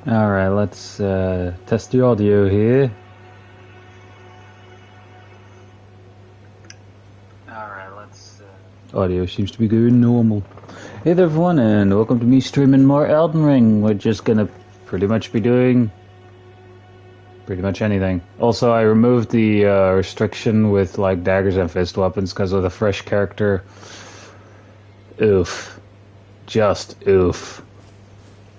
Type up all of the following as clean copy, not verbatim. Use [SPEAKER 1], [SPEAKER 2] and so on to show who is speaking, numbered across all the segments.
[SPEAKER 1] Alright, let's test the audio here. Audio seems to be going normal. Hey there everyone, and welcome to me streaming more Elden Ring. We're just gonna pretty much be doing pretty much anything. Also, I removed the restriction with like daggers and fist weapons because with a fresh character, oof. Just oof.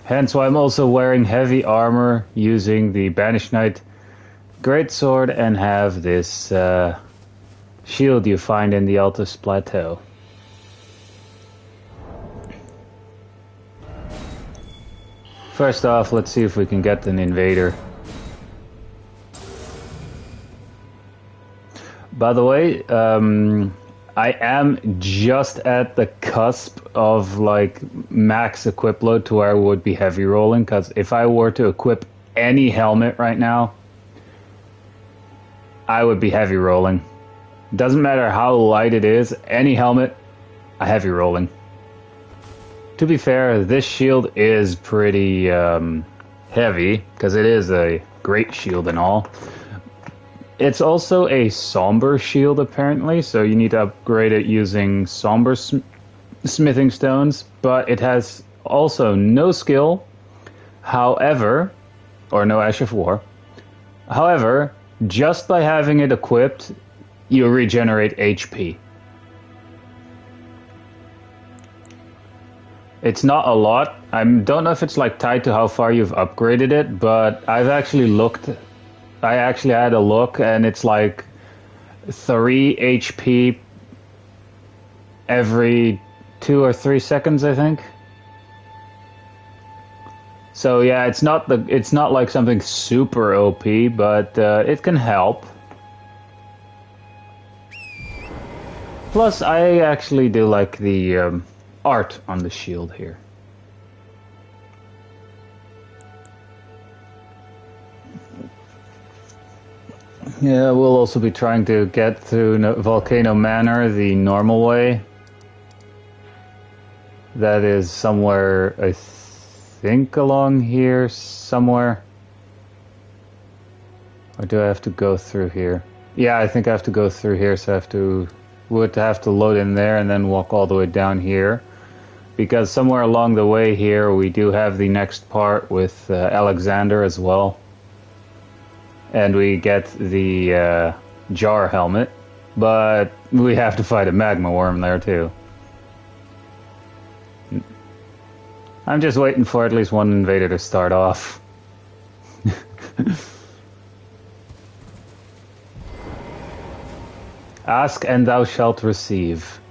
[SPEAKER 1] Hence why I'm also wearing heavy armor, using the Banished Knight greatsword, and have this shield you find in the Altus Plateau. First off, let's see if we can get an invader. By the way, I am just at the cusp of like max equip load to where I would be heavy rolling, because if I were to equip any helmet right now, I would be heavy rolling. Doesn't matter how light it is, any helmet, I heavy rolling. To be fair, this shield is pretty heavy, because it is a great shield and all. It's also a somber shield, apparently, so you need to upgrade it using somber smithing stones, but it has also no skill, however, or no Ash of War. However, just by having it equipped, you regenerate HP. It's not a lot. I don't know if it's like tied to how far you've upgraded it, but I've actually looked. I actually had a look, and it's like 3 HP every 2 or 3 seconds, I think. So yeah, it's not like something super OP, but it can help. Plus, I actually do like the art on the shield here. Yeah, we'll also be trying to get through Volcano Manor the normal way. That is somewhere, I think, along here somewhere. Or do I have to go through here? Yeah, I think I have to go through here, so would have to load in there and then walk all the way down here. Because somewhere along the way here, we do have the next part with Alexander as well. And we get the jar helmet, but we have to fight a magma worm there too. I'm just waiting for at least one invader to start off. Ask and thou shalt receive.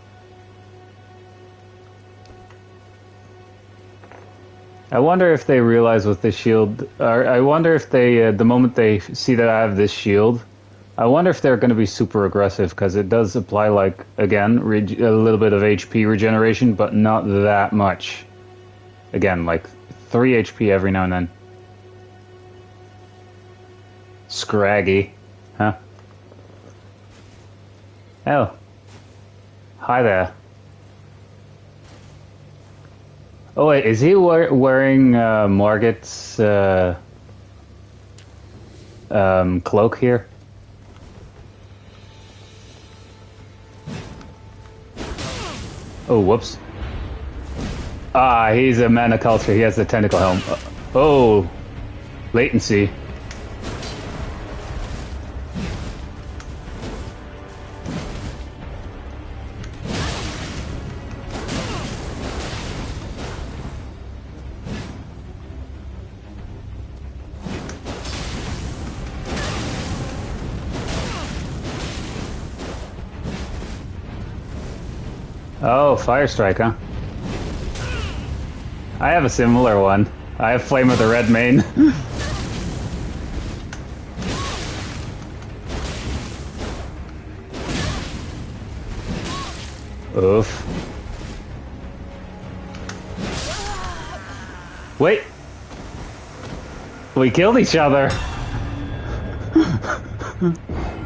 [SPEAKER 1] I wonder if they realize with this shield, or I wonder if they, the moment they see that I have this shield, I wonder if they're going to be super aggressive, because it does apply, like, again, a little bit of HP regeneration, but not that much. Again, like, 3 HP every now and then. Scraggy. Huh? Oh. Hi there. Oh wait, is he wearing Margit's cloak here? Oh, whoops. Ah, he's a mana culture. He has the tentacle helm. Oh, latency. Oh, Fire Strike, huh? I have a similar one. I have Flame of the Red Mane. Oof. Wait! We killed each other!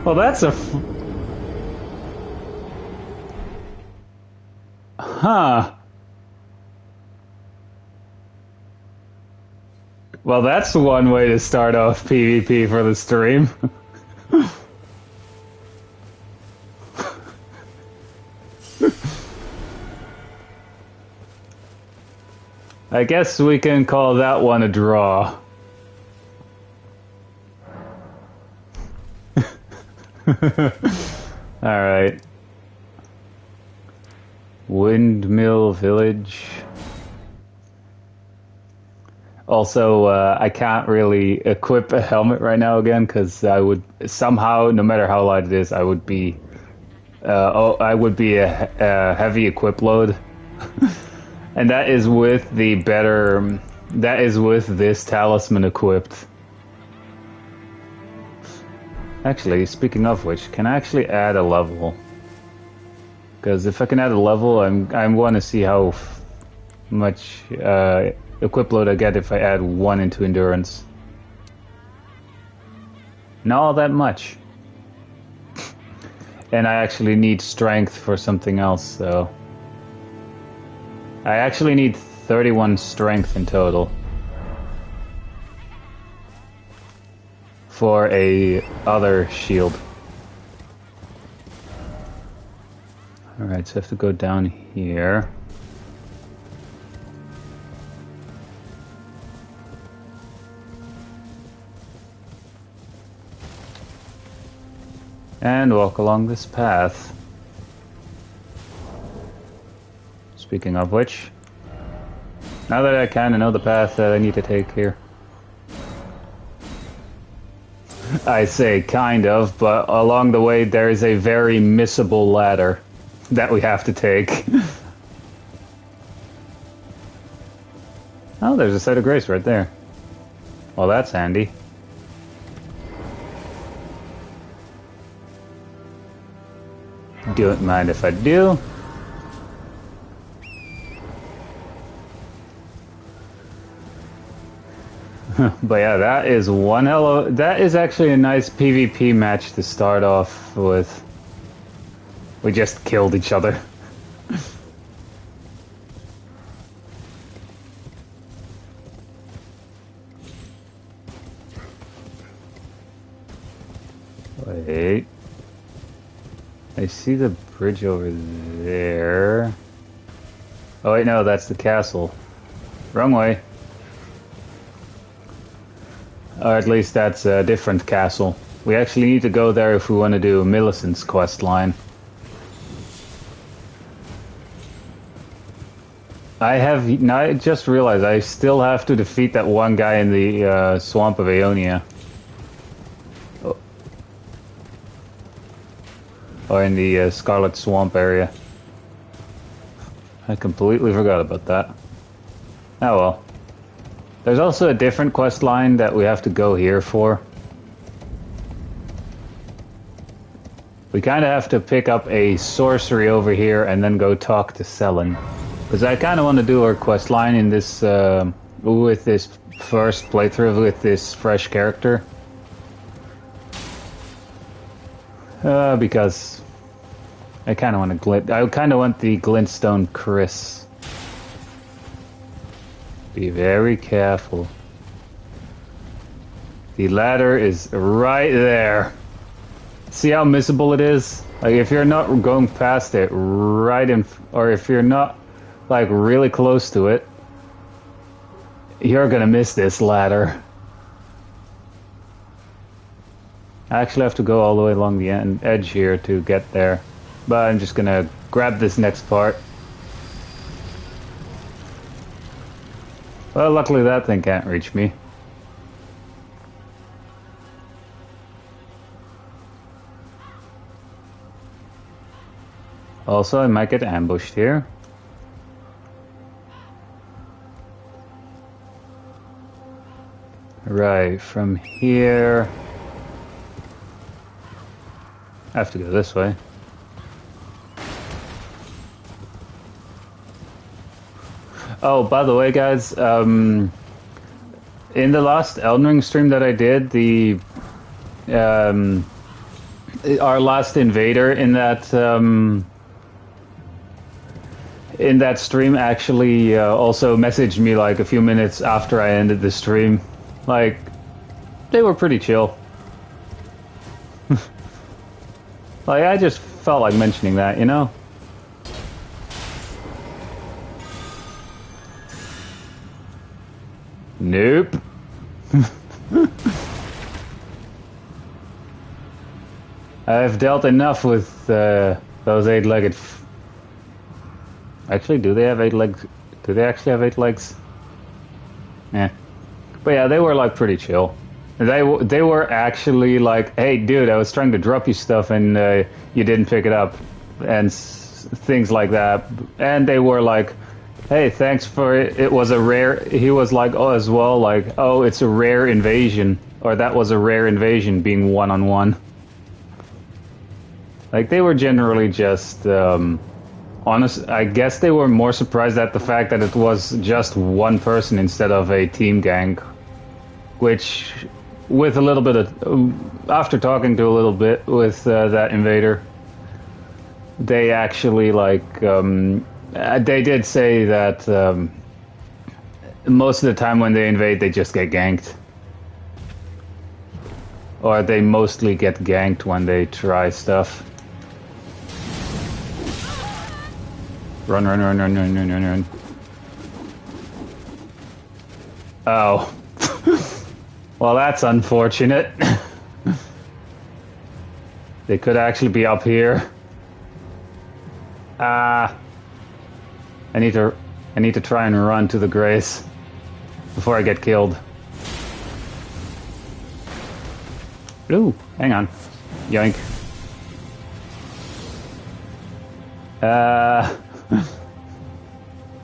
[SPEAKER 1] Well, that's a... Huh. Well, that's one way to start off PvP for the stream. I guess we can call that one a draw. Alright. Windmill Village. Also, I can't really equip a helmet right now again because I would somehow, no matter how light it is, I would be a heavy equip load. And that is with the better, that is with this talisman equipped. Actually, speaking of which, can I actually add a level? Because if I can add a level, I'm going to see how much equip load I get if I add 1 into endurance. Not all that much. And I actually need strength for something else, so... I actually need 31 strength in total. For a other shield. Alright, so I have to go down here. And walk along this path. Speaking of which, now that I kind of know the path that I need to take here. I say kind of, but along the way there is a very missable ladder that we have to take. Oh, there's a site of grace right there. Well, that's handy. Don't mind if I do. But yeah, that is one hell of... That is actually a nice PvP match to start off with. We just killed each other. Wait. I see the bridge over there. Oh wait, no, that's the castle. Wrong way. Or at least that's a different castle. We actually need to go there if we want to do Millicent's quest line. I just realized I still have to defeat that one guy in the Swamp of Aeonia. Oh. Or in the Scarlet Swamp area. I completely forgot about that. Oh well. There's also a different quest line that we have to go here for. We kind of have to pick up a sorcery over here and then go talk to Selen. Because I kind of want to do our quest line in this, with this first playthrough with this fresh character. Because I kind of want to I kind of want the Glintstone Chris. Be very careful. The ladder is right there. See how missable it is? Like if you're not going past it right in, or if you're not like really close to it, you're gonna miss this ladder. I actually have to go all the way along the edge here to get there, but I'm just gonna grab this next part. Well, luckily that thing can't reach me. Also, I might get ambushed here. Right, from here... I have to go this way. Oh, by the way, guys, in the last Elden Ring stream that I did, our last invader in that stream actually also messaged me like a few minutes after I ended the stream. Like, they were pretty chill. Like, I just felt like mentioning that, you know? Nope. I've dealt enough with those eight-legged... Actually, do they have 8 legs? Do they actually have 8 legs? Yeah. But yeah, they were like pretty chill. They were actually like, hey, dude, I was trying to drop you stuff and you didn't pick it up, and things like that. And they were like, hey, thanks for it. It was a rare. He was like, oh, as well, like, oh, it's a rare invasion, or that was a rare invasion, being one-on-one. Like, they were generally just honest. I guess they were more surprised at the fact that it was just one person instead of a team gang, which, with a little bit of, after talking to a little bit with that invader, they actually like, they did say that most of the time when they invade, they just get ganked. Or they mostly get ganked when they try stuff. Run, run, run, run, run, run, run, run. Oh. Well, that's unfortunate. They could actually be up here. I need to try and run to the grace before I get killed. Ooh, hang on. Yoink.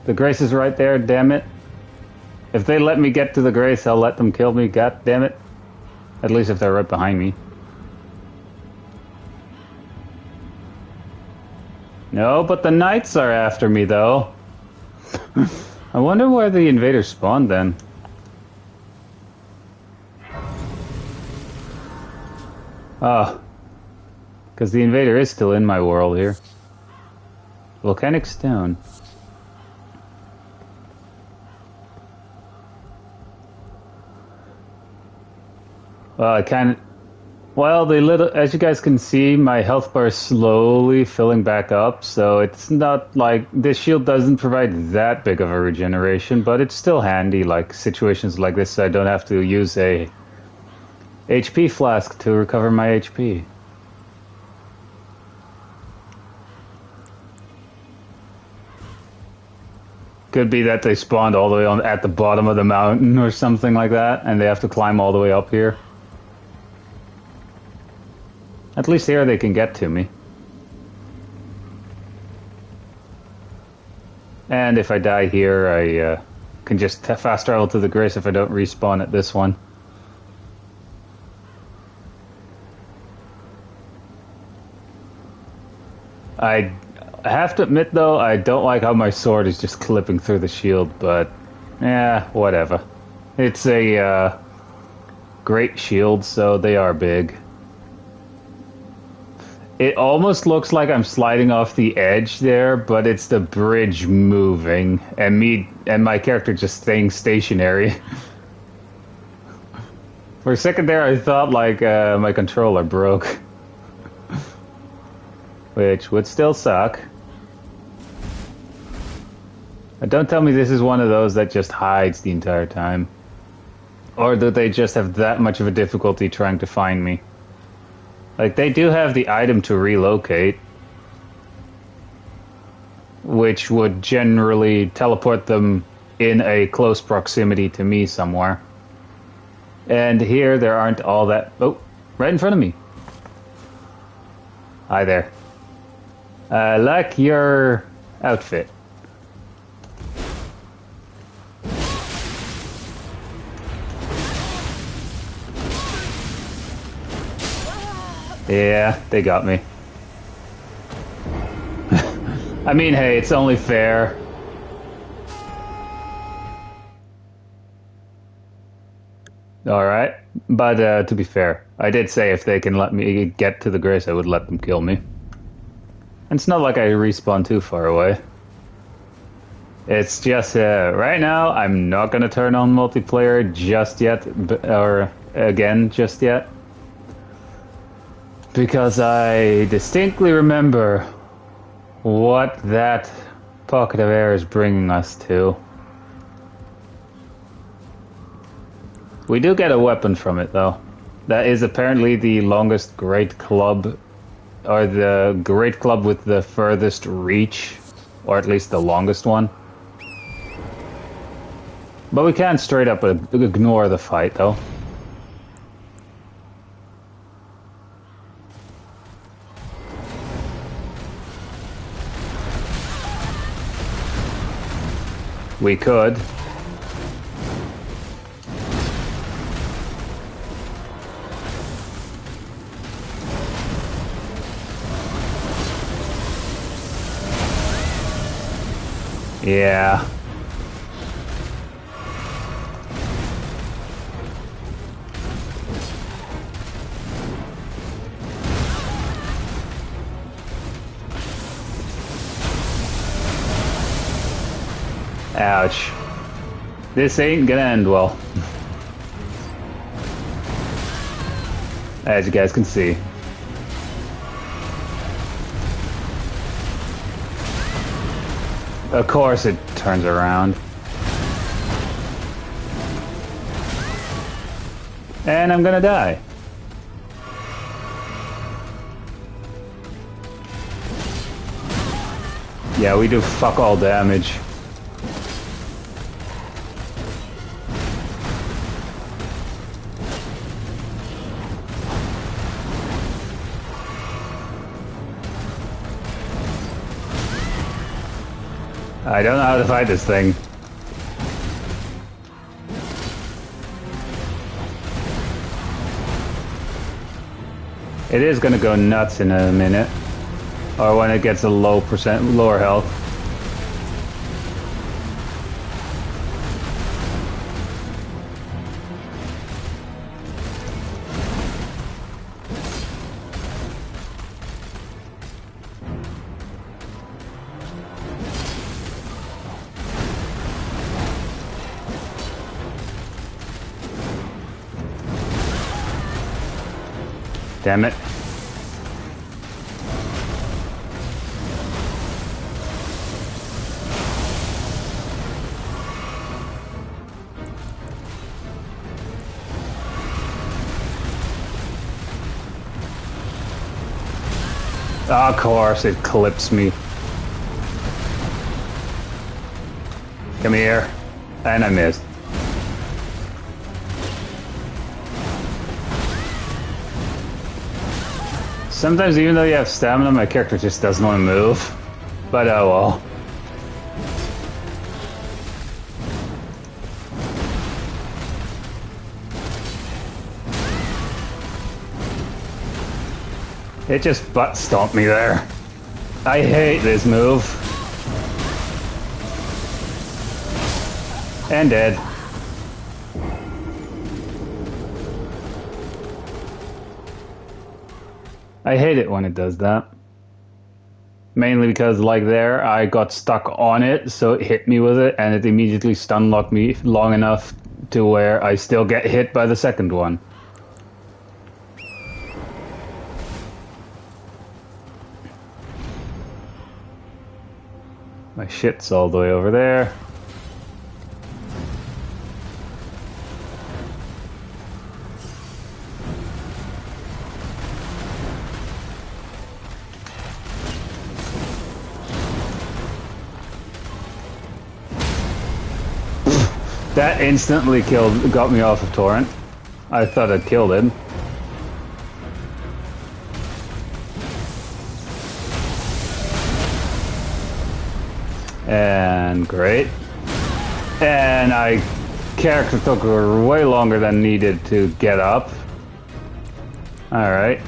[SPEAKER 1] The grace is right there, damn it. If they let me get to the grace, I'll let them kill me, god damn it. At least if they're right behind me. No, but the knights are after me, though. I wonder where the invaders spawned, then. Oh. Because the invader is still in my world here. Volcanic stone. Well, I kind of... Well, as you guys can see, my health bar is slowly filling back up, so it's not like... This shield doesn't provide that big of a regeneration, but it's still handy, like situations like this, so I don't have to use a HP flask to recover my HP. Could be that they spawned all the way on at the bottom of the mountain or something like that, and they have to climb all the way up here. At least here they can get to me. And if I die here, I can just fast travel to the grace if I don't respawn at this one. I have to admit, though, I don't like how my sword is just clipping through the shield, but yeah, whatever. It's a great shield, so they are big. It almost looks like I'm sliding off the edge there, but it's the bridge moving, and my character just staying stationary. For a second there, I thought like my controller broke, which would still suck. But don't tell me this is one of those that just hides the entire time, or that they just have that much of a difficulty trying to find me. Like, they do have the item to relocate, which would generally teleport them in a close proximity to me somewhere. And here, there aren't all that... Oh, right in front of me. Hi there. I like your outfit. Yeah, they got me. I mean, hey, it's only fair. Alright, but to be fair, I did say if they can let me get to the grace, I would let them kill me. And it's not like I respawn too far away. It's just right now I'm not gonna turn on multiplayer just yet, or again just yet, because I distinctly remember what that pocket of air is bringing us to. We do get a weapon from it though. That is apparently the longest great club, or the great club with the furthest reach, or at least the longest one. But we can't straight up ignore the fight, though. We could. Yeah. Ouch. This ain't gonna end well. As you guys can see. Of course it turns around. And I'm gonna die. Yeah, we do fuck all damage. I don't know how to fight this thing. It is gonna go nuts in a minute. Or when it gets a lower health. Damn it. Of course, it clips me. Come here. And I missed. Sometimes even though you have stamina, my character just doesn't want to move. But oh well. It just butt stomped me there. I hate this move. And dead. I hate it when it does that. Mainly because, like there, I got stuck on it, so it hit me with it, and it immediately stun locked me long enough to where I still get hit by the second one. My shit's all the way over there. That instantly got me off of Torrent. I thought I'd killed him. And great. And character took way longer than needed to get up. Alright.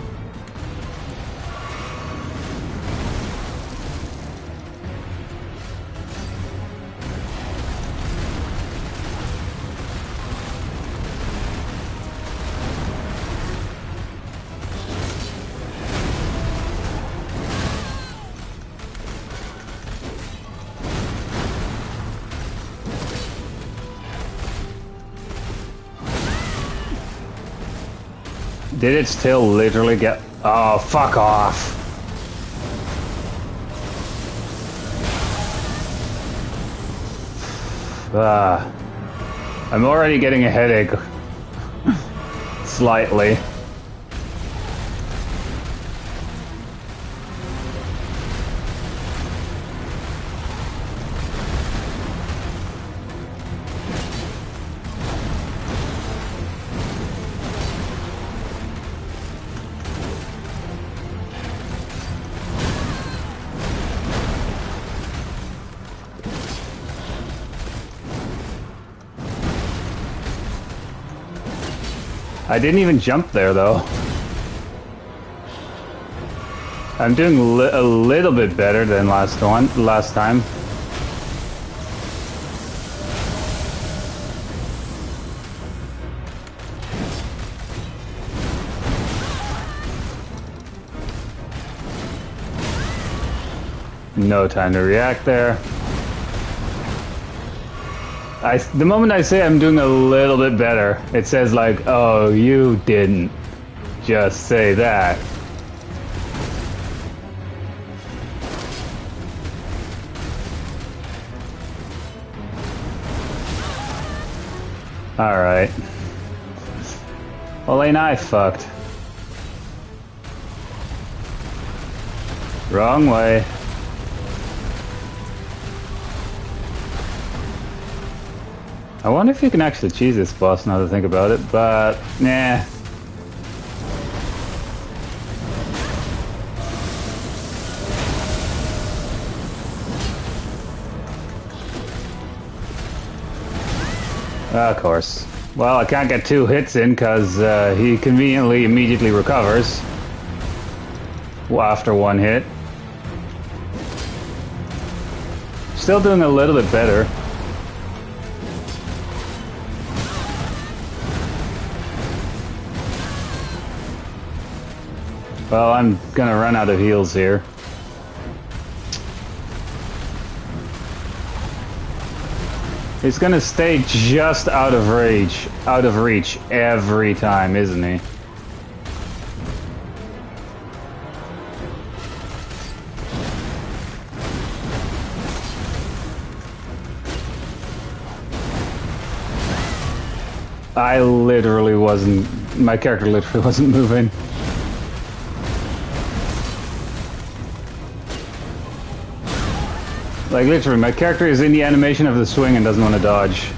[SPEAKER 1] Did it still literally get... Oh, fuck off. I'm already getting a headache. Slightly. I didn't even jump there, though. I'm doing a little bit better than last time. No time to react there. The moment I say I'm doing a little bit better, it says like, oh, you didn't just say that. Alright. Well, ain't I fucked? Wrong way. I wonder if you can actually cheese this boss now that I think about it, but nah. Of course. Well, I can't get 2 hits in because he conveniently immediately recovers after 1 hit. Still doing a little bit better. Well, I'm gonna run out of heals here. He's gonna stay just out of reach every time, isn't he? My character literally wasn't moving. Like, literally, my character is in the animation of the swing and doesn't want to dodge.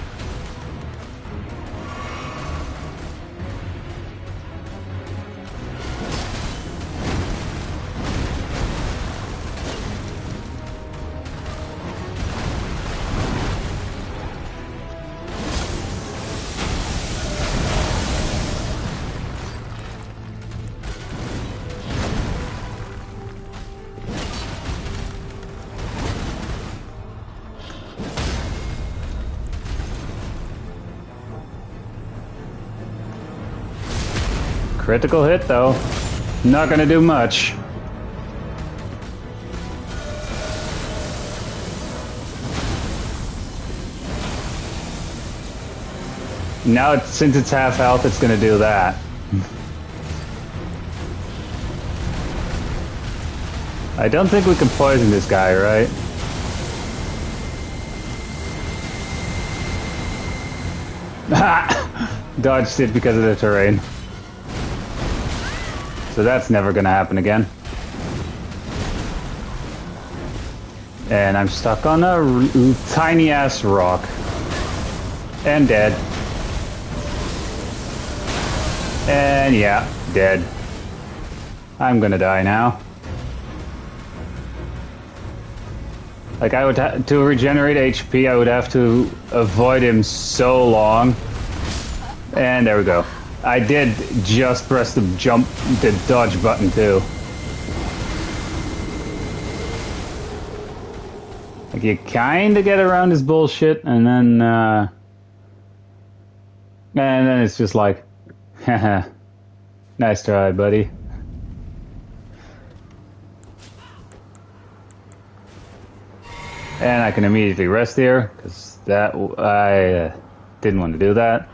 [SPEAKER 1] Critical hit, though. Not gonna do much. Now, since it's half health, it's gonna do that. I don't think we can poison this guy, right? Dodged it because of the terrain. So that's never gonna happen again. And I'm stuck on a tiny ass rock. And dead. And yeah, dead. I'm gonna die now. Like, I would to regenerate HP, I would have to avoid him so long. And there we go. I did just press the dodge button too. Like, you kinda get around his bullshit, and then it's just like, haha, nice try, buddy. And I can immediately rest here, because I didn't want to do that.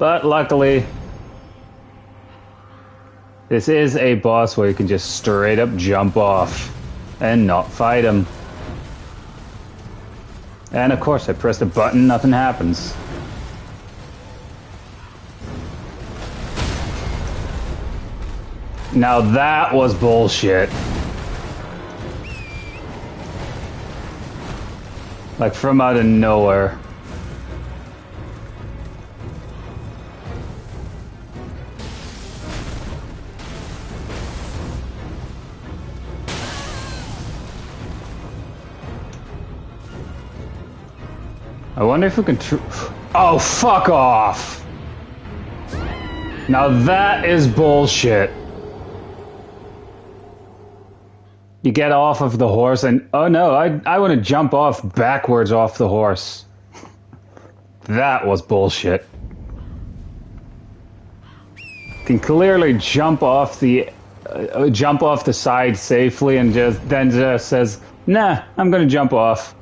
[SPEAKER 1] But luckily, this is a boss where you can just straight up jump off and not fight him. And of course, I pressed a button, nothing happens. Now that was bullshit. Like from out of nowhere. I wonder if we can oh, fuck off! Now that is bullshit. You get off of the horse and... Oh no, I want to jump off backwards off the horse. That was bullshit. Can clearly jump off the side safely and just says, nah, I'm gonna jump off.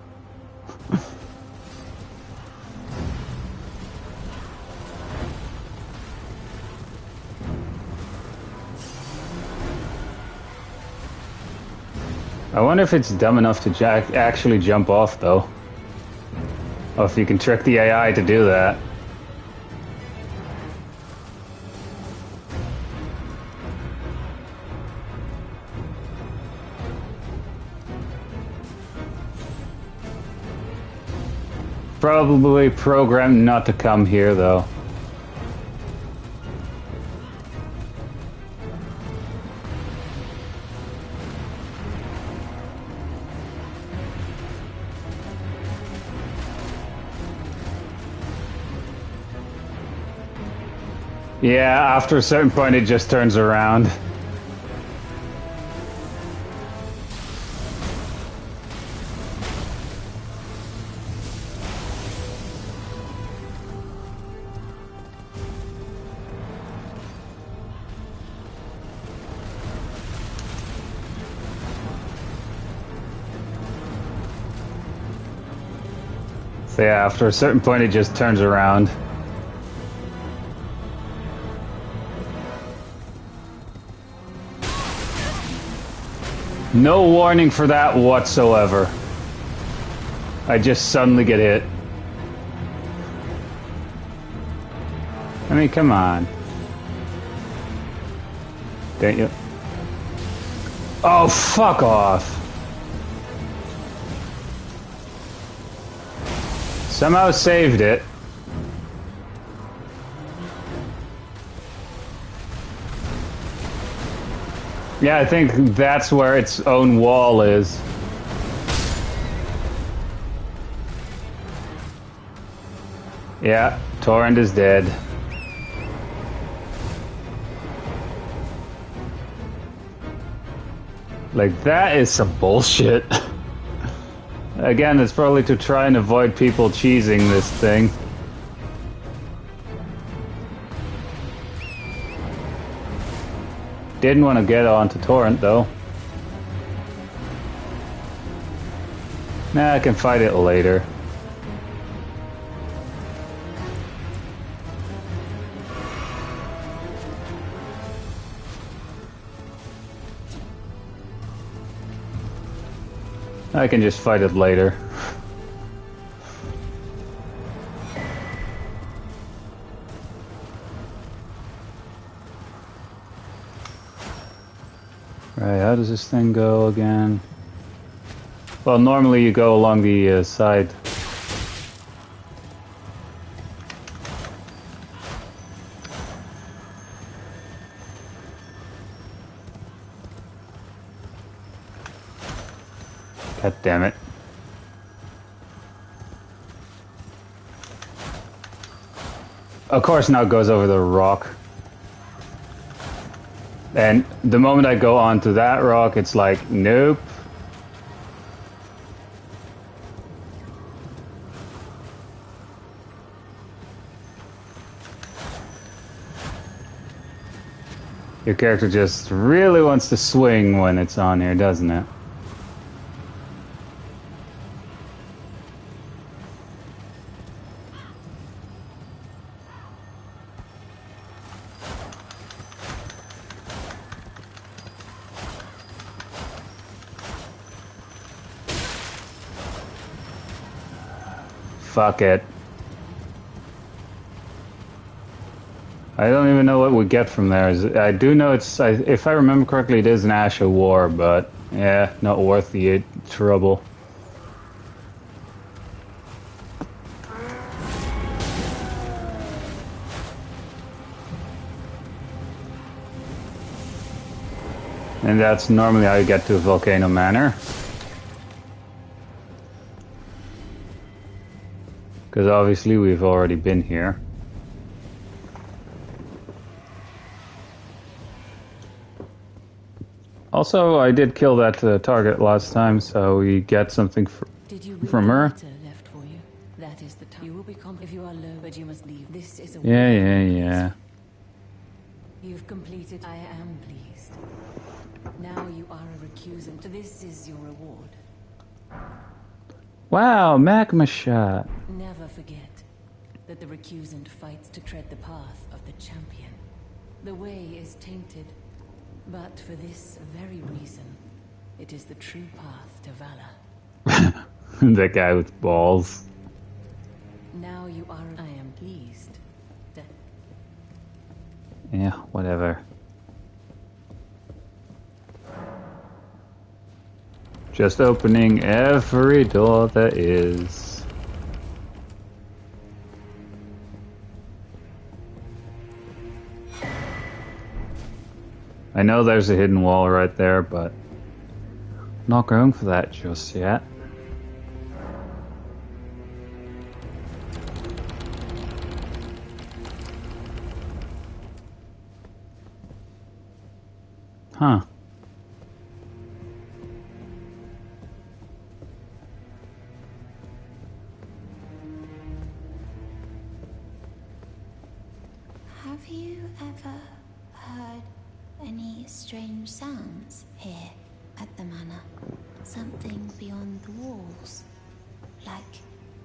[SPEAKER 1] I wonder if it's dumb enough to actually jump off, though. Or if you can trick the AI to do that. Probably programmed not to come here, though. Yeah, after a certain point it just turns around. So yeah, after a certain point it just turns around. No warning for that whatsoever. I just suddenly get hit. I mean, come on. Don't you? Oh, fuck off. Somehow saved it. Yeah, I think that's where its own wall is. Yeah, Torrent is dead. Like, that is some bullshit. Again, it's probably to try and avoid people cheesing this thing. Didn't want to get onto Torrent, though. Nah, I can fight it later. I can just fight it later. Right, how does this thing go again? Well, normally you go along the side. God damn it. Of course, now it goes over the rock. And the moment I go onto that rock, it's like, nope. Your character just really wants to swing when it's on here, doesn't it? fuck it. I don't even know what we get from there. I do know it's, if I remember correctly, it is an Ash of War, but yeah, not worth the trouble. And that's normally how you get to Volcano Manor. Because obviously we've already been here. Also, I did kill that target last time, so we get something from her.
[SPEAKER 2] Left for you? That is the time. You will become if you are low, but you must leave. This is a
[SPEAKER 1] Yeah.
[SPEAKER 2] You've completed. I am pleased. Now you are a recusant. This is your reward.
[SPEAKER 1] Wow, magma shot.
[SPEAKER 2] Never forget that the recusant fights to tread the path of the champion. The way is tainted. But for this very reason, it is the true path to valor.
[SPEAKER 1] That guy with balls.
[SPEAKER 2] Now you are. I am pleased.
[SPEAKER 1] Yeah, whatever. Just opening every door there is. I know there's a hidden wall right there, but not going for that just yet. Huh.
[SPEAKER 3] Have you ever heard any strange sounds here at the manor? Something beyond the walls, like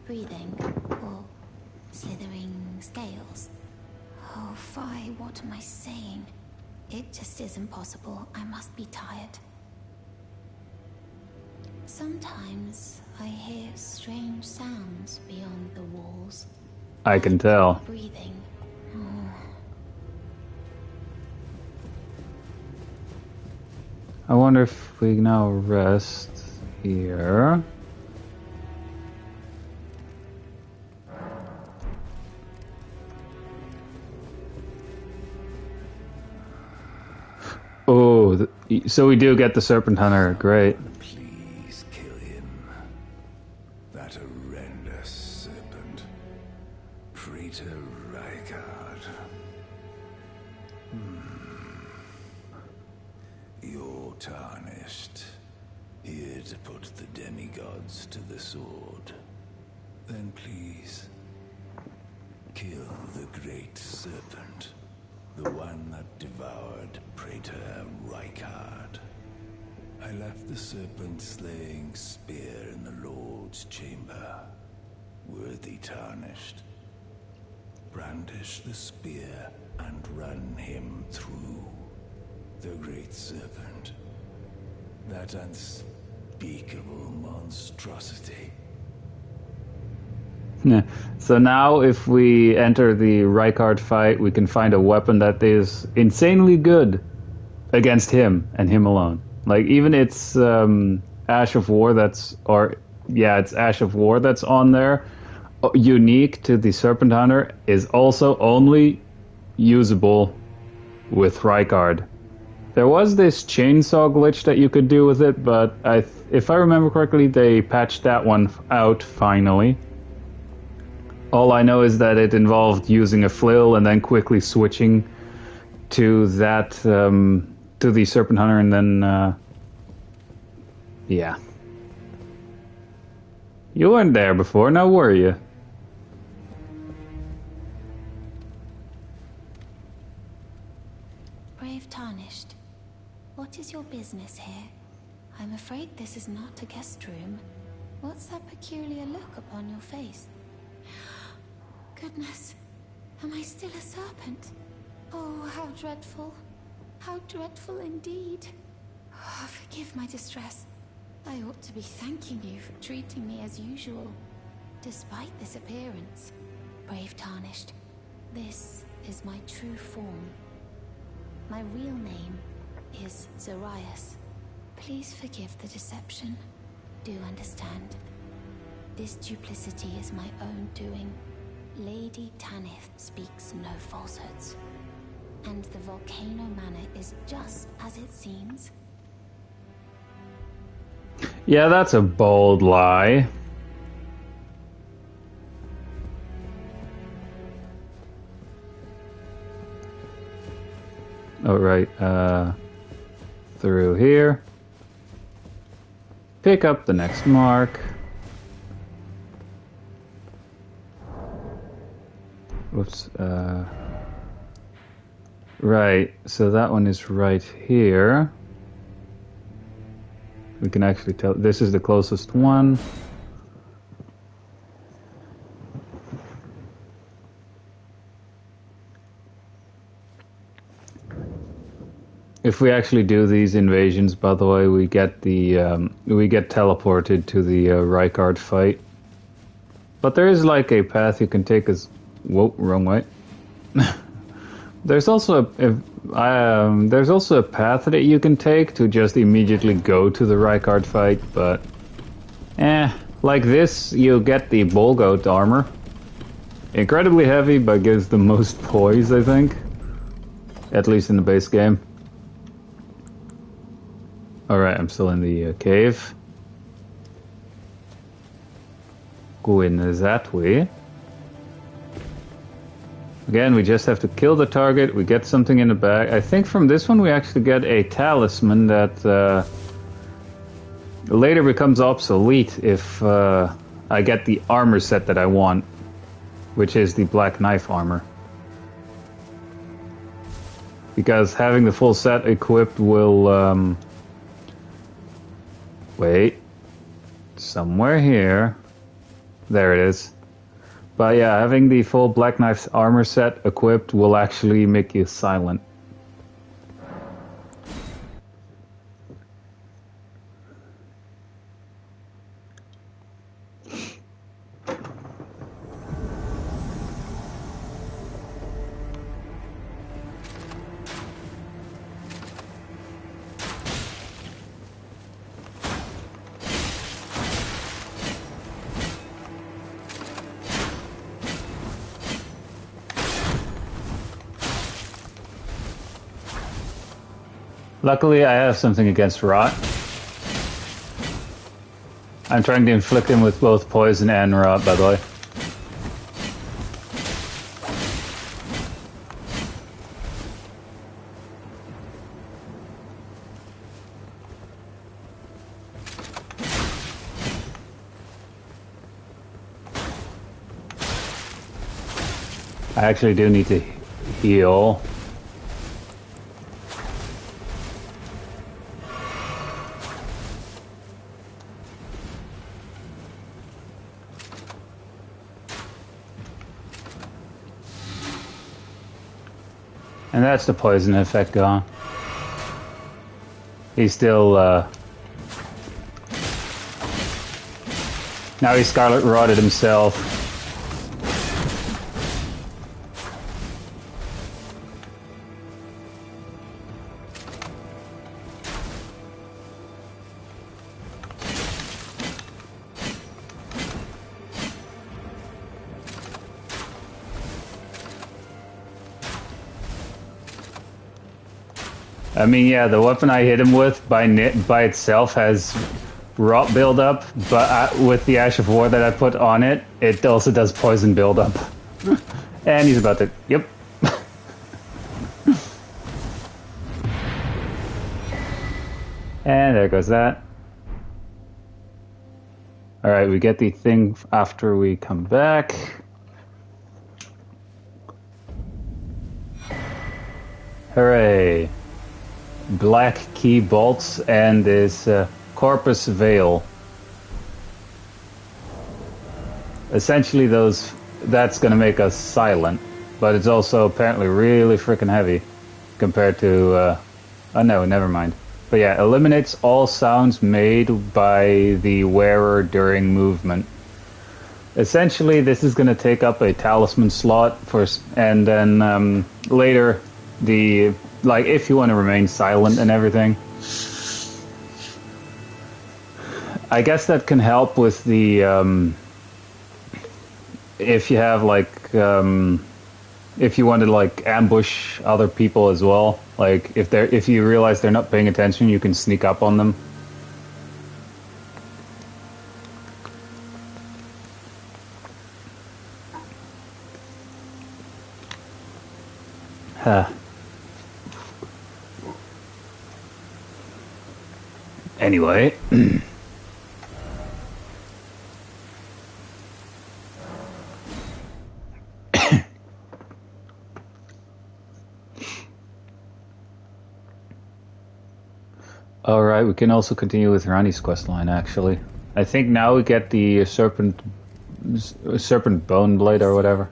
[SPEAKER 3] breathing or slithering scales? Oh, Phi, what am I saying? It just isn't possible. I must be tired. Sometimes I hear strange sounds beyond the walls.
[SPEAKER 1] I can tell.
[SPEAKER 3] Breathing.
[SPEAKER 1] I wonder if we now rest here. Oh, so we do get the Serpent Hunter. Great.
[SPEAKER 4] Please kill him. That horrendous serpent. Praetor Rykard. You're tarnished. Here to put the demigods to the sword. Then please, kill the great serpent. The one that devoured Praetor Rykard. I left the serpent-slaying spear in the Lord's chamber. Worthy tarnished. Brandish the spear and run him through. The great serpent. That unspeakable monstrosity.
[SPEAKER 1] Yeah. So now if we enter the Rykard fight, we can find a weapon that is insanely good against him and him alone. Like even it's Ash of War it's Ash of War that's on there. Unique to the Serpent Hunter is also only usable with Rykard. There was this chainsaw glitch that you could do with it, but if I remember correctly, they patched that one out finally. All I know is that it involved using a flail and then quickly switching to that, to the Serpent Hunter, and then, yeah. You weren't there before, now were you?
[SPEAKER 3] Brave Tarnished, what is your business here? I'm afraid this is not a guest room. What's that peculiar look upon your face? Goodness, am I still a serpent? Oh, how dreadful. How dreadful indeed. Oh, forgive my distress. I ought to be thanking you for treating me as usual. Despite this appearance, brave Tarnished, this is my true form. My real name is Zarias. Please forgive the deception. Do understand. This duplicity is my own doing. Lady Tanith speaks no falsehoods. And the Volcano Manor is just as it seems.
[SPEAKER 1] Yeah, that's a bold lie. All right, through here. Pick up the next mark. Whoops. Right, so that one is right here. We can actually tell this is the closest one. If we actually do these invasions, by the way, we get the we get teleported to the Rykard fight. But there is like a path you can take as whoa, wrong way. There's also a path that you can take to just immediately go to the Rykard fight, but like this, you get the Bullgoat armor. Incredibly heavy, but gives the most poise, I think. At least in the base game. Alright, I'm still in the cave. Go in that way. Again, we just have to kill the target, we get something in the bag. I think from this one we actually get a talisman that later becomes obsolete if I get the armor set that I want, which is the Black Knife armor. Because having the full set equipped will... wait. Somewhere here. There it is. But yeah, having the full Black Knife's armor set equipped will actually make you silent. Luckily, I have something against rot. I'm trying to inflict him with both poison and rot, by the way. I actually do need to heal. And that's the poison effect gone. He's still, now he's Scarlet Rotted himself. I mean, yeah, the weapon I hit him with by itself has rot buildup, but with the Ash of War that I put on it, it also does poison buildup. And he's about to... Yep. And there goes that. Alright, we get the thing after we come back. Hooray. Black key bolts and this corpus veil. Essentially that's gonna make us silent, but it's also apparently really freaking heavy compared to oh no, never mind. But yeah, eliminates all sounds made by the wearer during movement. Essentially, this is going to take up a talisman slot first, and then later, if you want to remain silent and everything. I guess that can help with the if you have if you want to ambush other people as well. Like if you realize they're not paying attention, you can sneak up on them. Anyway. Alright, we can also continue with Rani's quest line, actually. I think now we get the serpent bone blade or whatever.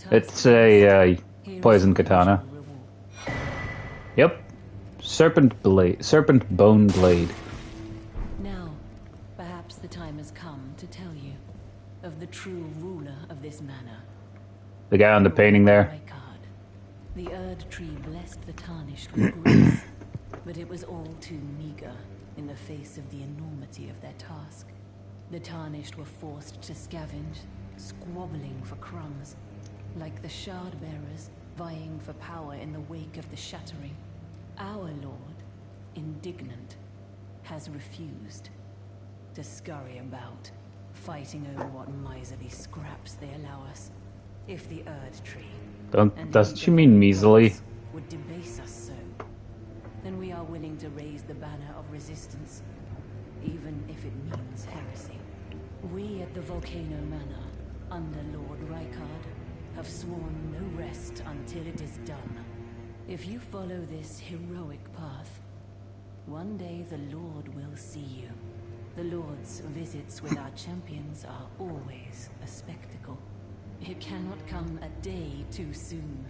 [SPEAKER 1] It's a poison katana. Yep. Serpent bone blade.
[SPEAKER 2] Now, perhaps the time has come to tell you of the true ruler of this manor.
[SPEAKER 1] The guy on the painting there.
[SPEAKER 2] The Erd tree blessed the Tarnished with grace, but it was all too meager in the face of the enormity of their task. The Tarnished were forced to scavenge, squabbling for crumbs, like the shard bearers vying for power in the wake of the shattering. Our lord, indignant, has refused to scurry about, fighting over what miserly scraps they allow us. If the Erd tree
[SPEAKER 1] doesn't she mean measly?
[SPEAKER 2] Would debase us so, then we are willing to raise the banner of resistance, even if it means heresy. We at the Volcano Manor, under Lord Rykard, have sworn no rest until it is done. If you follow this heroic path, one day the Lord will see you. The Lord's visits with our champions are always a spectacle. It cannot come a day too soon.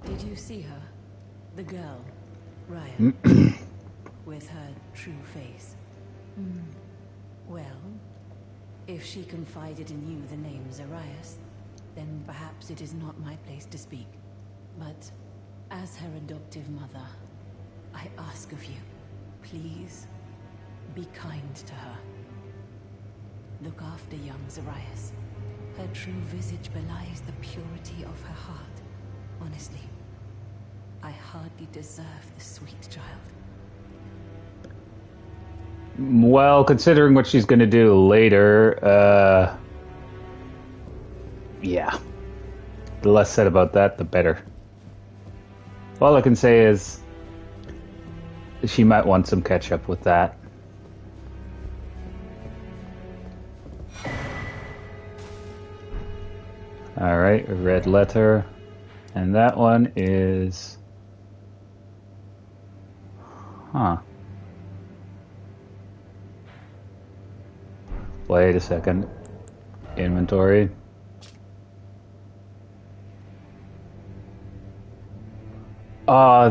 [SPEAKER 2] Did you see her? The girl, Raya, with her true face. Well, if she confided in you the name Zarias, then perhaps it is not my place to speak. But as her adoptive mother, I ask of you, please be kind to her. Look after young Zarias. Her true visage belies the purity of her heart. Honestly, I hardly deserve the sweet child.
[SPEAKER 1] Well, considering what she's going to do later, yeah. The less said about that, the better. All I can say is she might want some catch-up with that. Alright, a red letter. And that one is... Huh. Wait a second. Inventory.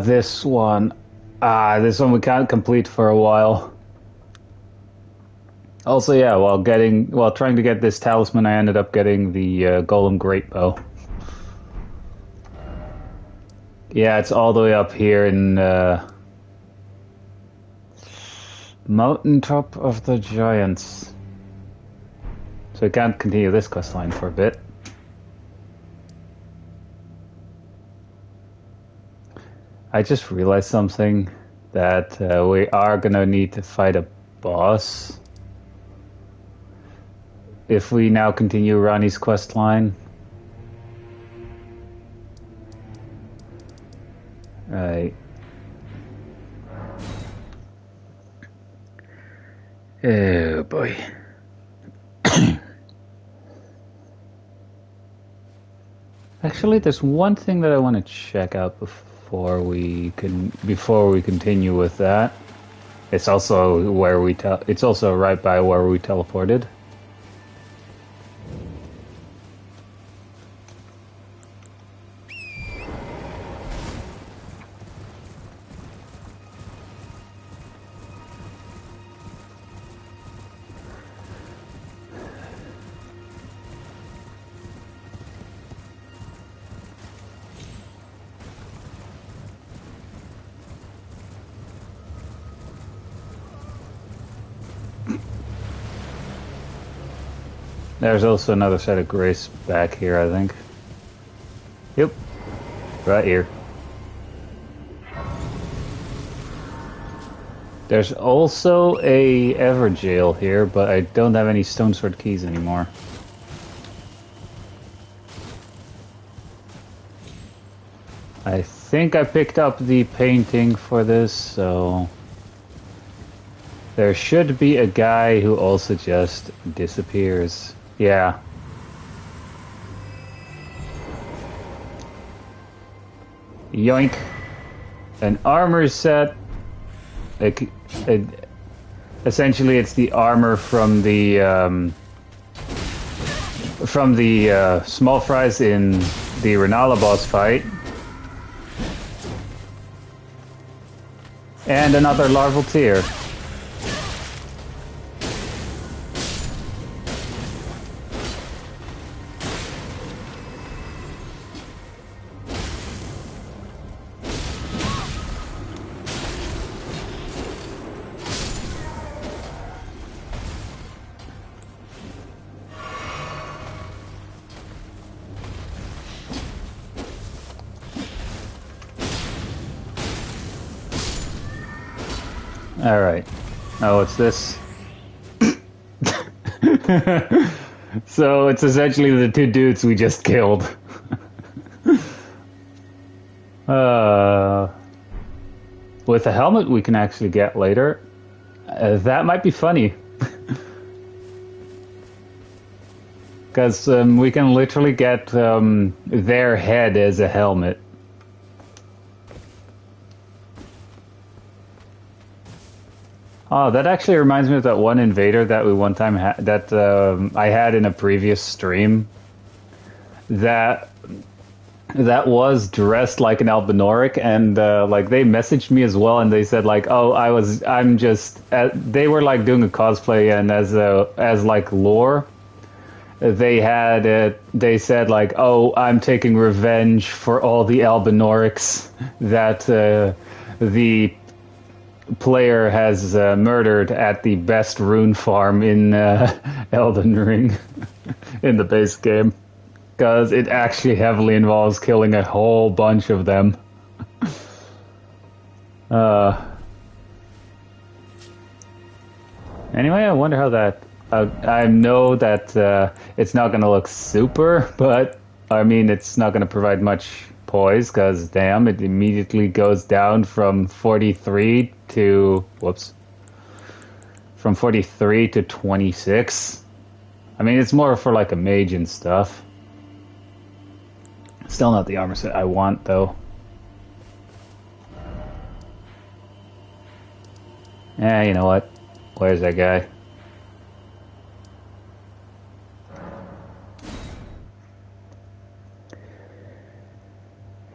[SPEAKER 1] This one. This one we can't complete for a while. Also, yeah, while trying to get this talisman, I ended up getting the Golem Great Bow. Yeah, it's all the way up here in Mountaintop of the Giants. So we can't continue this quest line for a bit. I just realized something, that we are gonna need to fight a boss if we now continue Rani's quest line. Right. Oh boy. Actually, there's one thing that I want to check out before we continue with that. It's also it's also right by where we teleported. There's also another set of grace back here, I think. Yep. Right here. There's also a Everjail here, but I don't have any stone sword keys anymore. I think I picked up the painting for this, so... There should be a guy who also just disappears. Yeah. Yoink. An armor set. Essentially, it's the armor from the small fries in the Renala boss fight. And another larval tear. Alright. Oh, what's this? So it's essentially the two dudes we just killed. With a helmet we can actually get later. That might be funny. Because we can literally get their head as a helmet. Oh, that actually reminds me of that one invader that we one time had, that I had in a previous stream. That was dressed like an Albinoric, and like they messaged me as well, and they said like, oh, they were like doing a cosplay, and as like lore, they said like, oh, I'm taking revenge for all the Albinorics that the player has murdered at the best rune farm in Elden Ring in the base game, because it actually heavily involves killing a whole bunch of them. Anyway, I wonder how that... I know that it's not going to look super, but I mean, it's not going to provide much poise, because damn, it immediately goes down from 43 to... Whoops. From 43 to 26. I mean, it's more for like a mage and stuff. Still not the armor set I want, though. Eh, you know what? Where's that guy?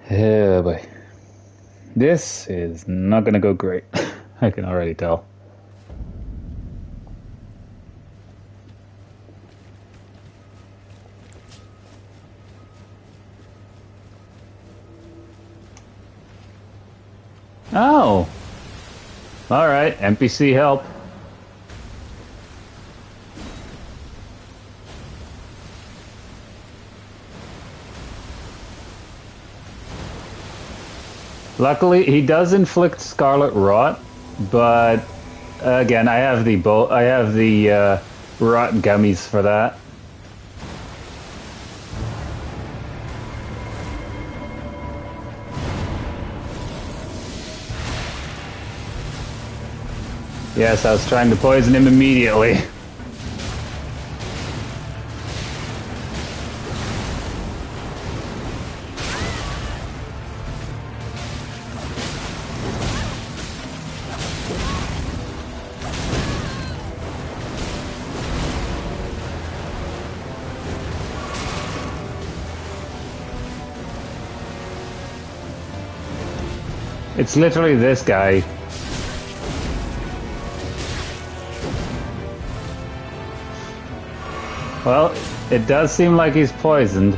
[SPEAKER 1] Oh boy. This is not gonna go great. I can already tell. Oh! Alright, NPC help. Luckily, he does inflict Scarlet Rot, but again, I have the rot gummies for that. Yes, I was trying to poison him immediately. It's literally this guy. Well, it does seem like he's poisoned.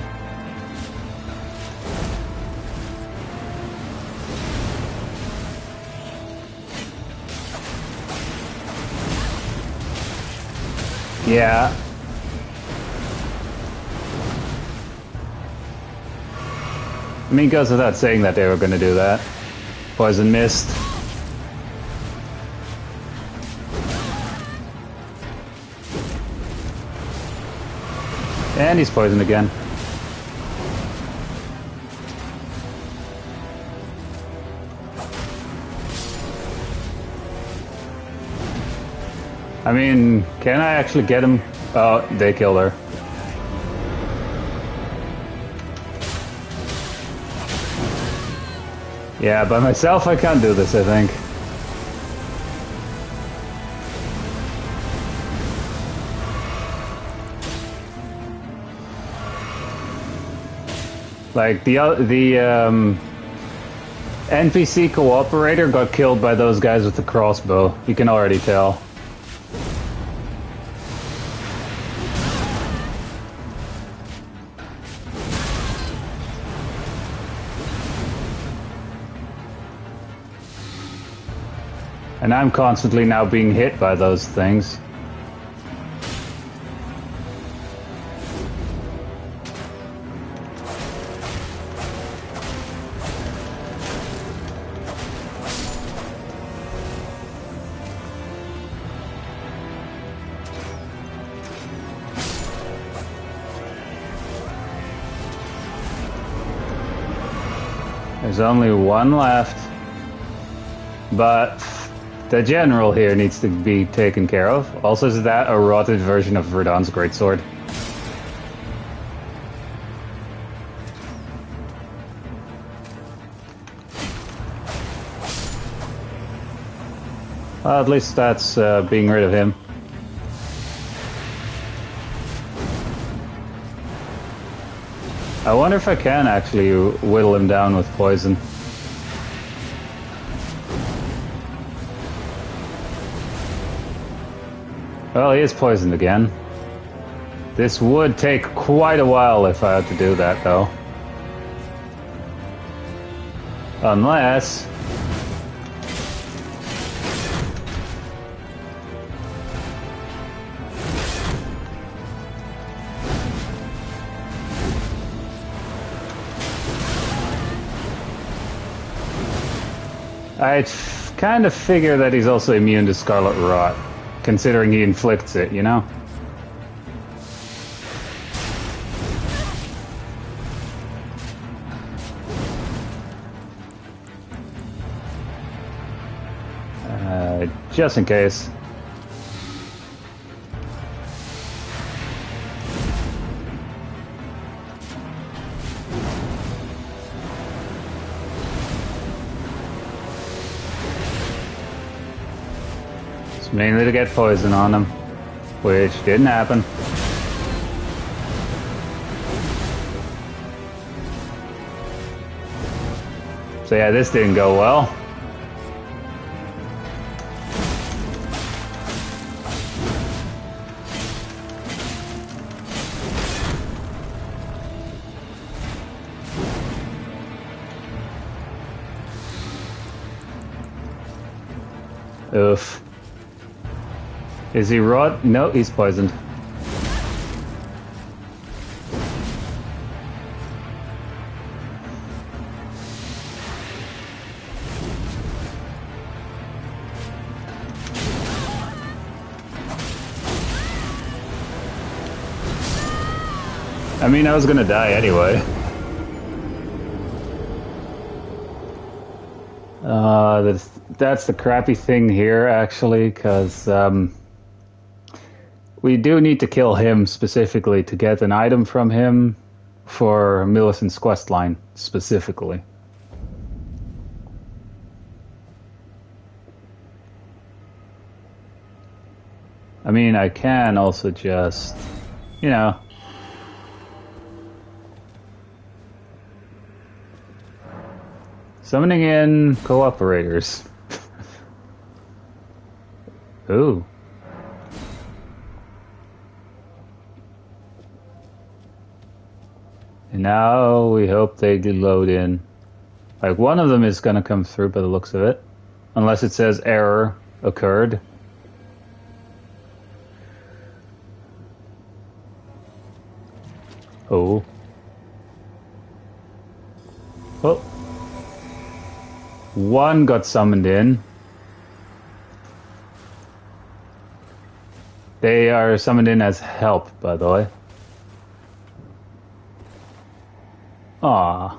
[SPEAKER 1] Yeah. I mean, it goes without saying that they were going to do that. Poison mist. And he's poisoned again. I mean, can I actually get him? Oh, they killed her. Yeah, by myself I can't do this, I think. Like, the NPC cooperator got killed by those guys with the crossbow. You can already tell. And I'm constantly now being hit by those things. There's only one left. But the general here needs to be taken care of. Also, is that a rotted version of Verdan's greatsword? Well, at least that's being rid of him. I wonder if I can actually whittle him down with poison. Well, he is poisoned again. This would take quite a while if I had to do that, though. Unless... I kind of figure that he's also immune to Scarlet Rot, considering he inflicts it, you know? Just in case. It's mainly to get poison on him, which didn't happen. So yeah, this didn't go well. Oof. Is he rot? No, he's poisoned. I mean, I was gonna die anyway. That's the crappy thing here, actually, because we do need to kill him specifically to get an item from him for Millicent's questline, specifically. I mean, I can also just, you know... Summoning in cooperators. Ooh. And now we hope they load in. Like, one of them is gonna come through by the looks of it. Unless it says error occurred. Oh. Well, one got summoned in. They are summoned in as help, by the way. Aw.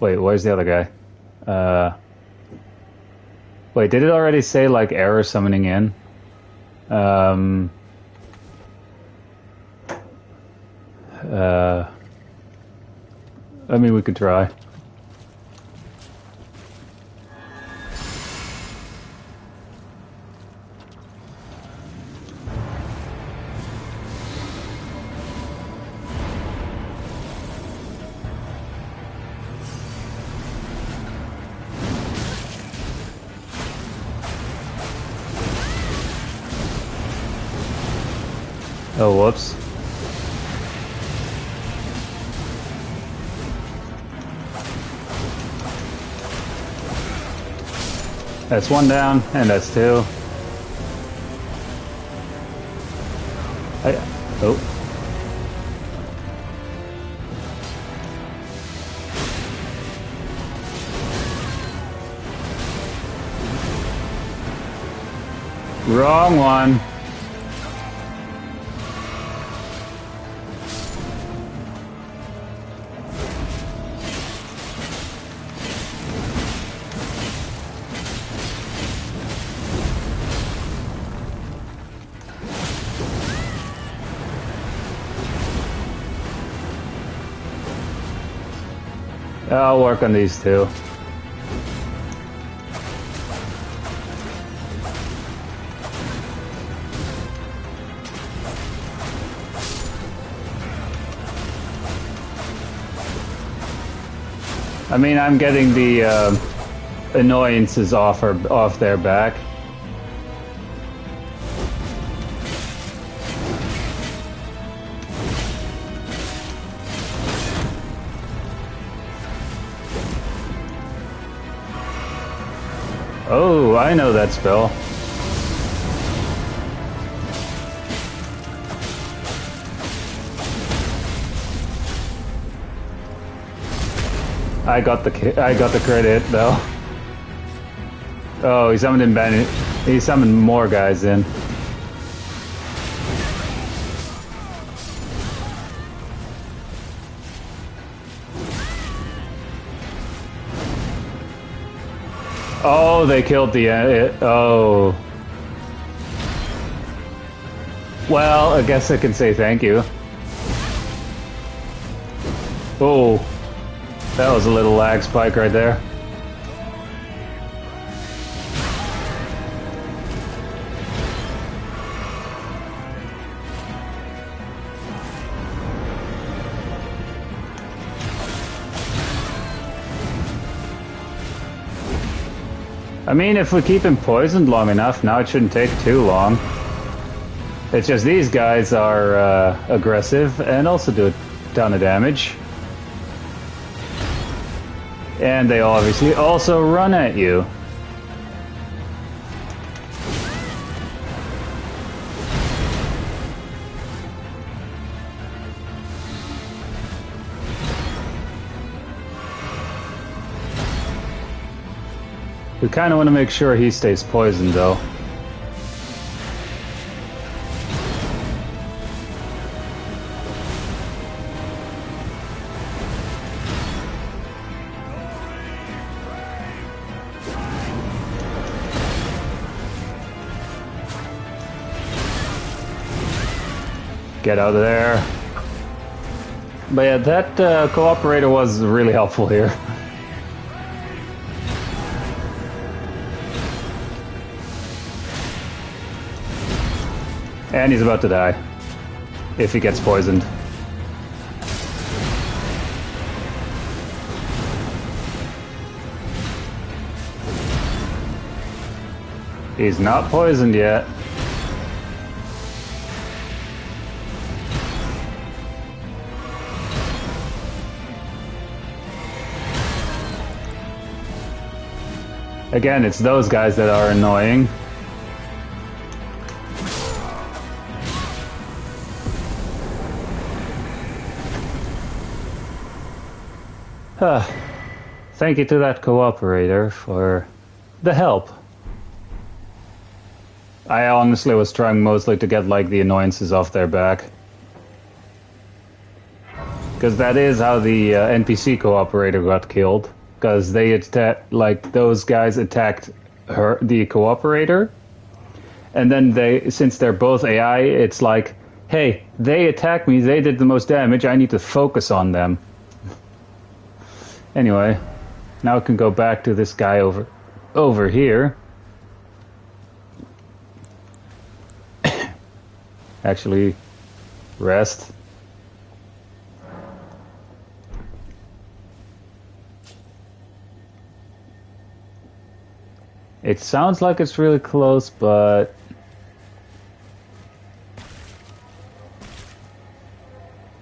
[SPEAKER 1] Wait, where's the other guy? Wait, did it already say, like, error summoning in? I mean, we could try. Oh, whoops. That's one down, and that's two. Oh. Wrong one. I'll work on these two. I mean, I'm getting the annoyances off their back. Oh, I know that spell. I got the credit though. Oh, he summoned more guys in. Oh, they killed the oh. Well, I guess I can say thank you. Oh, that was a little lag spike right there. I mean, if we keep him poisoned long enough, now it shouldn't take too long. It's just these guys are aggressive and also do a ton of damage. And they obviously also run at you. We kind of want to make sure he stays poisoned, though. Get out of there. But yeah, that cooperator was really helpful here. And he's about to die. If he gets poisoned. He's not poisoned yet. Again, it's those guys that are annoying. thank you to that cooperator for the help. I honestly was trying mostly to get like the annoyances off their back. Because that is how the NPC cooperator got killed. Because they like those guys attacked the cooperator, and then since they're both AI, it's like, hey, they attacked me, they did the most damage, I need to focus on them. Anyway, now I can go back to this guy over here. Actually, rest. It sounds like it's really close, but...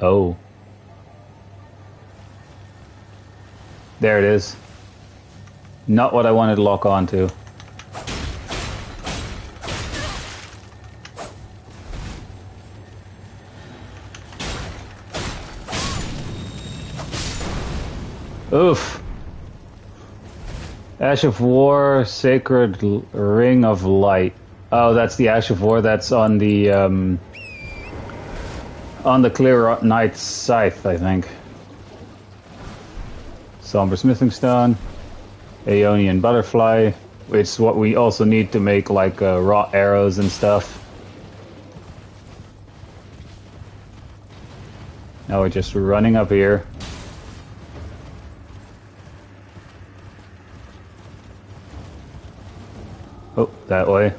[SPEAKER 1] Oh. There it is. Not what I wanted to lock on to. Oof. Ash of War, Sacred Ring of Light. Oh, that's the Ash of War that's on the Clear Knight's Scythe, I think. Somber Smithing Stone, Aeonian Butterfly. It's what we also need to make like raw arrows and stuff. Now we're just running up here. Oh, that way.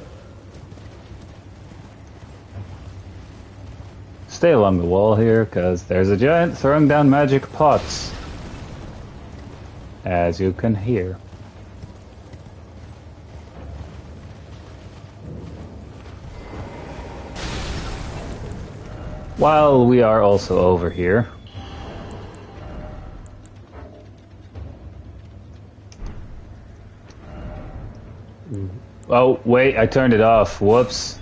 [SPEAKER 1] Stay along the wall here, because there's a giant throwing down magic pots. As you can hear. While we are also over here. Oh, wait, I turned it off. Whoops.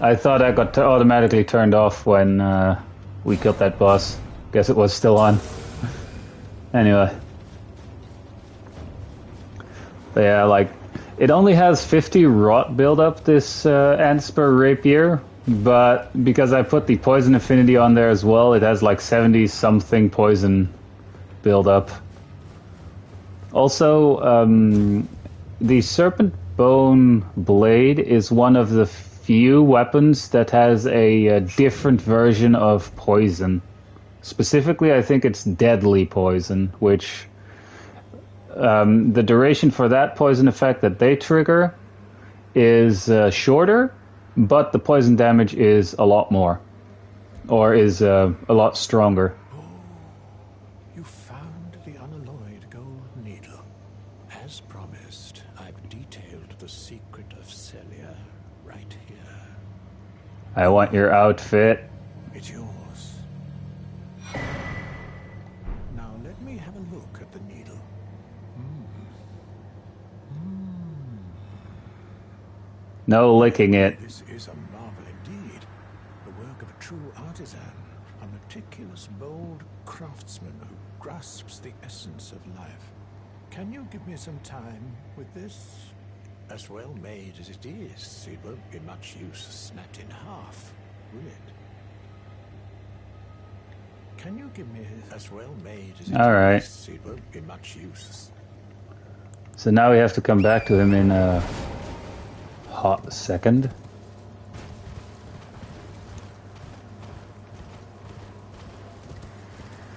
[SPEAKER 1] I thought I got automatically turned off when we killed that boss. Guess it was still on. Anyway. But yeah, like, it only has 50 rot buildup, this Anspur Rapier, but because I put the poison affinity on there as well, it has like 70-something poison buildup. Also, the Serpent Bone Blade is one of the few weapons that has a different version of poison. Specifically, I think it's deadly poison, which the duration for that poison effect that they trigger is shorter, but the poison damage is a lot more, or is a lot stronger.
[SPEAKER 5] Oh, you found the unalloyed gold needle. As promised, I've detailed the secret of Celia right here.
[SPEAKER 1] I want your outfit.
[SPEAKER 5] It's yours. Now let me have a look at the needle.
[SPEAKER 1] No licking it.
[SPEAKER 5] This is a marvel indeed. The work of a true artisan, a meticulous, bold craftsman who grasps the essence of life. Can you give me some time with this? As well made as it is, it won't be much use snapped in half, will it? Can you give me as well made as it
[SPEAKER 1] All right.
[SPEAKER 5] is? It won't be much use.
[SPEAKER 1] So now we have to come back to him in a hot second.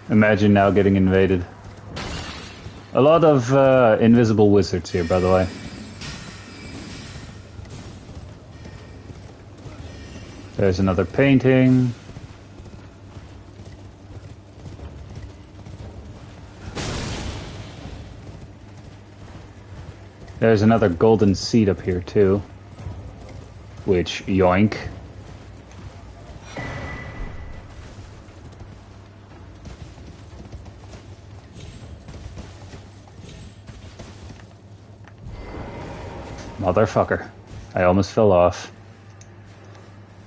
[SPEAKER 1] Imagine now getting invaded. A lot of invisible wizards here, by the way. There's another painting. There's another golden seed up here too. Which, yoink. Motherfucker. I almost fell off.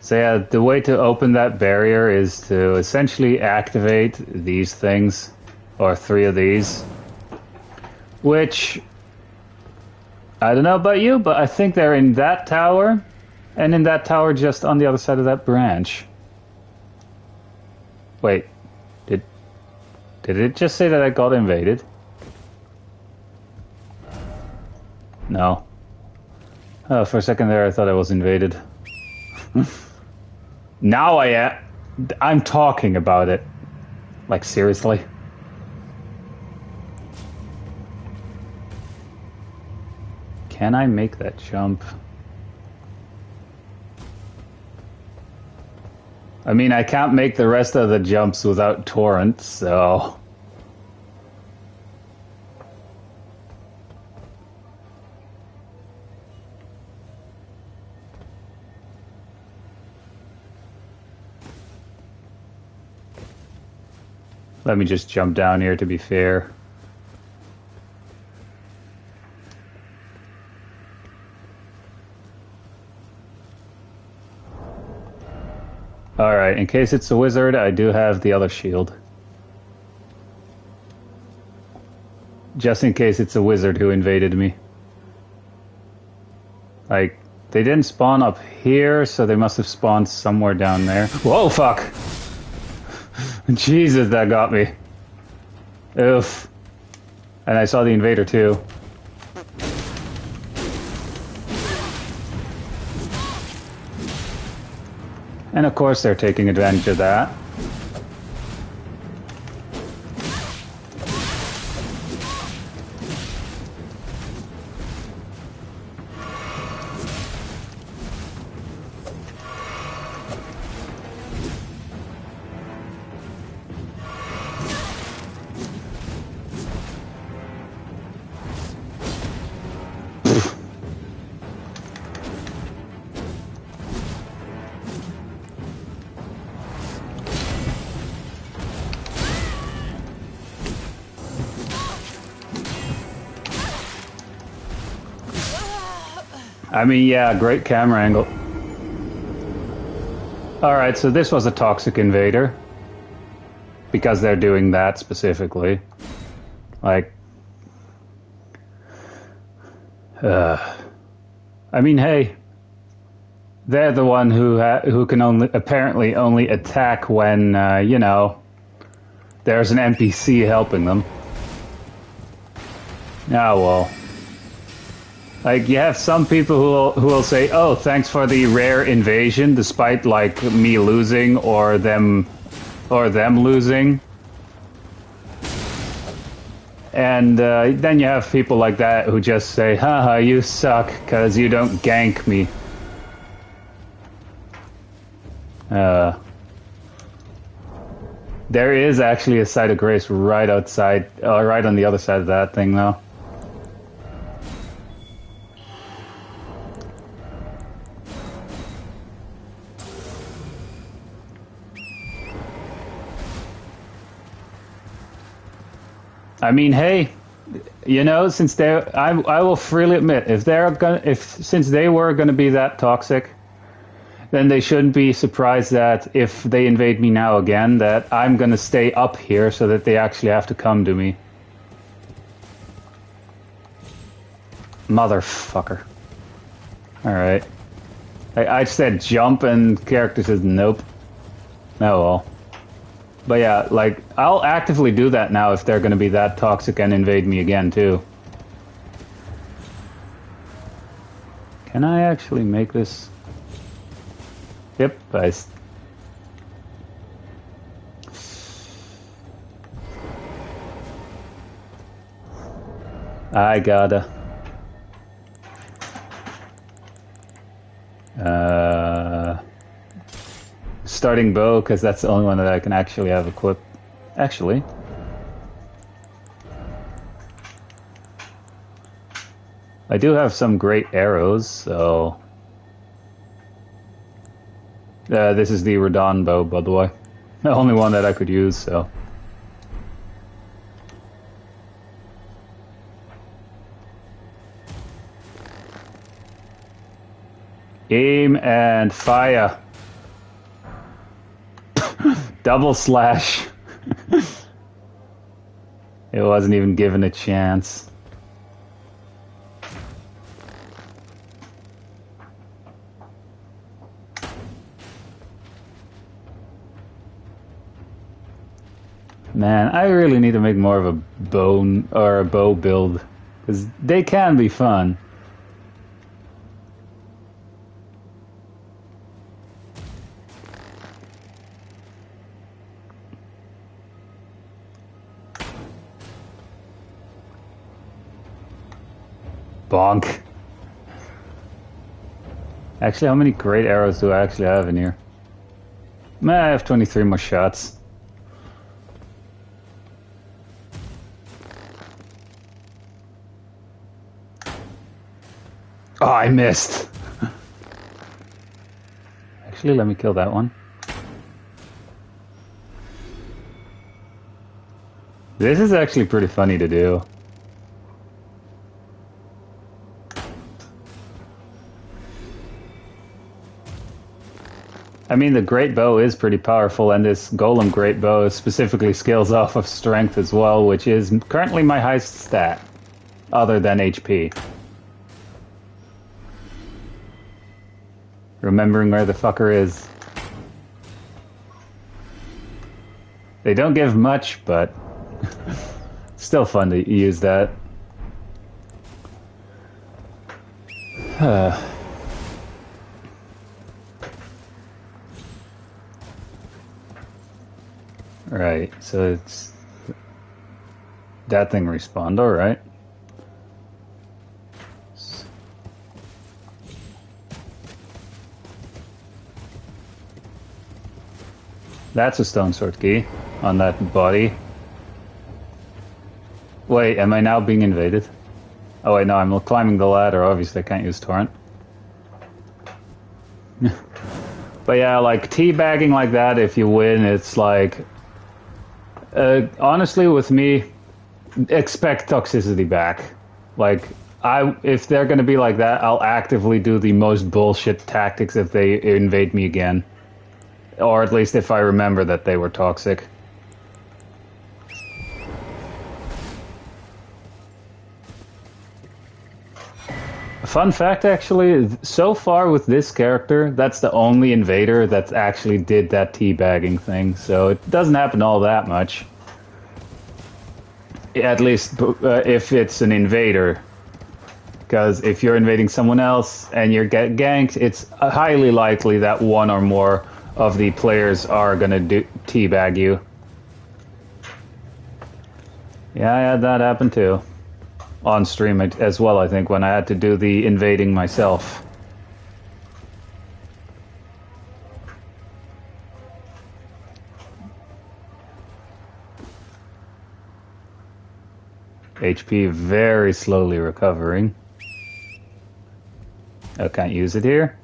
[SPEAKER 1] So yeah, the way to open that barrier is to essentially activate these things, or 3 of these, Which, I don't know about you, but I think they're in that tower, and in that tower just on the other side of that branch. Wait, did it just say that I got invaded? No. Oh, for a second there I thought I was invaded. Now I'm talking about it. Like, seriously? Can I make that jump? I mean, I can't make the rest of the jumps without torrents, so... Let me just jump down here to be fair. Alright, in case it's a wizard, I do have the other shield. Just in case it's a wizard who invaded me. Like, they didn't spawn up here, so they must have spawned somewhere down there. Whoa, fuck! Jesus, that got me. Oof. And I saw the invader too. And of course they're taking advantage of that. I mean, yeah, great camera angle. Alright, so this was a toxic invader. Because they're doing that specifically. Like... I mean, hey. They're the one who can apparently only attack when, you know, there's an NPC helping them. Ah, well. Like, you have some people who will say, oh, thanks for the rare invasion, despite, like, me losing or them losing. And then you have people like that who just say, haha, you suck, because you don't gank me. There is actually a site of grace right outside, right on the other side of that thing, though. I mean, hey, you know, since I will freely admit, since they were gonna be that toxic, then they shouldn't be surprised that if they invade me now again, that I'm gonna stay up here so that they actually have to come to me. Motherfucker. Alright. I said jump and character says nope. Oh well. But yeah, like, I'll actively do that now if they're gonna be that toxic and invade me again, too. Can I actually make this? Yep, I gotta. Starting bow, because that's the only one that I can actually have equipped. Actually. I do have some great arrows, so... this is the Radon bow, by the way. The only one that I could use, so... Aim and fire. Double slash. It wasn't even given a chance. Man, I really need to make more of a bone or a bow build, because they can be fun. Bonk. Actually, how many great arrows do I actually have in here? I have 23 more shots. Oh, I missed. Actually, let me kill that one. This is actually pretty funny to do. I mean, the great bow is pretty powerful, and this golem great bow specifically scales off of strength as well, which is currently my highest stat, other than HP. Remembering where the fucker is. They don't give much, but still fun to use that. Right, so it's that thing respawned, alright. That's a stone sword key on that body. Wait, am I now being invaded? Oh wait, no, I'm climbing the ladder, obviously I can't use torrent. But yeah, like teabagging like that, if you win, it's like... honestly, with me, expect toxicity back. Like, if they're gonna be like that, I'll actively do the most bullshit tactics if they invade me again. Or at least if I remember that they were toxic. Fun fact, actually, so far with this character, that's the only invader that actually did that teabagging thing, so it doesn't happen all that much. At least if it's an invader. Because if you're invading someone else and you get ganked, it's highly likely that one or more of the players are gonna teabag you. Yeah, I had that happen too. On stream as well, I think, when I had to do the invading myself. HP very slowly recovering. I can't use it here.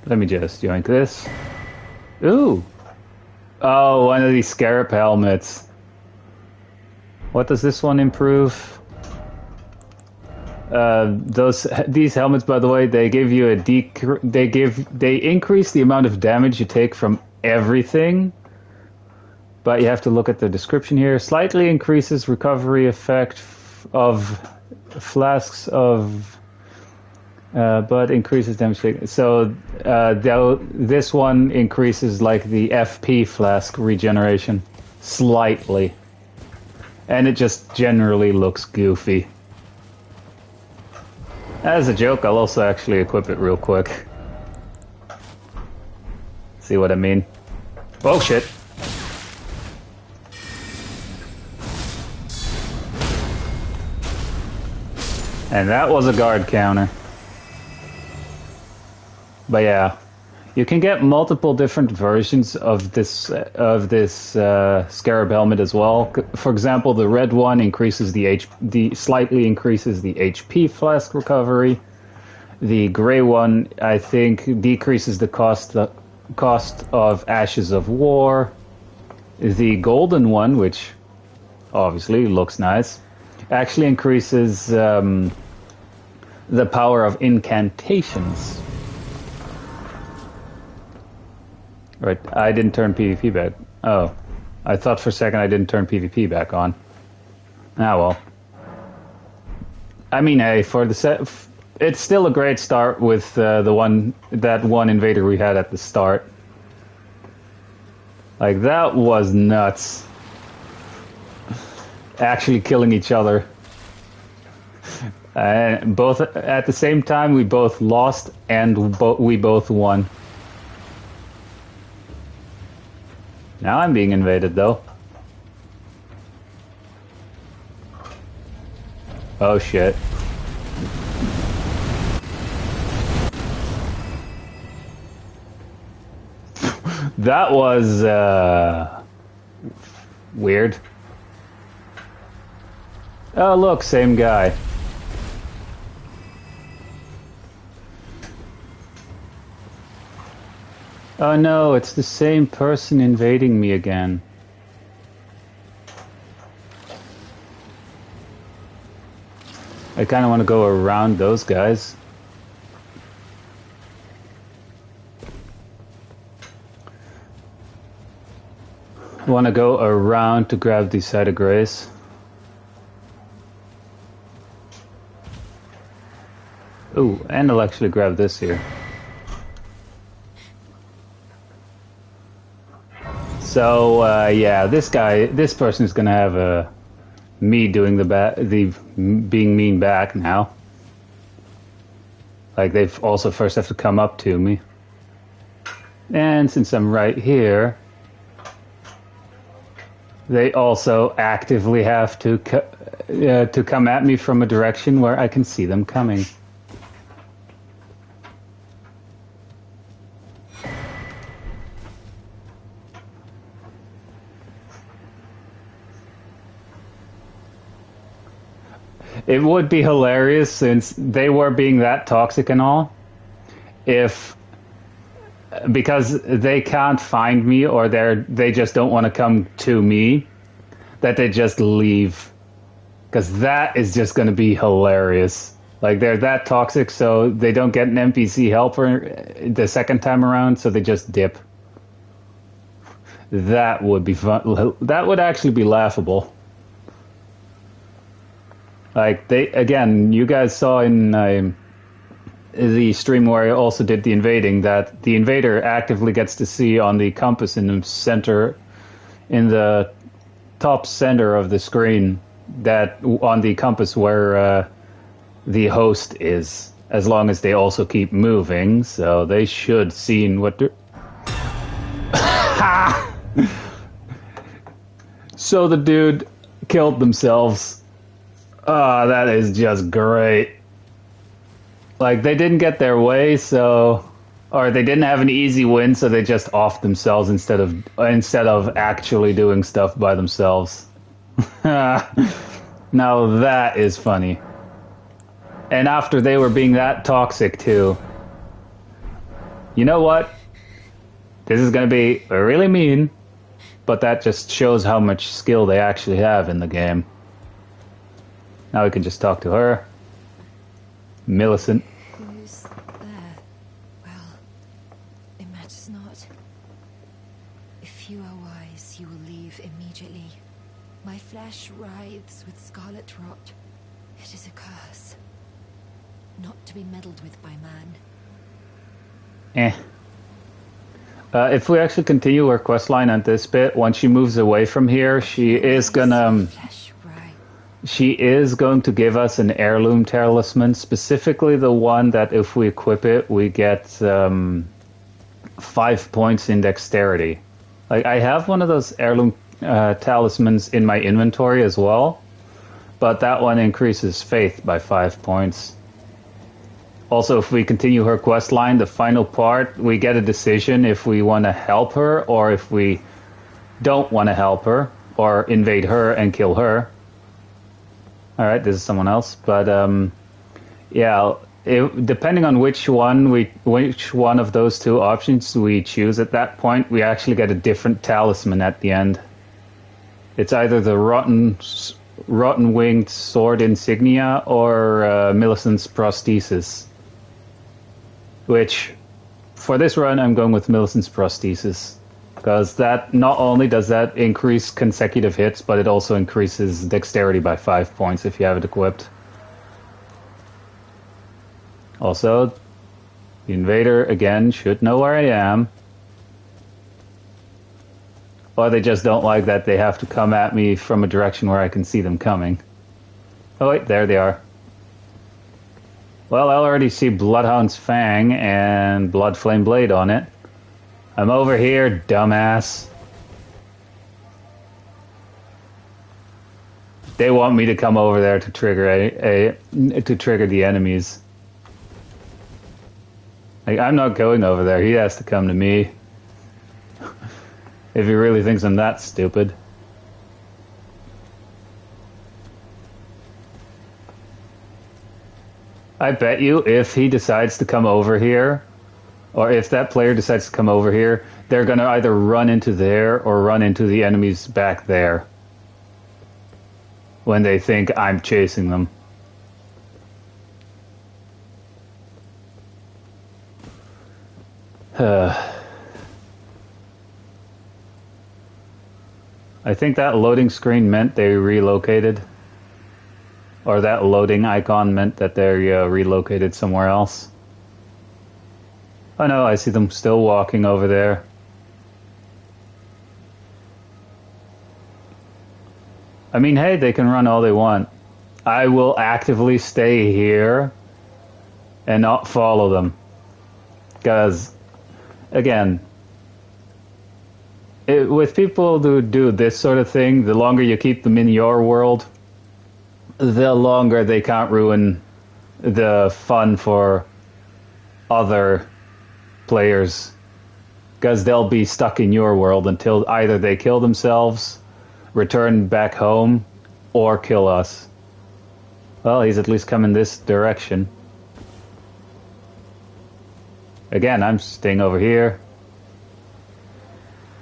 [SPEAKER 1] Let me just yoink this. Ooh! Oh, one of these scarab helmets. What does this one improve? These helmets, by the way, they give you they increase the amount of damage you take from everything. But you have to look at the description here. Slightly increases recovery effect of flasks of but increases damage. So this one increases like the FP flask regeneration slightly, and it just generally looks goofy. As a joke, I'll also actually equip it real quick. See what I mean? Oh shit! And that was a guard counter. But yeah, you can get multiple different versions of this scarab helmet as well. For example, the red one increases slightly increases the HP flask recovery. The gray one, I think, decreases the cost of Ashes of War. The golden one, which obviously looks nice, actually increases the power of incantations. Right, I didn't turn PvP back. Oh, I thought for a second I didn't turn PvP back on. Ah well. I mean, hey, for the set, it's still a great start with that one invader we had at the start. Like, that was nuts. Actually killing each other. And both at the same time, we both lost and we both won. Now I'm being invaded, though. Oh shit. That was weird. Oh look, same guy. Oh no, it's the same person invading me again. I kind of want to go around those guys. I want to go around to grab the Site of Grace. Ooh, and I'll actually grab this here. So, yeah, this person is gonna have me doing the being mean back now. Like, they've also first have to come up to me. And since I'm right here, they also actively have to come at me from a direction where I can see them coming. It would be hilarious, since they were being that toxic and all, because they can't find me, or they just don't want to come to me, that they just leave. Because that is just going to be hilarious. Like, they're that toxic, so they don't get an NPC helper the second time around, so they just dip. That would be fun. That would actually be laughable. Like, again, you guys saw in the stream where I also did the invading, that the invader actively gets to see on the compass in the center, in the top center of the screen, that on the compass where the host is, as long as they also keep moving, so they should see what they're... So the dude killed themselves. Oh, that is just great. Like, they didn't get their way, or they didn't have an easy win, so they just offed themselves instead of actually doing stuff by themselves. Now that is funny. And after they were being that toxic too. You know what? This is gonna be really mean, but that just shows how much skill they actually have in the game. Now we can just talk to her. Millicent.
[SPEAKER 6] Who's there? Well, it matters not. If you are wise, you will leave immediately. My flesh writhes with scarlet rot. It is a curse. Not to be meddled with by man.
[SPEAKER 1] If we actually continue our quest line at this bit, once she moves away from here, she is gonna... She is going to give us an heirloom talisman, specifically the one that if we equip it, we get 5 points in dexterity. Like, I have one of those heirloom talismans in my inventory as well, but that one increases faith by 5 points. Also, if we continue her quest line, the final part, we get a decision if we want to help her or if we don't want to help her or invade her and kill her. Alright, this is someone else, but yeah, depending on which one of those two options we choose at that point, we actually get a different talisman at the end. It's either the rotten winged sword insignia or Millicent's prosthesis. Which, for this run, I'm going with Millicent's prosthesis. Because that, not only does that increase consecutive hits, but it also increases dexterity by 5 points if you have it equipped. Also, the invader, again, should know where I am. Or they just don't like that they have to come at me from a direction where I can see them coming. Oh wait, there they are. Well, I already see Bloodhound's Fang and Bloodflame Blade on it. I'm over here, dumbass. They want me to come over there to trigger to trigger the enemies. Like, I'm not going over there. He has to come to me. If he really thinks I'm that stupid. I bet you if he decides to come over here, or if that player decides to come over here, they're going to either run into there or run into the enemies back there when they think I'm chasing them. I think that loading screen meant they relocated. Or that loading icon meant that they relocated somewhere else. Oh no, I see them still walking over there. I mean, hey, they can run all they want. I will actively stay here and not follow them. Because, again, with people who do this sort of thing, the longer you keep them in your world, the longer they can't ruin the fun for other players. Because they'll be stuck in your world until either they kill themselves, return back home, or kill us. Well, he's at least coming this direction. Again, I'm staying over here.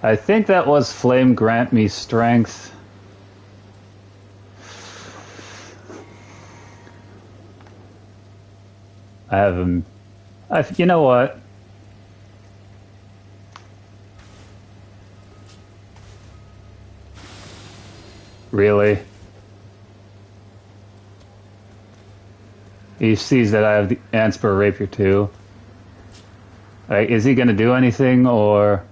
[SPEAKER 1] I think that was Flame Grant Me Strength. I have him. You know what? Really? He sees that I have the Anspur Rapier too. Like, is he going to do anything, or...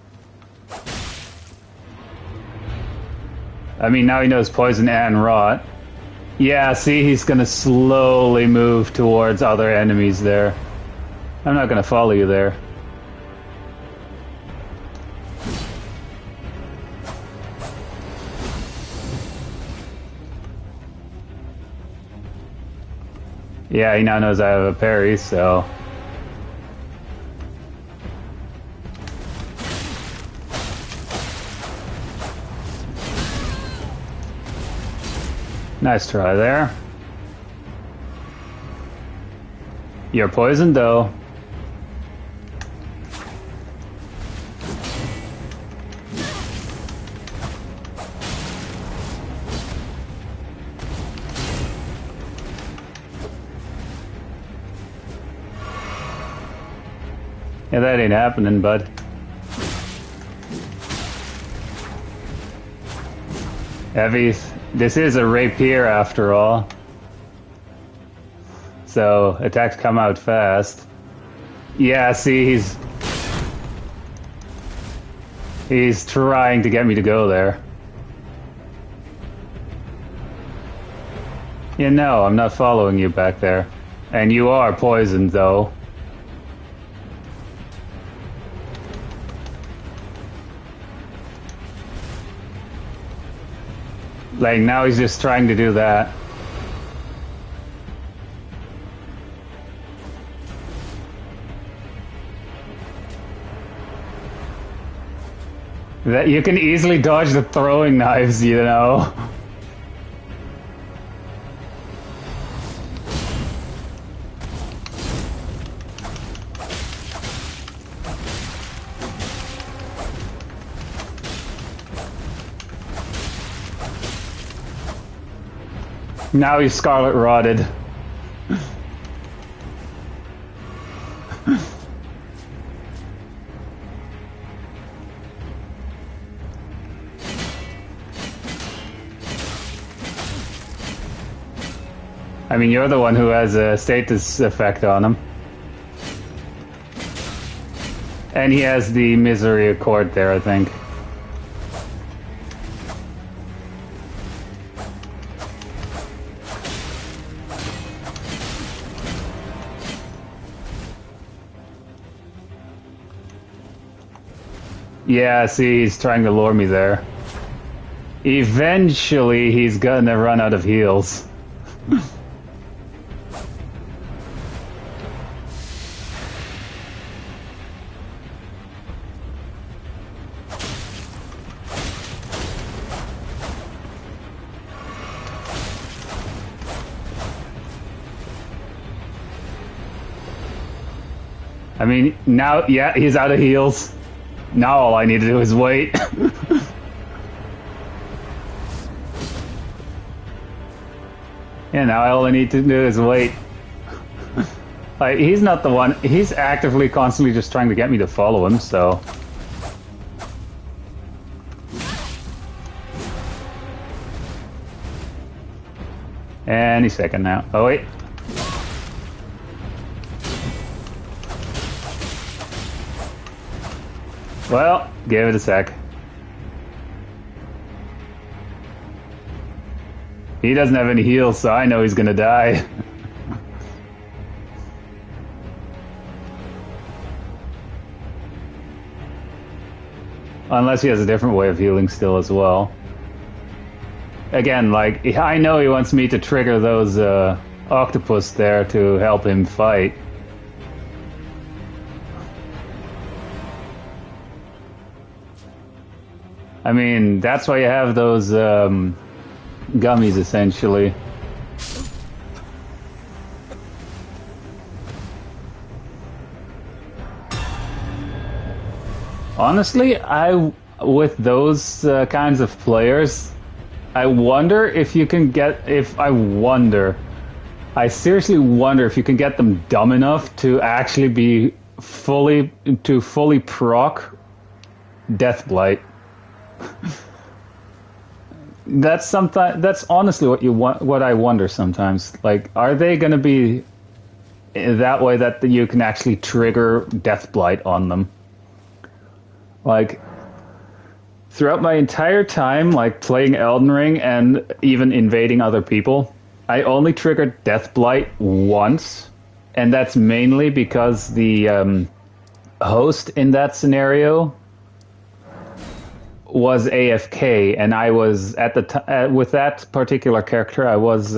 [SPEAKER 1] I mean, now he knows Poison and Rot. Yeah, see, he's going to slowly move towards other enemies there. I'm not going to follow you there. Yeah, he now knows I have a parry, so... Nice try there. You're poisoned, though. Yeah, that ain't happening, bud. Heavies. This is a rapier after all. So, attacks come out fast. Yeah, see, he's trying to get me to go there. You know, I'm not following you back there. And you are poisoned, though. Like, now he's just trying to do that. That you can easily dodge the throwing knives, you know. Now he's Scarlet Rotted. I mean, you're the one who has a status effect on him. And he has the misery accord there, I think. Yeah, see, he's trying to lure me there. Eventually, he's gonna run out of heals. I mean, now, yeah, he's out of heals. Now all I need to do is wait. Yeah, now all I need to do is wait. Like, he's not the one. He's actively, constantly just trying to get me to follow him, so... Any second now. Oh, wait. Well, give it a sec. He doesn't have any heals, so I know he's gonna die. Unless he has a different way of healing still as well. Again, like, I know he wants me to trigger those octopus there to help him fight. I mean, that's why you have those gummies, essentially. Honestly, with those kinds of players, I wonder if you can get... I seriously wonder if you can get them dumb enough to actually be fully proc Deathblight. That's honestly what I wonder sometimes. Like, are they going to be that way that you can actually trigger Deathblight on them? Like, throughout my entire time, like, playing Elden Ring and even invading other people, I only triggered Deathblight once, and that's mainly because the host in that scenario was AFK, and I was at the with that particular character, I was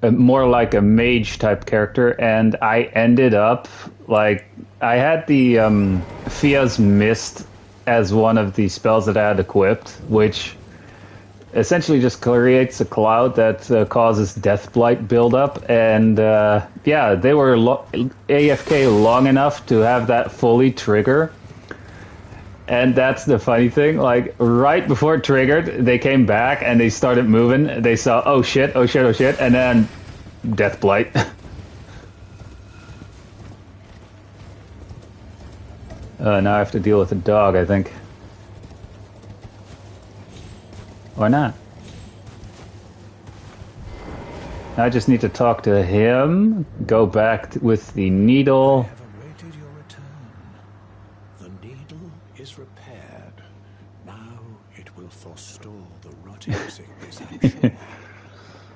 [SPEAKER 1] more like a mage type character, and I ended up like I had the Fia's Mist as one of the spells that I had equipped, which essentially just creates a cloud that causes Deathblight buildup, and yeah, they were AFK long enough to have that fully trigger. And that's the funny thing, like, right before it triggered, they came back and they started moving. They saw, oh shit, oh shit, oh shit, and then Deathblight. Now I have to deal with the dog, I think. Or not. I just need to talk to him, go back with the needle.
[SPEAKER 5] Repaired. Now it will forestall the rotting sickness, I'm sure.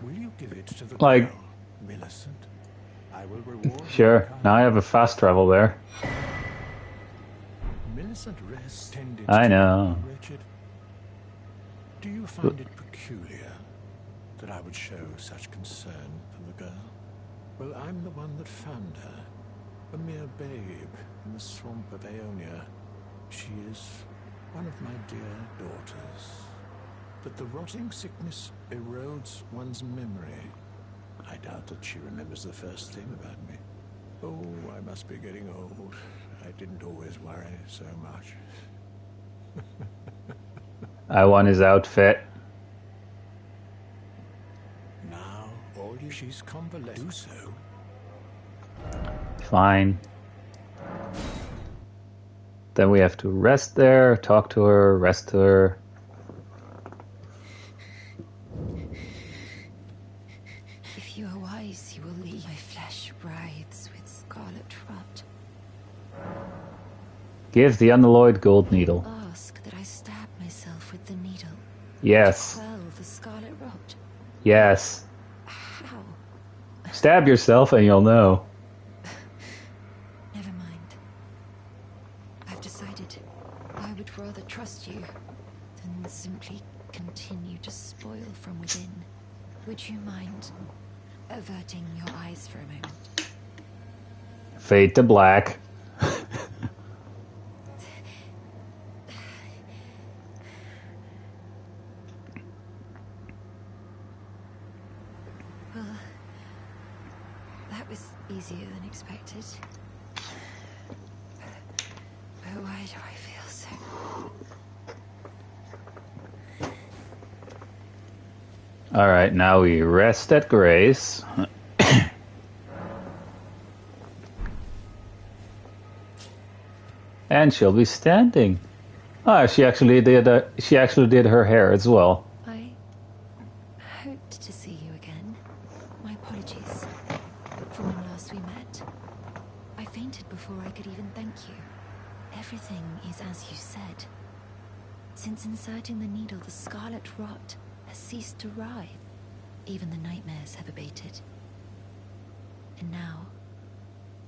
[SPEAKER 5] Will you give it to the
[SPEAKER 1] like,
[SPEAKER 5] girl, Millicent? I will reward
[SPEAKER 1] sure. Now I have a fast travel there.
[SPEAKER 5] Millicent rests tended
[SPEAKER 1] I know.
[SPEAKER 5] to Richard. Do you find it peculiar that I would show such concern for the girl? Well, I'm the one that found her, a mere babe in the swamp of Aeonia. She is one of my dear daughters. But the rotting sickness erodes one's memory. I doubt that she remembers the first thing about me. Oh, I must be getting old. I didn't always worry so much.
[SPEAKER 1] I want his outfit.
[SPEAKER 5] Now, all you... She's convalescent. Do so.
[SPEAKER 1] Fine. Then we have to rest there, talk to her, rest her.
[SPEAKER 6] If you are wise, you will leave. My flesh writhes with scarlet rot.
[SPEAKER 1] Give the unalloyed gold needle.
[SPEAKER 6] Ask that I stab myself with the needle.
[SPEAKER 1] Yes.
[SPEAKER 6] Quell the scarlet rot.
[SPEAKER 1] Yes.
[SPEAKER 6] How?
[SPEAKER 1] Stab yourself and you'll know.
[SPEAKER 6] Never mind. I've decided I would rather trust you than simply continue to spoil from within. Would you mind averting your eyes for a moment?
[SPEAKER 1] Fade to black.
[SPEAKER 6] Well, that was easier than expected. But why do I feel so...
[SPEAKER 1] Alright, now we rest at grace. And she'll be standing. Oh, she actually did her hair as well.
[SPEAKER 6] I hoped to see you again. My apologies for when last we met. I fainted before I could even thank you. Everything is as you said. Since inserting the needle, the scarlet rot has ceased to writhe. Even the nightmares have abated. And now,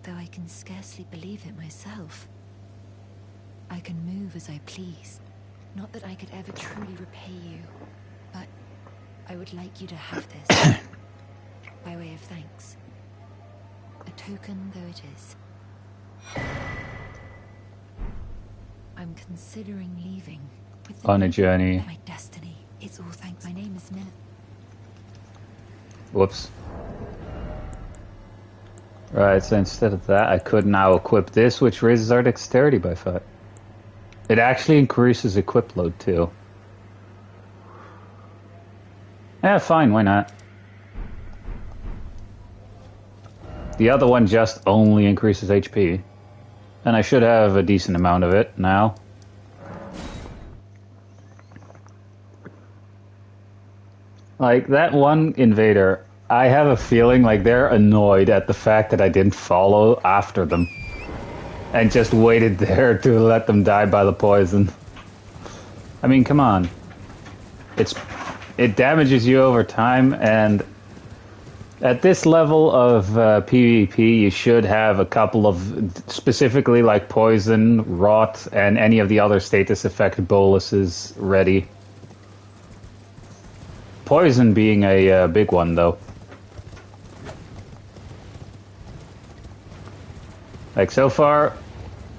[SPEAKER 6] though I can scarcely believe it myself, I can move as I please. Not that I could ever truly repay you, but I would like you to have this by way of thanks. A token though it is. I'm considering leaving with
[SPEAKER 1] On a journey.
[SPEAKER 6] my destiny. It's all thanks. My name is Miller.
[SPEAKER 1] Whoops. Right, so instead of that, I could now equip this, which raises our dexterity by 5. It actually increases equip load too. Yeah, fine, why not? The other one just only increases HP. And I should have a decent amount of it now. Like, that one invader, I have a feeling like they're annoyed at the fact that I didn't follow after them. And just waited there to let them die by the poison. I mean, come on. It damages you over time, and at this level of PvP, you should have a couple of, specifically like poison, rot, and any of the other status effect boluses ready. Poison being a big one, though. Like, so far,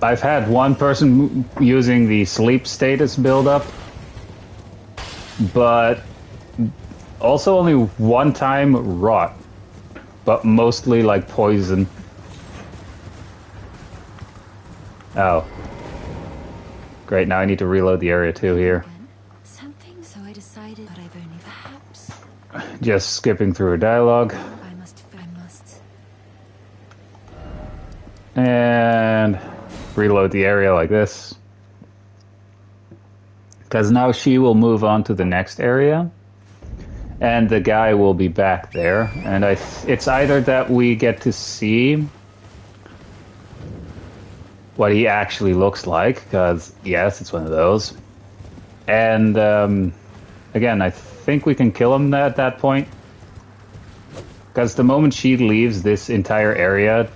[SPEAKER 1] I've had one person using the sleep status build-up, but also only one time rot, but mostly like poison. Oh. Great, now I need to reload the area too here.
[SPEAKER 6] Something, so I decided that I've only perhaps...
[SPEAKER 1] Just skipping through a dialogue.
[SPEAKER 6] I must...
[SPEAKER 1] And reload the area like this. Because now she will move on to the next area. And the guy will be back there. And it's either that we get to see what he actually looks like, because, yes, it's one of those. And, again, I think we can kill him at that point. Because the moment she leaves this entire area...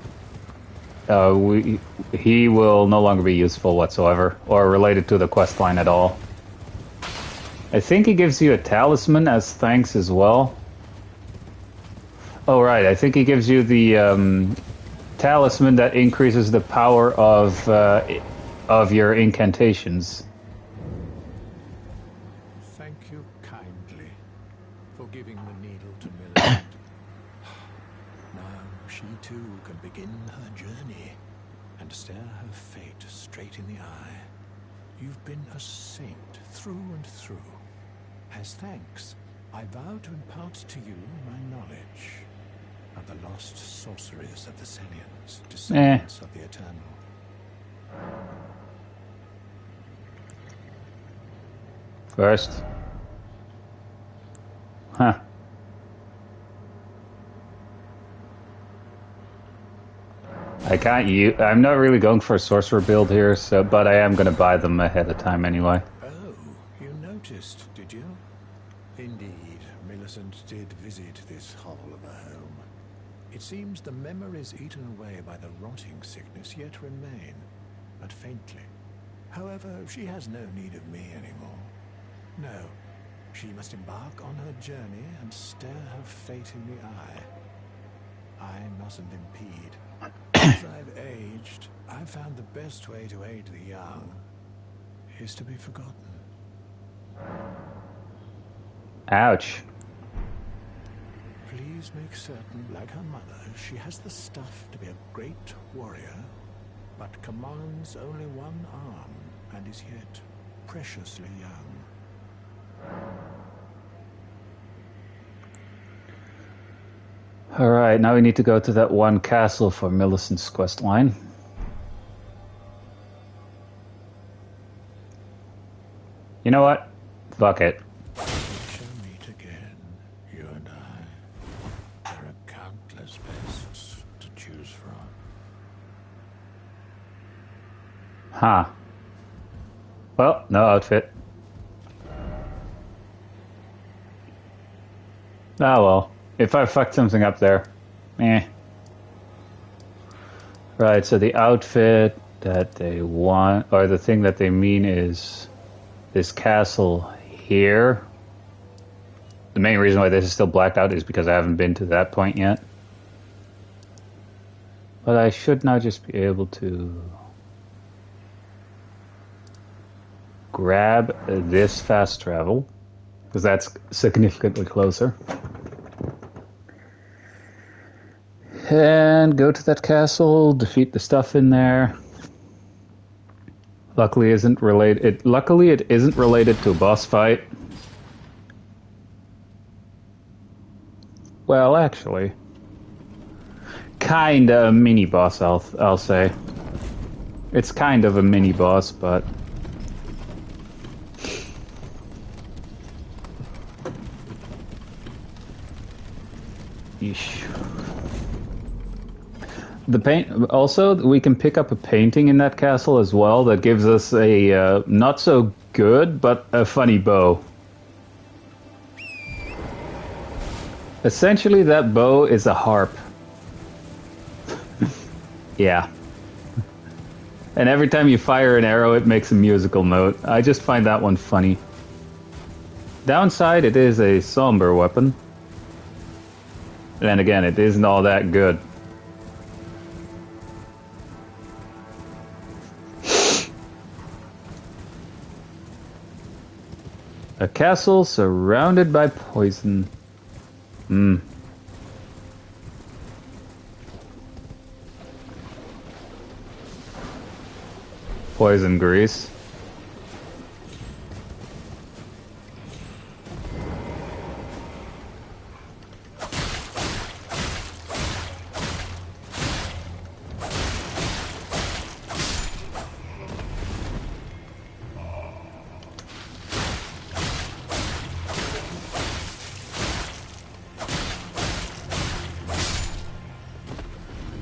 [SPEAKER 1] he will no longer be useful whatsoever, or related to the questline at all. I think he gives you a talisman as thanks as well. Oh right, I think he gives you the talisman that increases the power of your incantations.
[SPEAKER 5] Thank you kindly for giving the needle to Millicent. Now she too can begin her journey and stare her fate straight in the eye. You've been a saint through and through. As thanks, I vow to impart to you my knowledge of the lost sorceries of the Selians, descendants of the Eternal.
[SPEAKER 1] First. Huh. I can't use... I'm not really going for a sorcerer build here, so but I am going to buy them ahead of time anyway.
[SPEAKER 5] Oh, you noticed, did you? Indeed, Millicent did visit this hovel of a home. It seems the memories eaten away by the rotting sickness yet remain, but faintly. However, she has no need of me anymore. No, she must embark on her journey and stare her fate in the eye. I mustn't impede. As I've aged, I've found the best way to aid the young is to be forgotten.
[SPEAKER 1] Ouch.
[SPEAKER 5] Please make certain, like her mother, she has the stuff to be a great warrior, but commands only one arm and is yet preciously young.
[SPEAKER 1] Alright, now we need to go to that one castle for Millicent's quest line. You know what? Fuck it.
[SPEAKER 5] We shall meet again, you and I. There are countless beasts to choose from.
[SPEAKER 1] Huh. Well, no outfit. Ah well. If I fucked something up there. Eh. Right, so the outfit that they want, or the thing that they mean is this castle here. The main reason why this is still blacked out is because I haven't been to that point yet. But I should now just be able to grab this fast travel, because that's significantly closer. And go to that castle, defeat the stuff in there. Luckily, it isn't related to a boss fight. Well, actually, kinda a mini boss. I'll say it's kind of a mini boss, but yeesh. The paint. Also, we can pick up a painting in that castle as well that gives us a not so good, but a funny bow. Essentially, that bow is a harp. Yeah. And every time you fire an arrow, it makes a musical note. I just find that one funny. Downside, it is a somber weapon. And again, it isn't all that good. A castle surrounded by poison. Poison grease.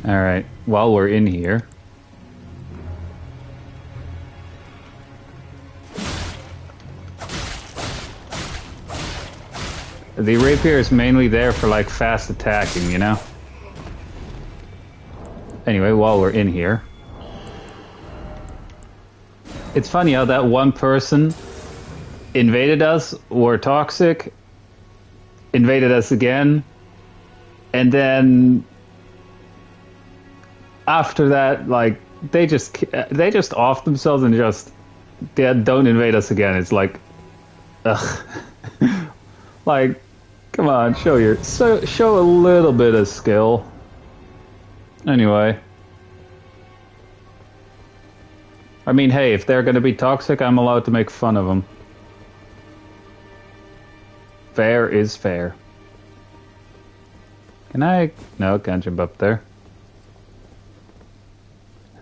[SPEAKER 1] Alright, while we're in here, the rapier is mainly there for like fast attacking, you know? Anyway, while we're in here, it's funny how that one person invaded us, were toxic, invaded us again, and then after that, like, they just off themselves and just don't invade us again. It's like, ugh. Like, come on, show a little bit of skill. Anyway. I mean, hey, if they're gonna be toxic, I'm allowed to make fun of them. Fair is fair. Can I? No, can't jump up there.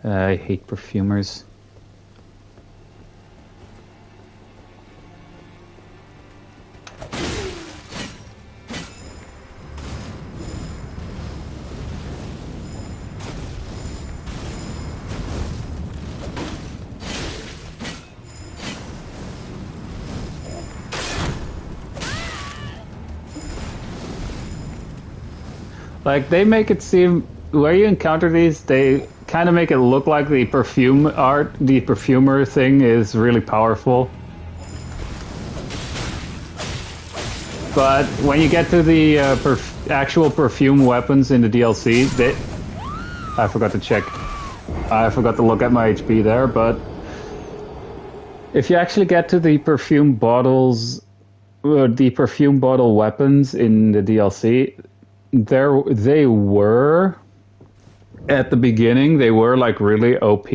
[SPEAKER 1] I hate perfumers. Like, they make it seem, where you encounter these, they kind of make it look like the perfume art, the perfumer thing is really powerful. But when you get to the actual perfume weapons in the DLC, I forgot to check. I forgot to look at my HP there, but if you actually get to the perfume bottles, the perfume bottle weapons in the DLC, they were at the beginning, they were like really OP,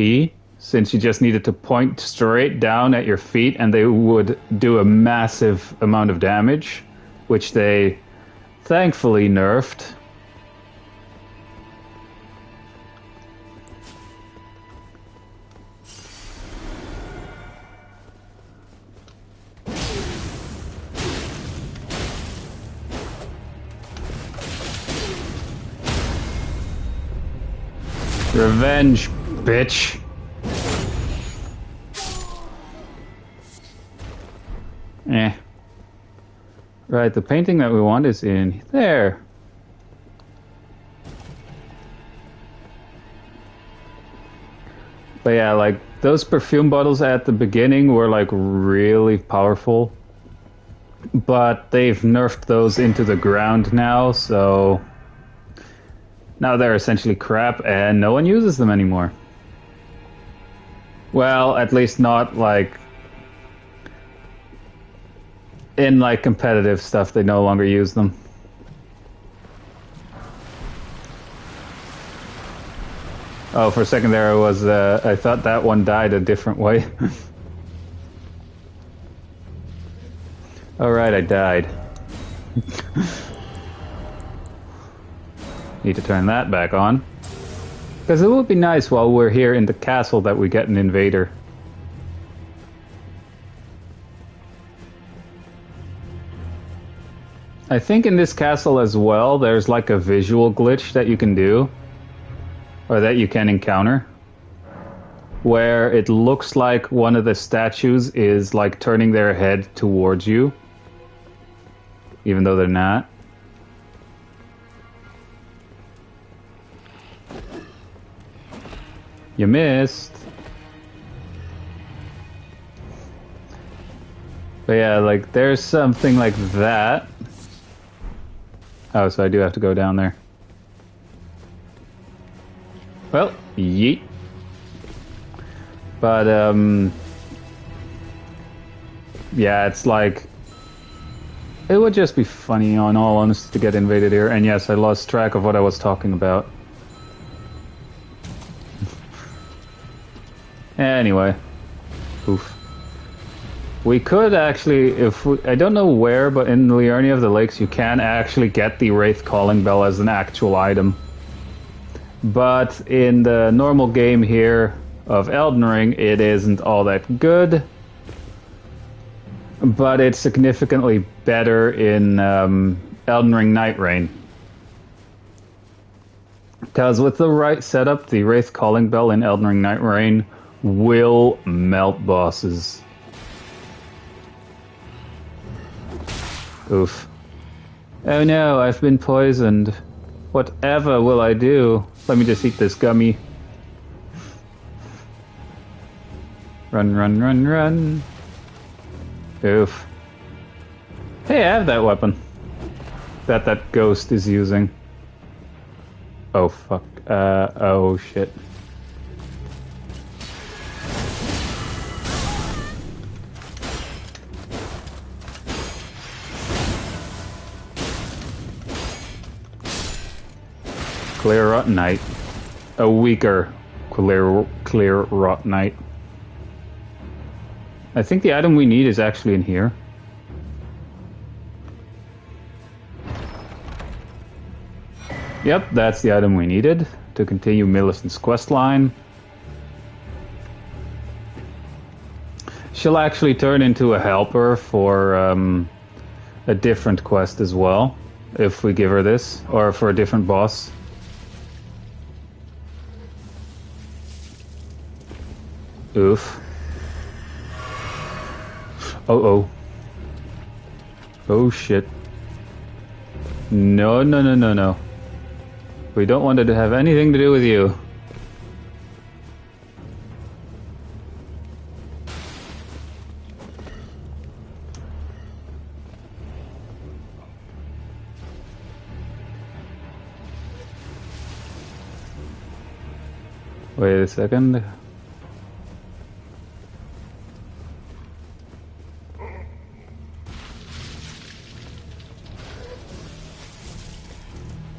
[SPEAKER 1] since you just needed to point straight down at your feet and they would do a massive amount of damage, which they thankfully nerfed. Revenge, bitch. Eh. Right, the painting that we want is in there. But yeah, like, those perfume bottles at the beginning were like really powerful. But they've nerfed those into the ground now, so now they're essentially crap and no one uses them anymore. Well, at least not like in like competitive stuff, they no longer use them. Oh, for a second there I thought that one died a different way. Alright, I died. Need to turn that back on. Because it would be nice while we're here in the castle that we get an invader. I think in this castle as well, there's like a visual glitch that you can do. Or that you can encounter. Where it looks like one of the statues is like turning their head towards you. Even though they're not. You missed. But yeah, like there's something like that. Oh, so I do have to go down there. Well, yeet. But yeah, it's like it would just be funny, in all honesty, to get invaded here. And yes, I lost track of what I was talking about. Anyway, oof. We could actually, I don't know where, but in Liurnia of the Lakes, you can actually get the Wraith Calling Bell as an actual item. But in the normal game here of Elden Ring, it isn't all that good. But it's significantly better in Elden Ring Night Rain. Because with the right setup, the Wraith Calling Bell in Elden Ring Night Rain will melt bosses. Oof. Oh no, I've been poisoned. Whatever will I do? Let me just eat this gummy. Run, run, run, run. Oof. Hey, I have that weapon. That ghost is using. Oh, fuck. Oh, shit. Clear Rot Knight. A weaker Clear Rot Knight. I think the item we need is actually in here. Yep, that's the item we needed to continue Millicent's questline. She'll actually turn into a helper for a different quest as well, if we give her this, or for a different boss. Oof. Oh. Oh shit. No. We don't want it to have anything to do with you. Wait a second.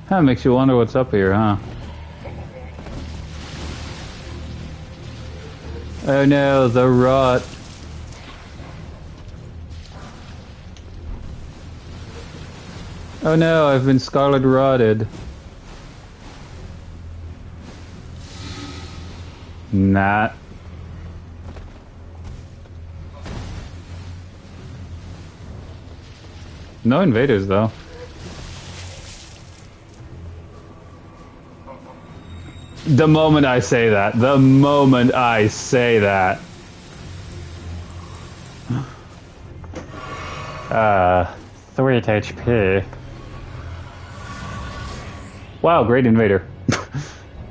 [SPEAKER 1] That makes you wonder what's up here, huh? Oh no, the rot. Oh no, I've been scarlet rotted. Nah. No invaders though. The moment I say that. 3 HP. Wow, great invader.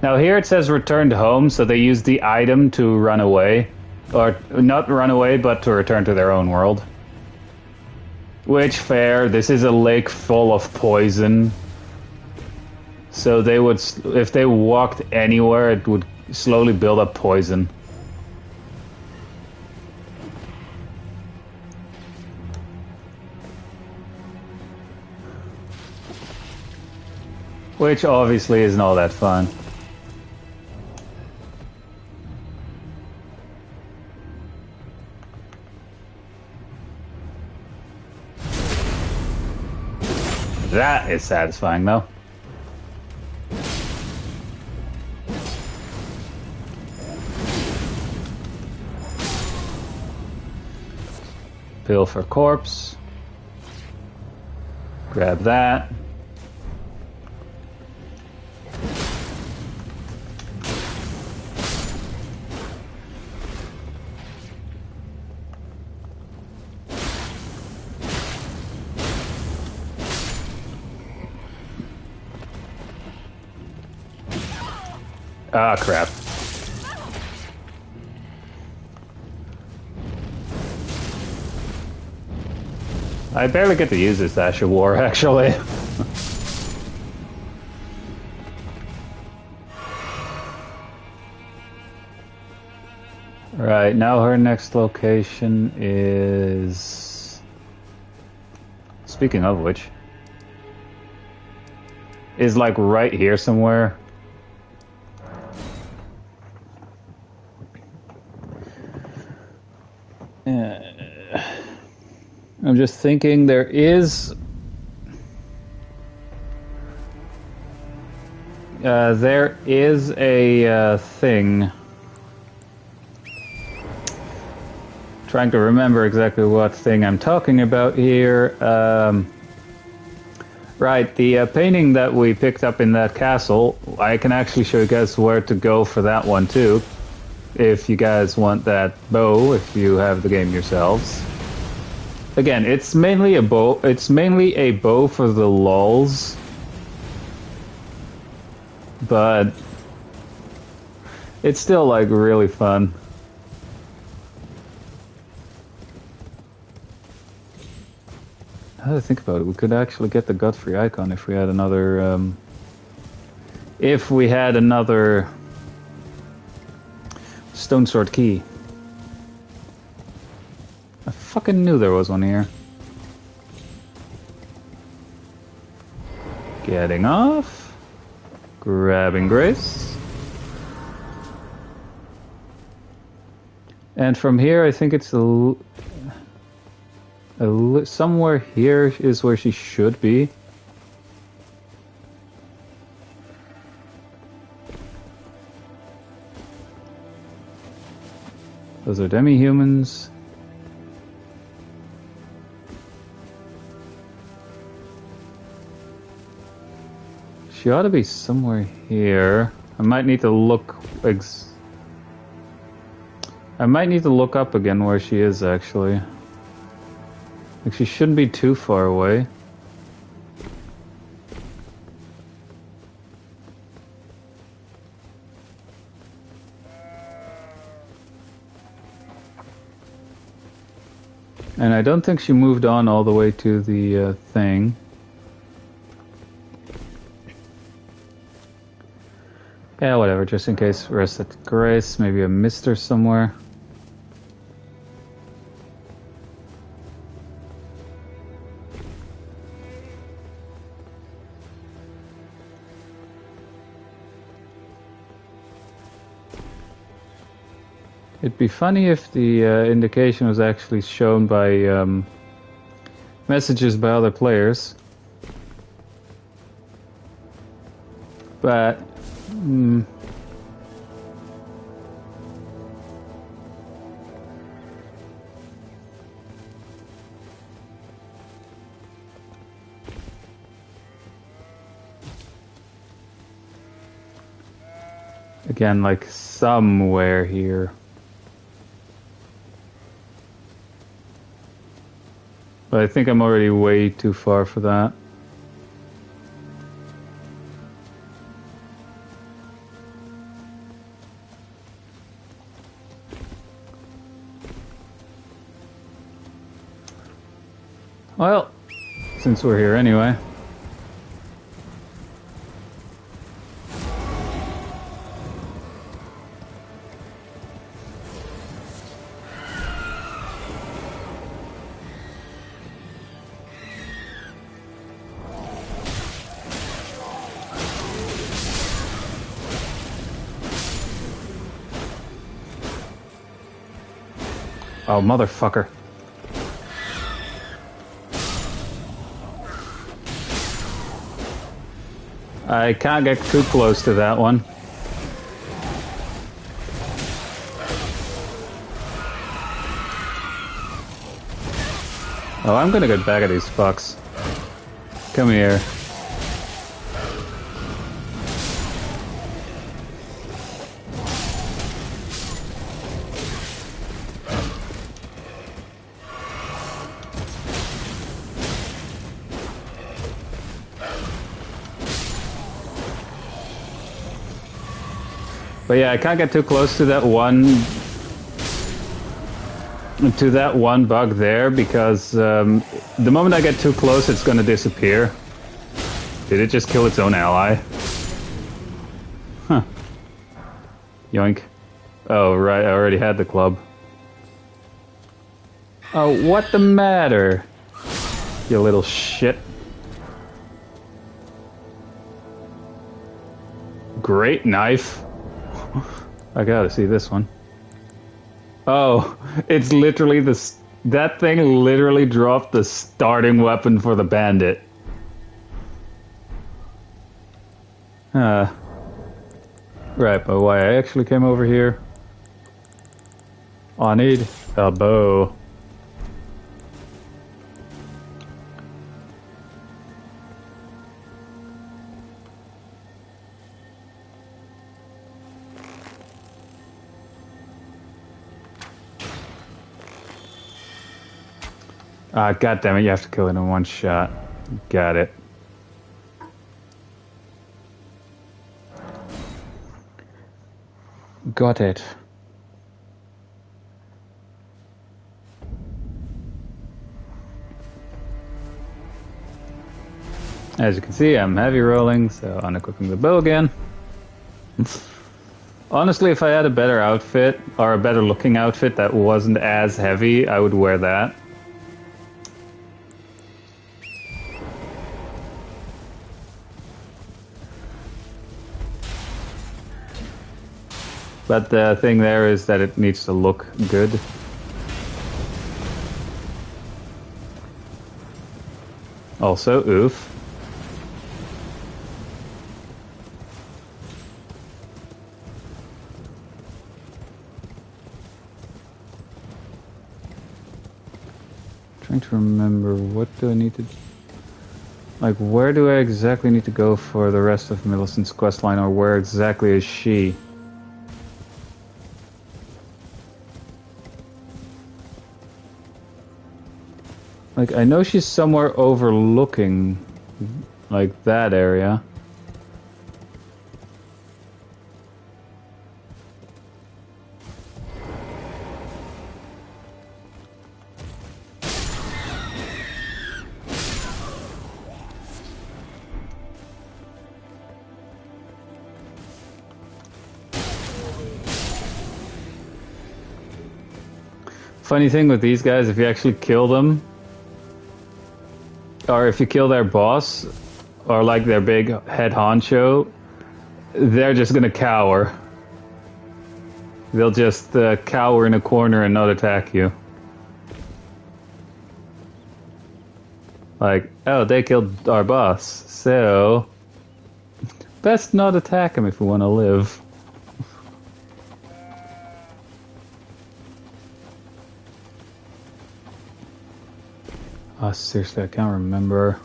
[SPEAKER 1] Now here it says returned home, so they use the item to run away. Or not run away, but to return to their own world. Which, fair, this is a lake full of poison. So they would, if they walked anywhere, it would slowly build up poison. Which obviously isn't all that fun. That is satisfying though. Pill for corpse. Grab that. Ah, crap. I barely get to use this Ash of War, actually. Right, now her next location is... Speaking of which... is like right here somewhere. I'm just thinking there is a thing. Trying to remember exactly what thing I'm talking about here. Right, the painting that we picked up in that castle, I can actually show you guys where to go for that one too. If you guys want that bow, if you have the game yourselves. Again, it's mainly a bow. It's mainly a bow for the lulz, but it's still like really fun. Now that I think about it, we could actually get the Godfrey icon if we had another. If we had another stone sword key. I fucking knew there was one here. Getting off. Grabbing Grace. And from here, I think it's somewhere here is where she should be. Those are demi-humans. She ought to be somewhere here. I might need to look up again where she is actually. Like she shouldn't be too far away. And I don't think she moved on all the way to the thing. Yeah, whatever, just in case. Rest at grace. Maybe I missed her somewhere. It'd be funny if the indication was actually shown by messages by other players. But... again, like somewhere here. But I think I'm already way too far for that. Well, since we're here anyway. Oh, motherfucker. I can't get too close to that one. Oh, I'm gonna get back at these fucks. Come here. But yeah, I can't get too close to that one bug there because the moment I get too close, it's gonna disappear. Did it just kill its own ally? Huh. Yoink. Oh, right, I already had the club. Oh, what the matter? You little shit. Great knife. I gotta see this one. Oh, it's literally that thing literally dropped the starting weapon for the bandit. Right, but why I actually came over here. I need a bow. God damn it, you have to kill it in one shot. Got it. Got it. As you can see, I'm heavy rolling, so unequipping the bow again. Honestly, if I had a better outfit, or a better looking outfit that wasn't as heavy, I would wear that. But the thing there is that it needs to look good. Also, oof. Trying to remember, what do I need to... Like, where do I exactly need to go for the rest of Millicent's questline, or where exactly is she? Like, I know she's somewhere overlooking, like, that area. Funny thing with these guys, if you actually kill them, or if you kill their boss, or like their big head honcho, they're just gonna cower. They'll just cower in a corner and not attack you. Like, oh, they killed our boss, so best not attack him if we want to live. Oh, seriously, I can't remember.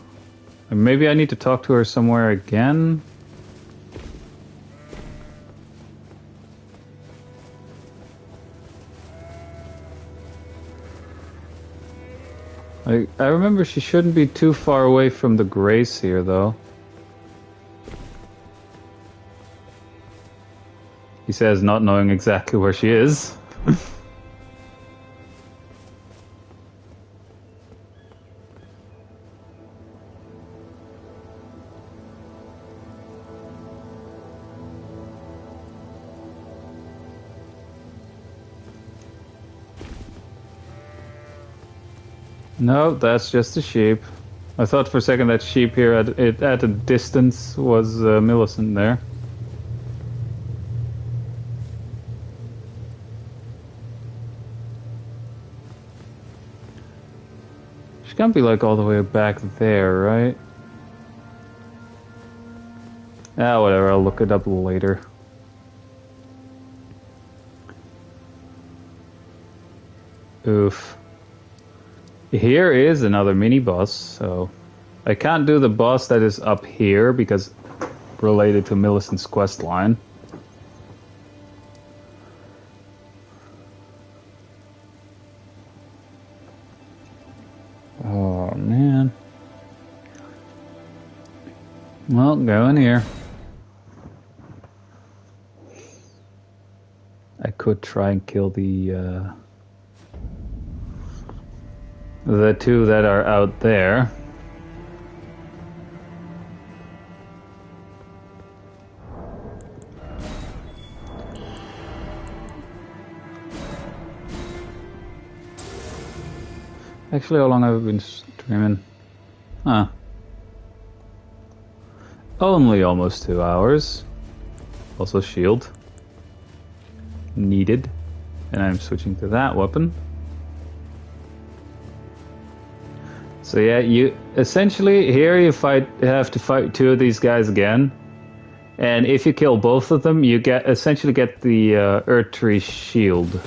[SPEAKER 1] Maybe I need to talk to her somewhere again? I remember she shouldn't be too far away from the Grace here, though. He says, not knowing exactly where she is. No, that's just a sheep. I thought for a second that sheep here at a distance was Millicent there. She can't be like all the way back there, right? Ah, whatever, I'll look it up later. Oof. Here is another mini boss, so I can't do the boss that is up here because related to Millicent's quest line. Oh man. Well, go in here. I could try and kill the two that are out there. Actually, how long have I been streaming? Huh. Only almost 2 hours. Also shield. Needed. And I'm switching to that weapon. So yeah, you essentially here you have to fight two of these guys again, and if you kill both of them, you essentially get the Earth Tree shield.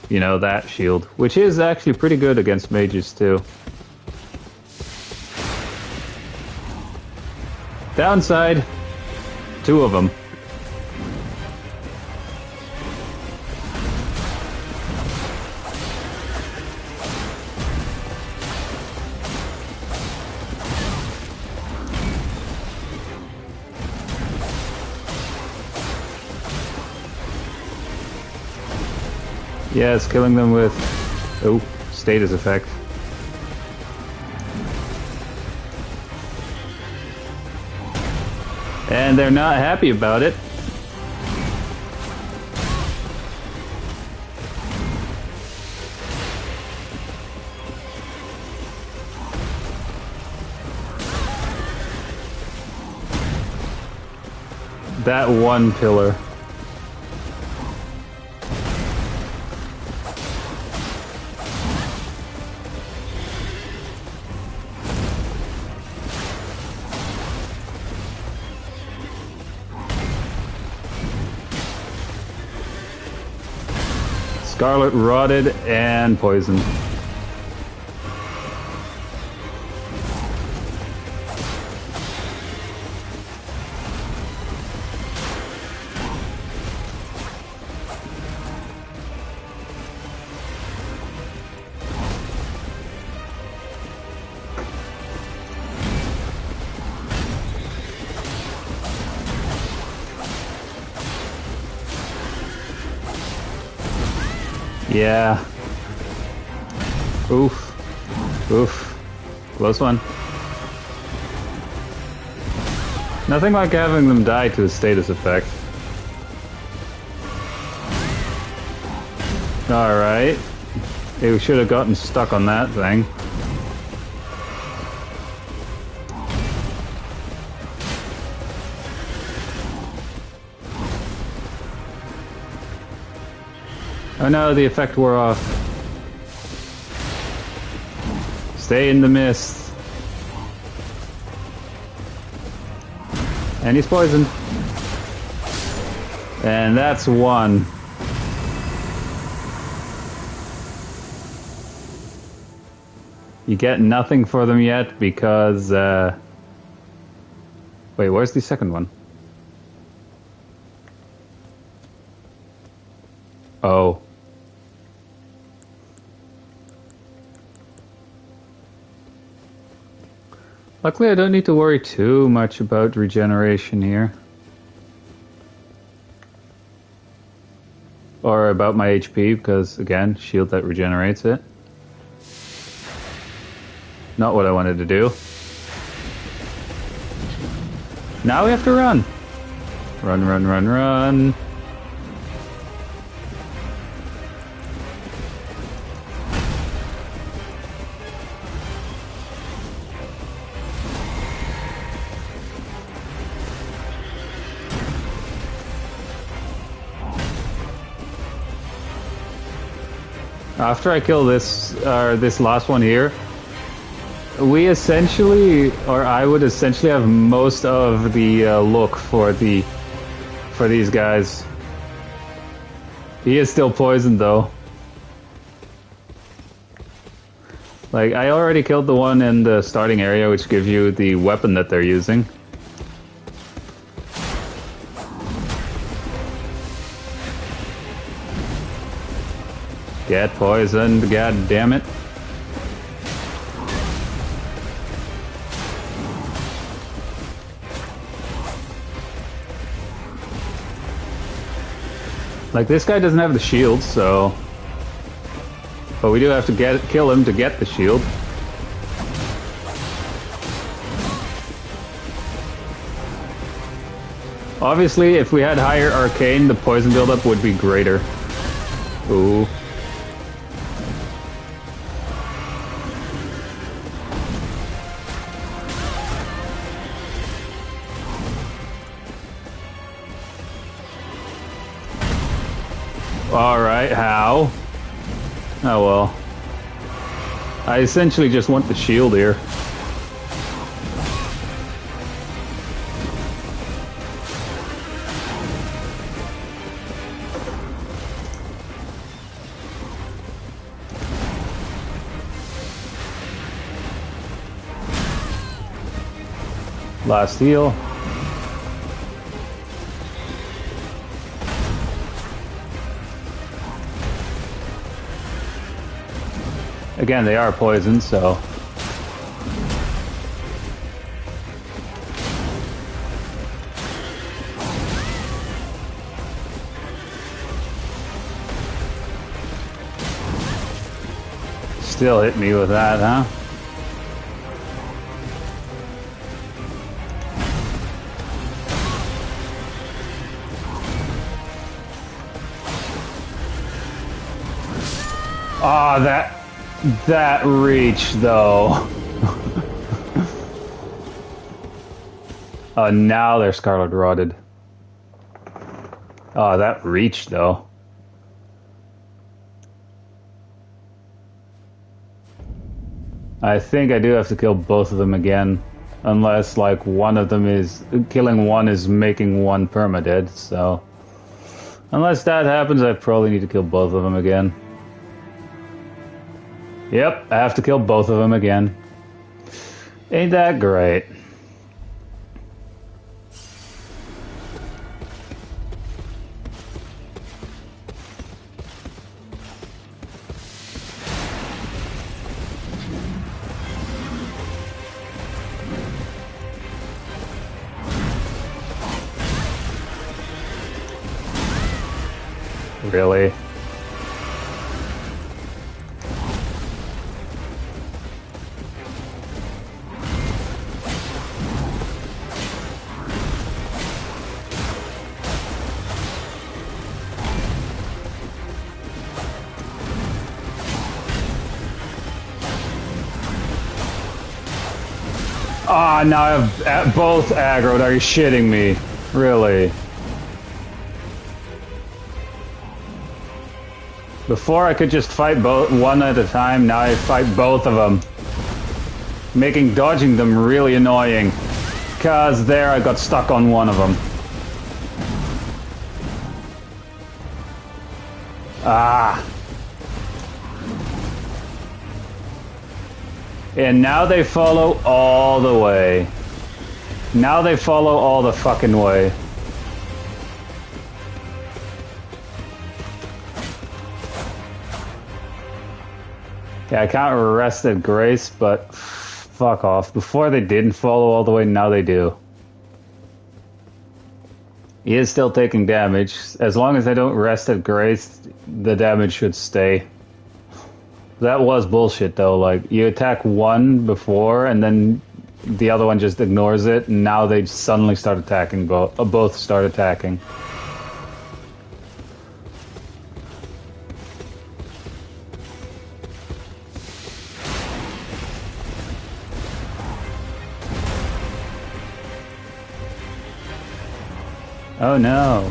[SPEAKER 1] You know, that shield, which is actually pretty good against mages too. Downside, 2 of them. Yeah, it's killing them with, oh, status effect. And they're not happy about it. That one pillar. Scarlet rotted and poisoned. Yeah. Oof. Oof. Close one. Nothing like having them die to a status effect. Alright. They should have gotten stuck on that thing. Oh no, the effect wore off. Stay in the mist. And he's poisoned. And that's one. You get nothing for them yet because, wait, where's the second one? Oh. Luckily, I don't need to worry too much about regeneration here. Or about my HP, because, again, shield that regenerates it. Not what I wanted to do. Now we have to run. Run, run, run, run. After I kill this last one here, we essentially, or I would essentially have most of the look for these guys. He is still poisoned though. Like, I already killed the one in the starting area, which gives you the weapon that they're using. Get poisoned, god damn it. Like, this guy doesn't have the shield, so... But we do have to kill him to get the shield. Obviously, if we had higher arcane, the poison buildup would be greater. Ooh. Alright, how? Oh well. I essentially just want the shield here. Last heal. Again, they are poisoned, so... Still hit me with that, huh? Ah, that reach, though. Oh, now they're scarlet rotted. Oh, that reach, though. I think I do have to kill both of them again. Unless, like, one of them is... Killing one is making one permadead, so... Unless that happens, I probably need to kill both of them again. Yep, I have to kill both of them again. Ain't that great? Really? Ah, now I have both aggroed. Are you shitting me? Really? Before I could just fight both one at a time, now I fight both of them. Making dodging them really annoying. Cause there I got stuck on one of them. Ah. And now they follow all the way. Now they follow all the fucking way. Yeah, I can't rest at grace, but fuck off. Before they didn't follow all the way, now they do. He is still taking damage. As long as I don't rest at grace, the damage should stay. That was bullshit though, like, you attack one before, and then the other one just ignores it, and now they suddenly start attacking, both start attacking. Oh no.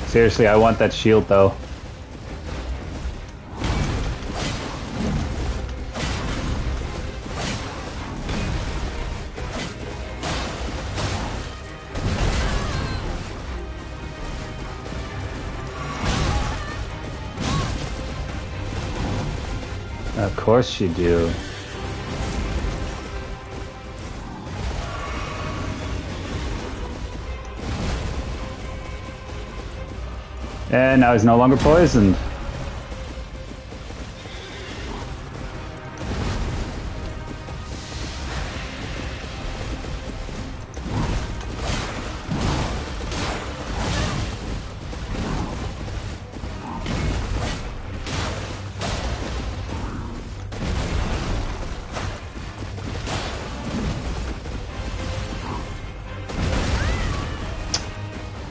[SPEAKER 1] Seriously, I want that shield though. Of course you do. And now he's no longer poisoned.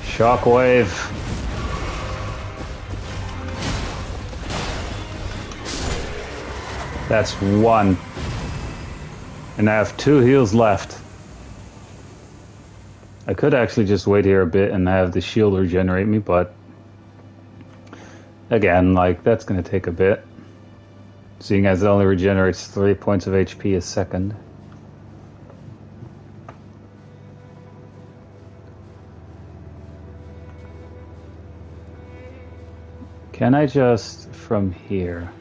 [SPEAKER 1] Shockwave. That's one. And I have 2 heals left. I could actually just wait here a bit and have the shield regenerate me, but again, like, that's gonna take a bit. Seeing as it only regenerates 3 points of HP a second. Can I just from here?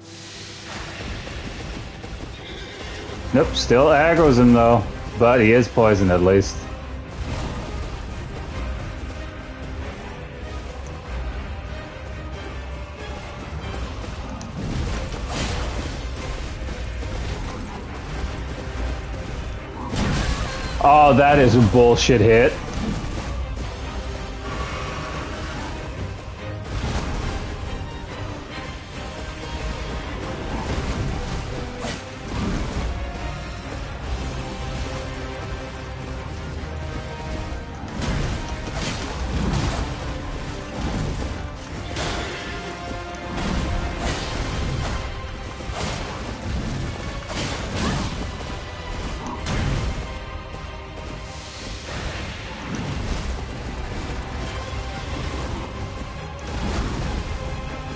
[SPEAKER 1] Nope, still aggroes him though, but he is poisoned at least. Oh, that is a bullshit hit.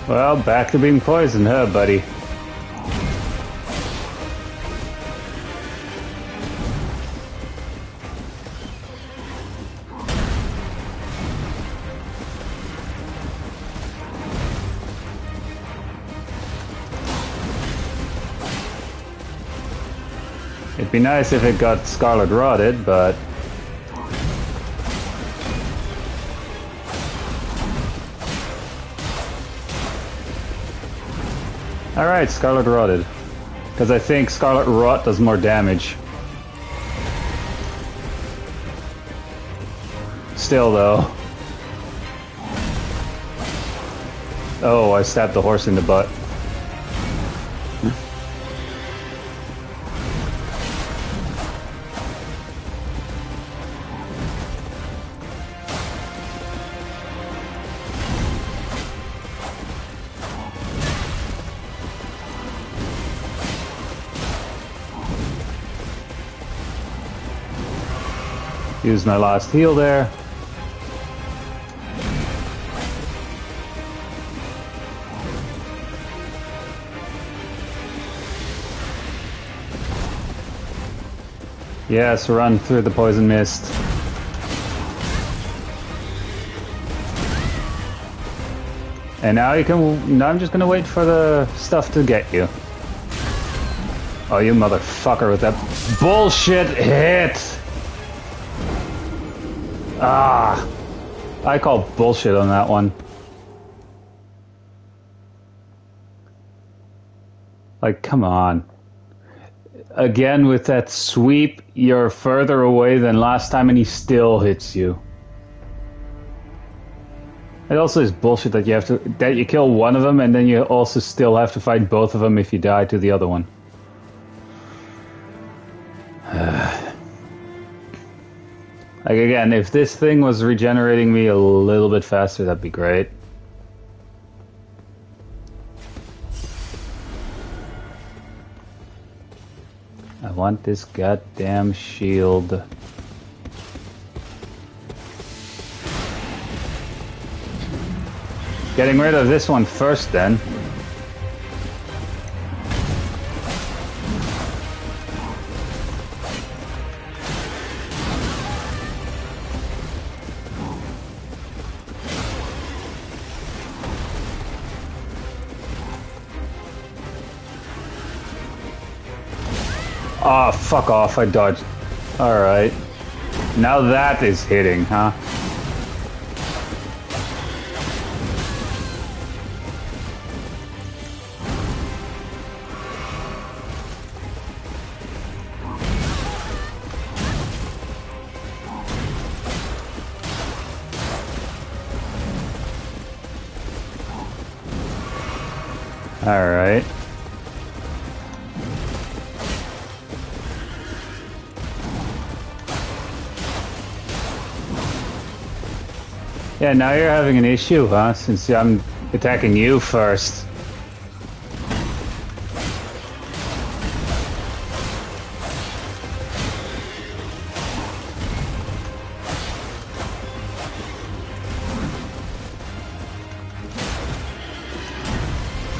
[SPEAKER 1] Well, back to being poisoned, huh, buddy? It'd be nice if it got Scarlet Rotted, but... Alright, Scarlet Rotted. Because I think Scarlet Rot does more damage. Still, though. Oh, I stabbed the horse in the butt. Use my last heal there. Yes, run through the poison mist. And now you can... Now I'm just gonna wait for the stuff to get you. Oh, you motherfucker with that bullshit hit! Ah! I call bullshit on that one. Like, come on. Again, with that sweep, you're further away than last time and he still hits you. It also is bullshit that you have to... that you kill one of them and then you also still have to fight both of them if you die to the other one. Like, again, if this thing was regenerating me a little bit faster, that'd be great. I want this goddamn shield. Getting rid of this one first, then. Oh, fuck off, I dodged. Alright. Now that is hitting, huh? Alright. Yeah, now you're having an issue, huh? Since I'm attacking you first.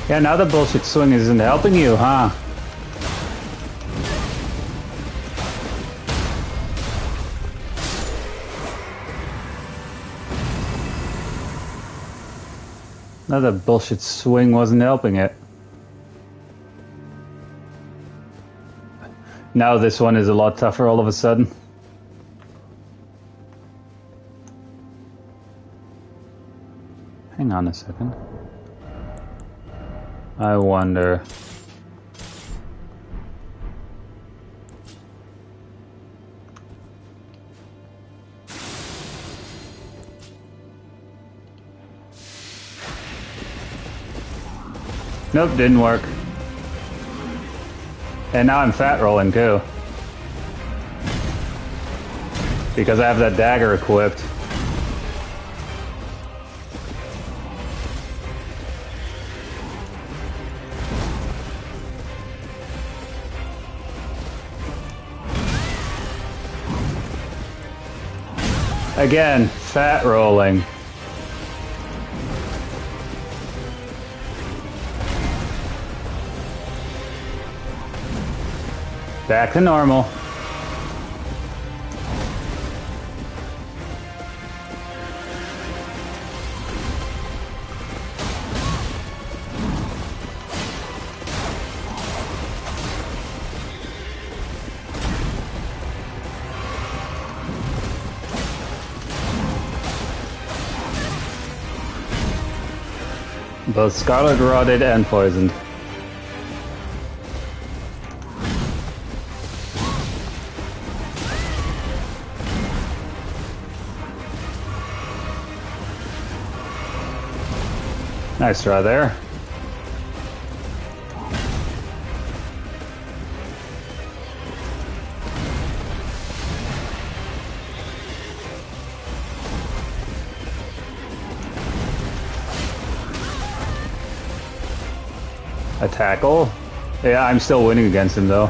[SPEAKER 1] Yeah, now the bullshit swing isn't helping you, huh? Now the bullshit swing wasn't helping it. Now this one is a lot tougher all of a sudden. Hang on a second. I wonder... Nope, didn't work. And now I'm fat rolling too. Because I have that dagger equipped. Again, fat rolling. Back to normal. Both scarlet rotted and poisoned. Nice try there. A tackle? Yeah, I'm still winning against him though.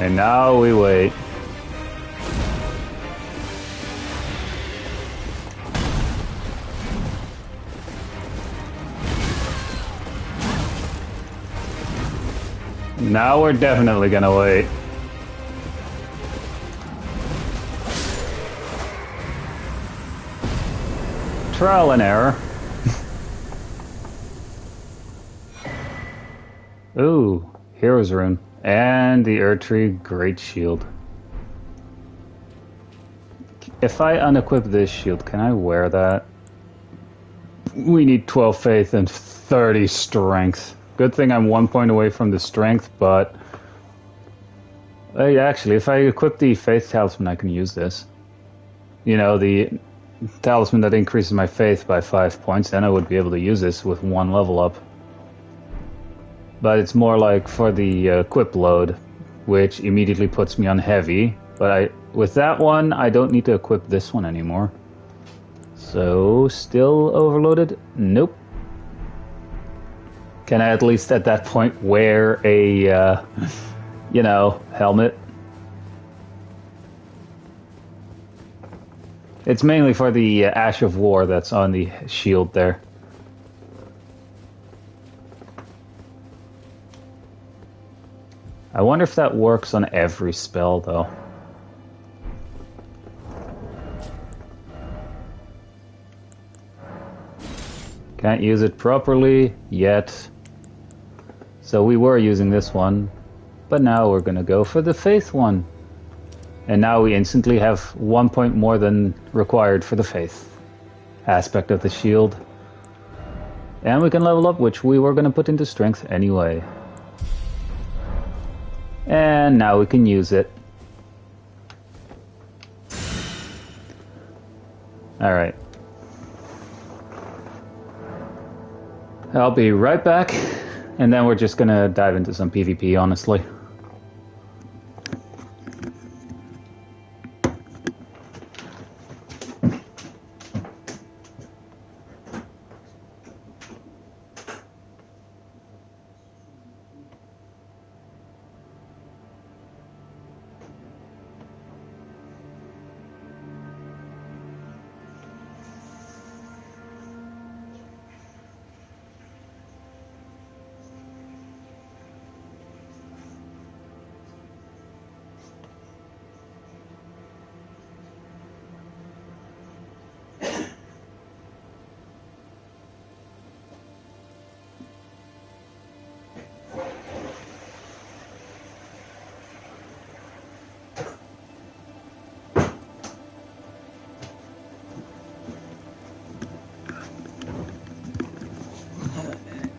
[SPEAKER 1] And now we wait. Now we're definitely gonna wait. Trial and error. Ooh, Hero's Rune. And the Erdtree Great Shield. If I unequip this shield, can I wear that? We need 12 faith and 30 strength. Good thing I'm 1 point away from the strength, but... actually, if I equip the faith talisman, I can use this. You know, the talisman that increases my faith by 5 points, then I would be able to use this with 1 level up. But it's more like for the equip load, which immediately puts me on heavy. But with that one, I don't need to equip this one anymore. So, still overloaded? Nope. Can I at least at that point wear a, you know, helmet? It's mainly for the Ash of War that's on the shield there. I wonder if that works on every spell, though. Can't use it properly yet. So we were using this one, but now we're gonna go for the Faith one. And now we instantly have 1 point more than required for the Faith aspect of the shield. And we can level up, which we were gonna put into Strength anyway. And now we can use it. Alright. I'll be right back, and then we're just gonna dive into some PvP, honestly.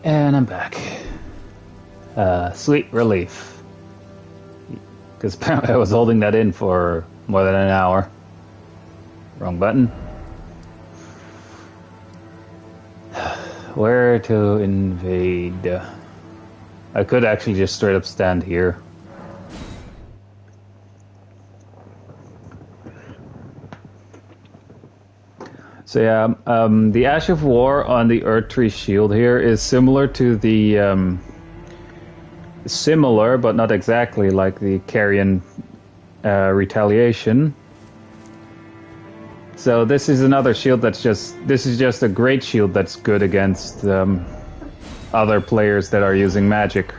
[SPEAKER 1] And I'm back. Sweet relief. Because apparently I was holding that in for more than an hour. Wrong button. Where to invade? I could actually just straight up stand here. So yeah, the Ash of War on the Erdtree shield here is similar to the similar, but not exactly like the Carrion Retaliation. So this is another shield that's this is just a great shield that's good against other players that are using magic.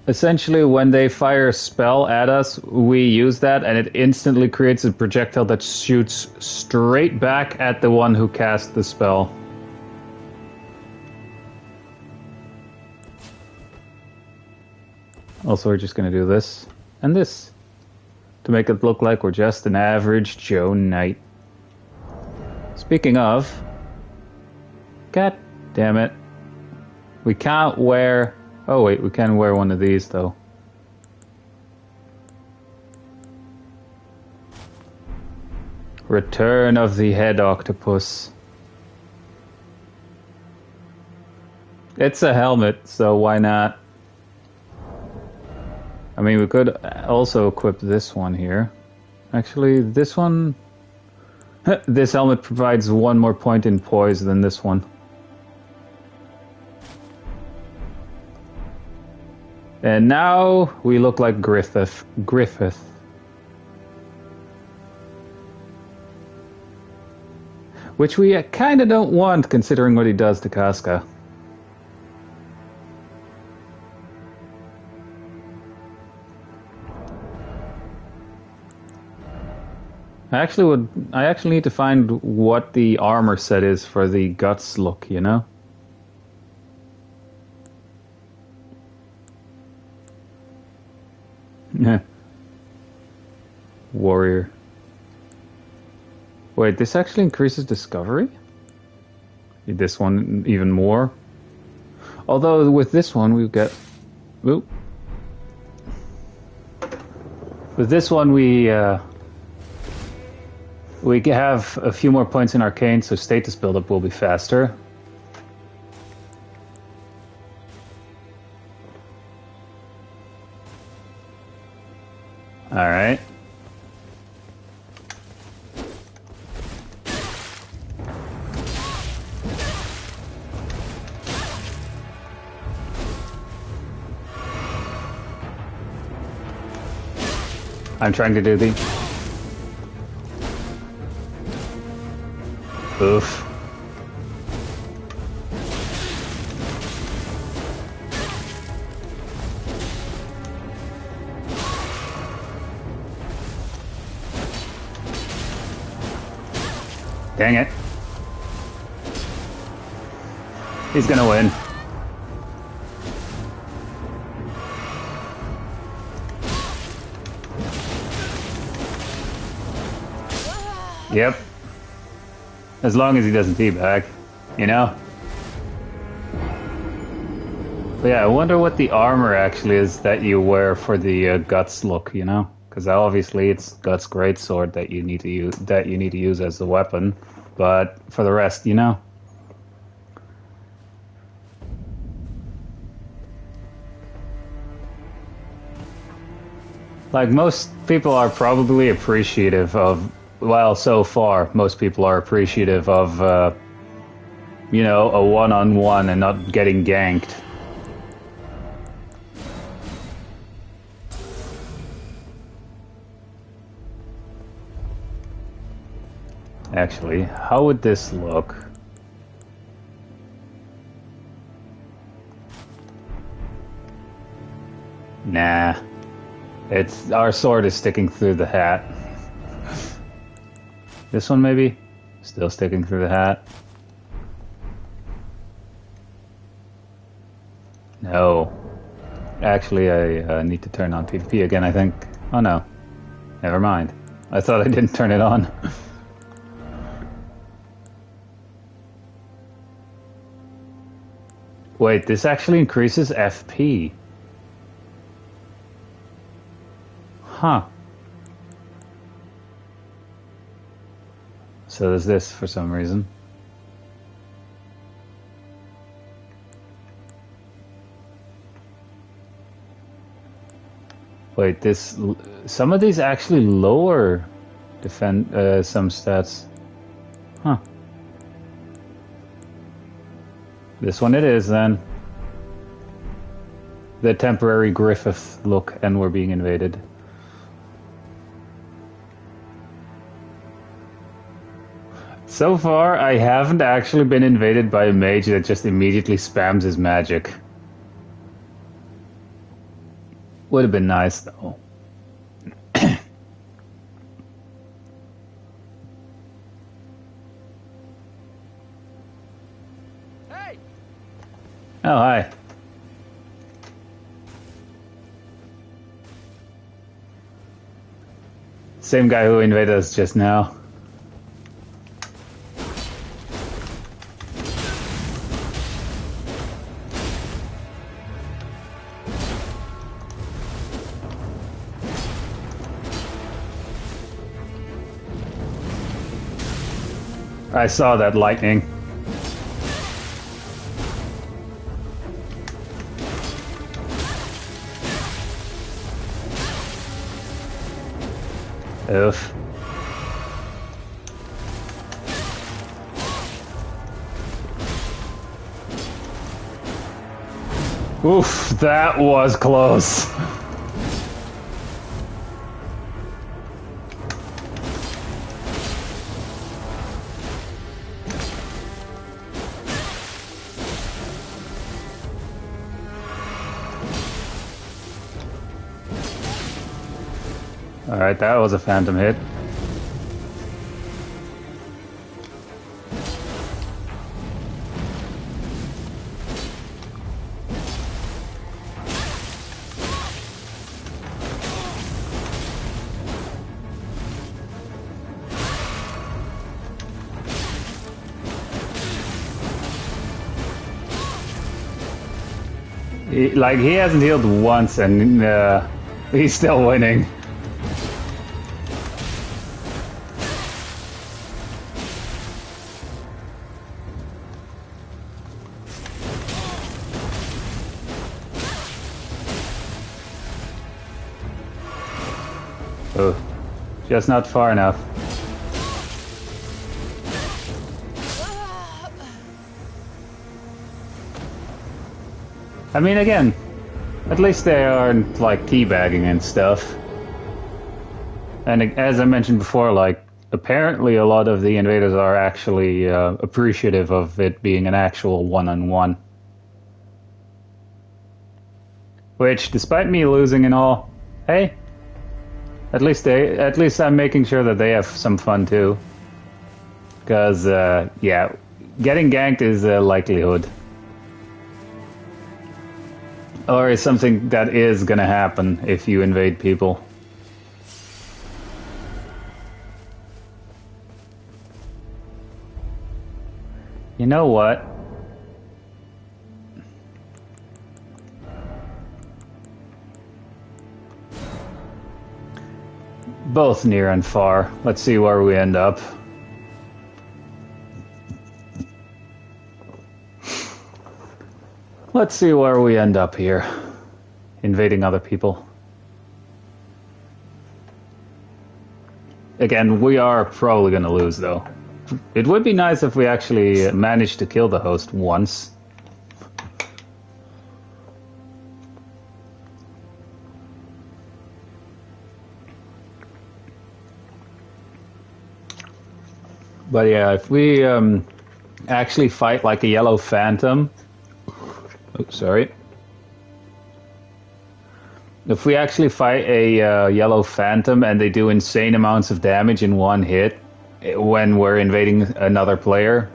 [SPEAKER 1] Essentially, when they fire a spell at us, we use that, and it instantly creates a projectile that shoots straight back at the one who cast the spell. Also, we're just going to do this and this to make it look like we're just an average Joe Knight. Speaking of, god damn it, we can't wear... Oh wait, we can wear one of these though. Return of the Head Octopus. It's a helmet, so why not? I mean, we could also equip this one here. Actually, this one... this helmet provides 1 more point in poise than this one. And now we look like Griffith. Griffith. Which we kind of don't want, considering what he does to Casca. I actually need to find what the armor set is for the guts look, you know? Warrior. Wait, this actually increases discovery? This one even more? Although with this one we get... Oop. With this one we have a few more points in Arcane, so status buildup will be faster. Alright. I'm trying to do the... Oof. Dang it. He's gonna win. Yep. As long as he doesn't teabag, you know? But yeah, I wonder what the armor actually is that you wear for the Guts look, you know? Because obviously it's Guts' greatsword that you need to use as the weapon. But for the rest, you know? Like, most people are probably appreciative of... Well, so far, most people are appreciative of, you know, a one-on-one and not getting ganked. Actually, how would this look? Nah. Our sword is sticking through the hat. This one maybe? Still sticking through the hat. No. Actually, I need to turn on PvP again, I think. Oh no. Never mind. I thought I didn't turn it on. Wait, this actually increases FP. Huh. So there's this for some reason. Wait, some of these actually lower some stats. Huh. This one it is then. The temporary Griffith look, and we're being invaded. So far, I haven't actually been invaded by a mage that just immediately spams his magic. Would have been nice, though.
[SPEAKER 7] Hey!
[SPEAKER 1] Oh, hi. Same guy who invaded us just now. I saw that lightning. Oof. Oof, that was close. Alright, that was a phantom hit. He hasn't healed once and he's still winning. Oh, just not far enough. I mean, again, at least they aren't, like, teabagging and stuff. And as I mentioned before, like, apparently a lot of the invaders are actually appreciative of it being an actual one-on-one. Which, despite me losing and all, hey, at least I'm making sure that they have some fun too. Because, yeah, getting ganked is a likelihood. Or is something that is gonna happen if you invade people. You know what? Both near and far. Let's see where we end up. Let's see where we end up here. Invading other people. Again, we are probably gonna lose though. It would be nice if we actually managed to kill the host once. But yeah, if we actually fight like a yellow phantom... Oh, sorry. If we actually fight a yellow phantom and they do insane amounts of damage in one hit when we're invading another player,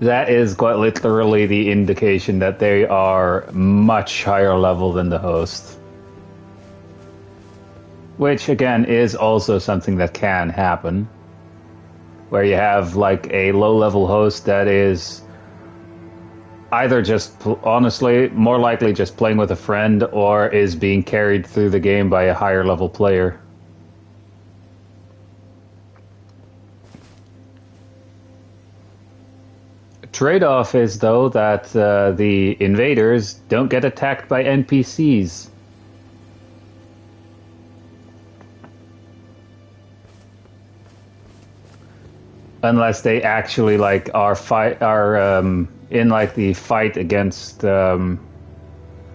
[SPEAKER 1] that is quite literally the indication that they are much higher level than the host. Which, again, is also something that can happen. Where you have, like, a low-level host that is either just, honestly, more likely just playing with a friend, or is being carried through the game by a higher-level player. Trade-off is, though, that the invaders don't get attacked by NPCs. Unless they actually like are in like the fight against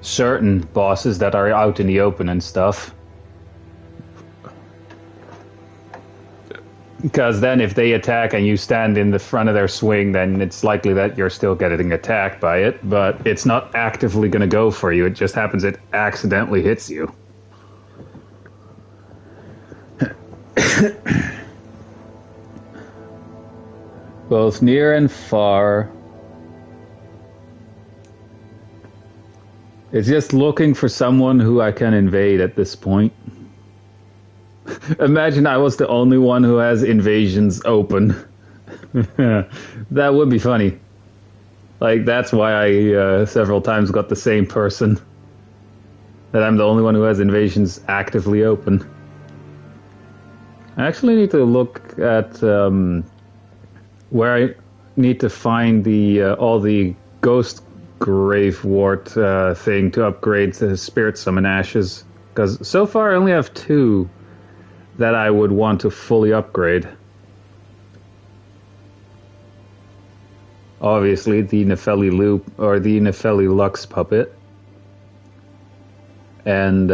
[SPEAKER 1] certain bosses that are out in the open and stuff. Because then if they attack and you stand in the front of their swing, then it's likely that you're still getting attacked by it, but it's not actively going to go for you. It just happens it accidentally hits you. Both near and far. It's just looking for someone who I can invade at this point. Imagine I was the only one who has invasions open. That would be funny. Like, that's why I several times got the same person. That I'm the only one who has invasions actively open. I actually need to look at where I need to find the all the ghost grave wart thing to upgrade to spirit summon ashes, because so far I only have 2 that I would want to fully upgrade. obviously the Nefeli Loop or the Nefeli Lux puppet, and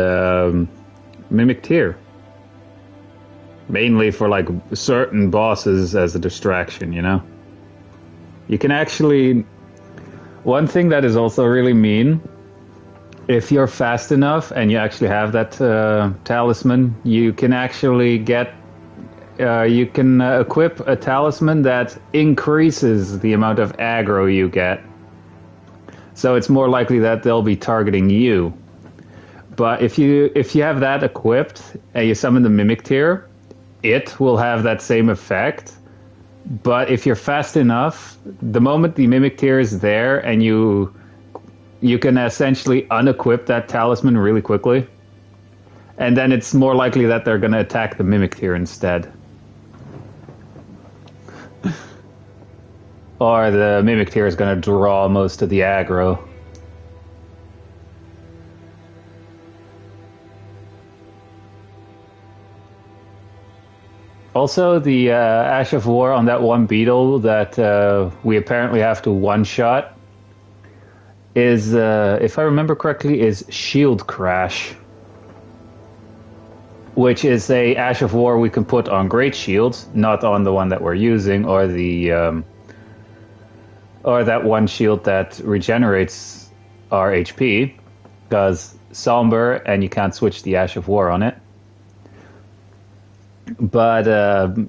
[SPEAKER 1] Mimic Tear. Mainly for like certain bosses as a distraction, you know? You can actually... One thing that is also really mean, if you're fast enough and you actually have that talisman, you can actually get... you can equip a talisman that increases the amount of aggro you get. So it's more likely that they'll be targeting you. But if you have that equipped and you summon the Mimic Tear, it will have that same effect. But if you're fast enough, the moment the Mimic Tear is there and you can essentially unequip that talisman really quickly. And then it's more likely that they're going to attack the Mimic Tear instead. Or the Mimic Tear is going to draw most of the aggro. Also, the Ash of War on that one beetle that we apparently have to one-shot is, if I remember correctly, is Shield Crash. Which is a Ash of War we can put on Great Shields, not on the one that we're using, or the or that one shield that regenerates our HP, because Somber, and you can't switch the Ash of War on it. But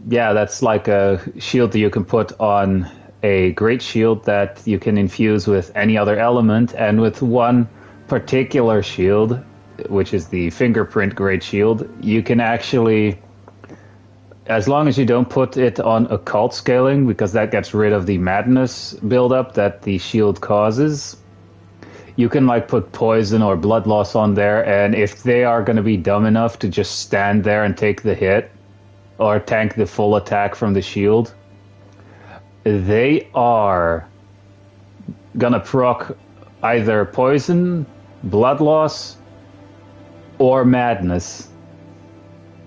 [SPEAKER 1] yeah, that's like a shield that you can put on a Great Shield that you can infuse with any other element, and with one particular shield, which is the Fingerprint Great Shield, you can actually, as long as you don't put it on occult scaling, because that gets rid of the madness buildup that the shield causes, you can like put poison or blood loss on there, and if they are going to be dumb enough to just stand there and take the hit, or tank the full attack from the shield, they are going to proc either poison, blood loss, or madness,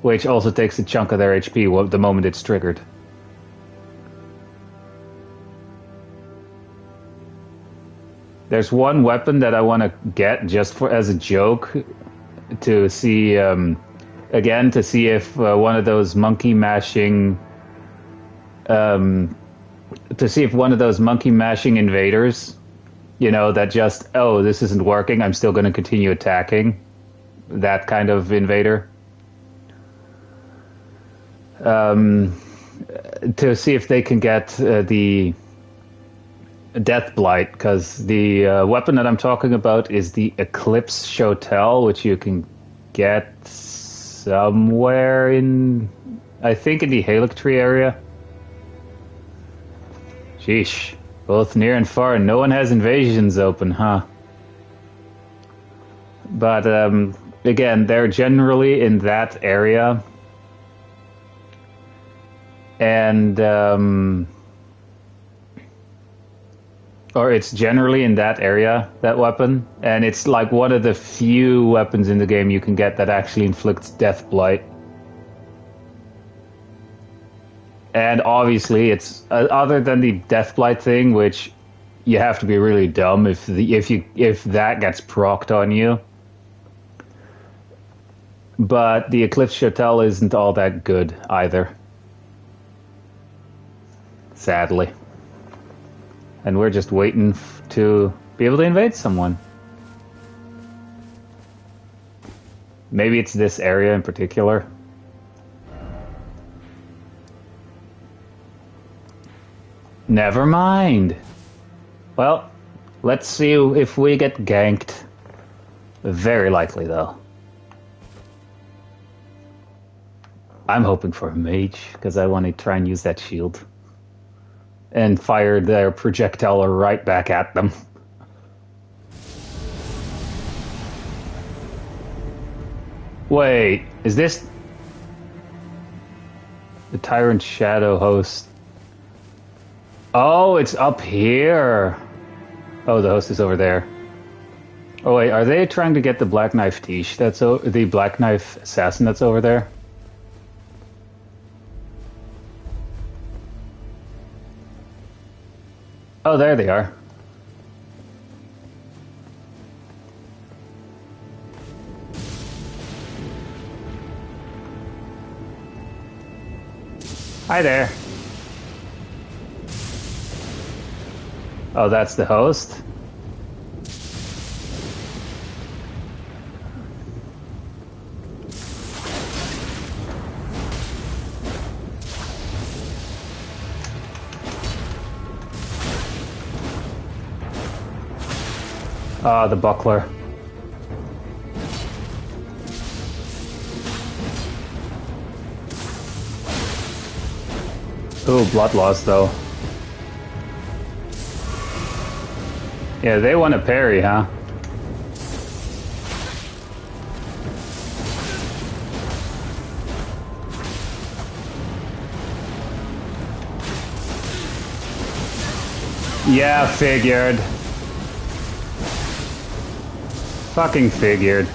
[SPEAKER 1] which also takes a chunk of their HP the moment it's triggered. There's one weapon that I want to get just for as a joke to see, again, to see if one of those monkey mashing, invaders, you know, that just, oh, this isn't working, I'm still going to continue attacking. That kind of invader. To see if they can get the Death Blight, because the weapon that I'm talking about is the Eclipse Shotel, which you can get somewhere in, I think, in the Halictree area. Sheesh. Both near and far, no one has invasions open, huh? But, again, they're generally in that area. And, or it's generally in that area, that weapon. And it's like one of the few weapons in the game you can get that actually inflicts Death Blight. And obviously, it's other than the Death Blight thing, which you have to be really dumb if that gets procced on you. But the Eclipse Shotel isn't all that good either, sadly. And we're just waiting to be able to invade someone. Maybe it's this area in particular. Never mind. Well, let's see if we get ganked. Very likely, though. I'm hoping for a mage, because I want to try and use that shield. And fire their projectile right back at them. Wait, is this the Tyrant Shadow host? Oh, it's up here. Oh, the host is over there. Oh wait, are they trying to get the Black Knife Tish? The Black Knife Assassin that's over there? Oh, there they are. Hi there. Oh, that's the host? Ah, the buckler. Ooh, blood loss though. Yeah, they want to parry, huh? Yeah, figured. Fucking figured.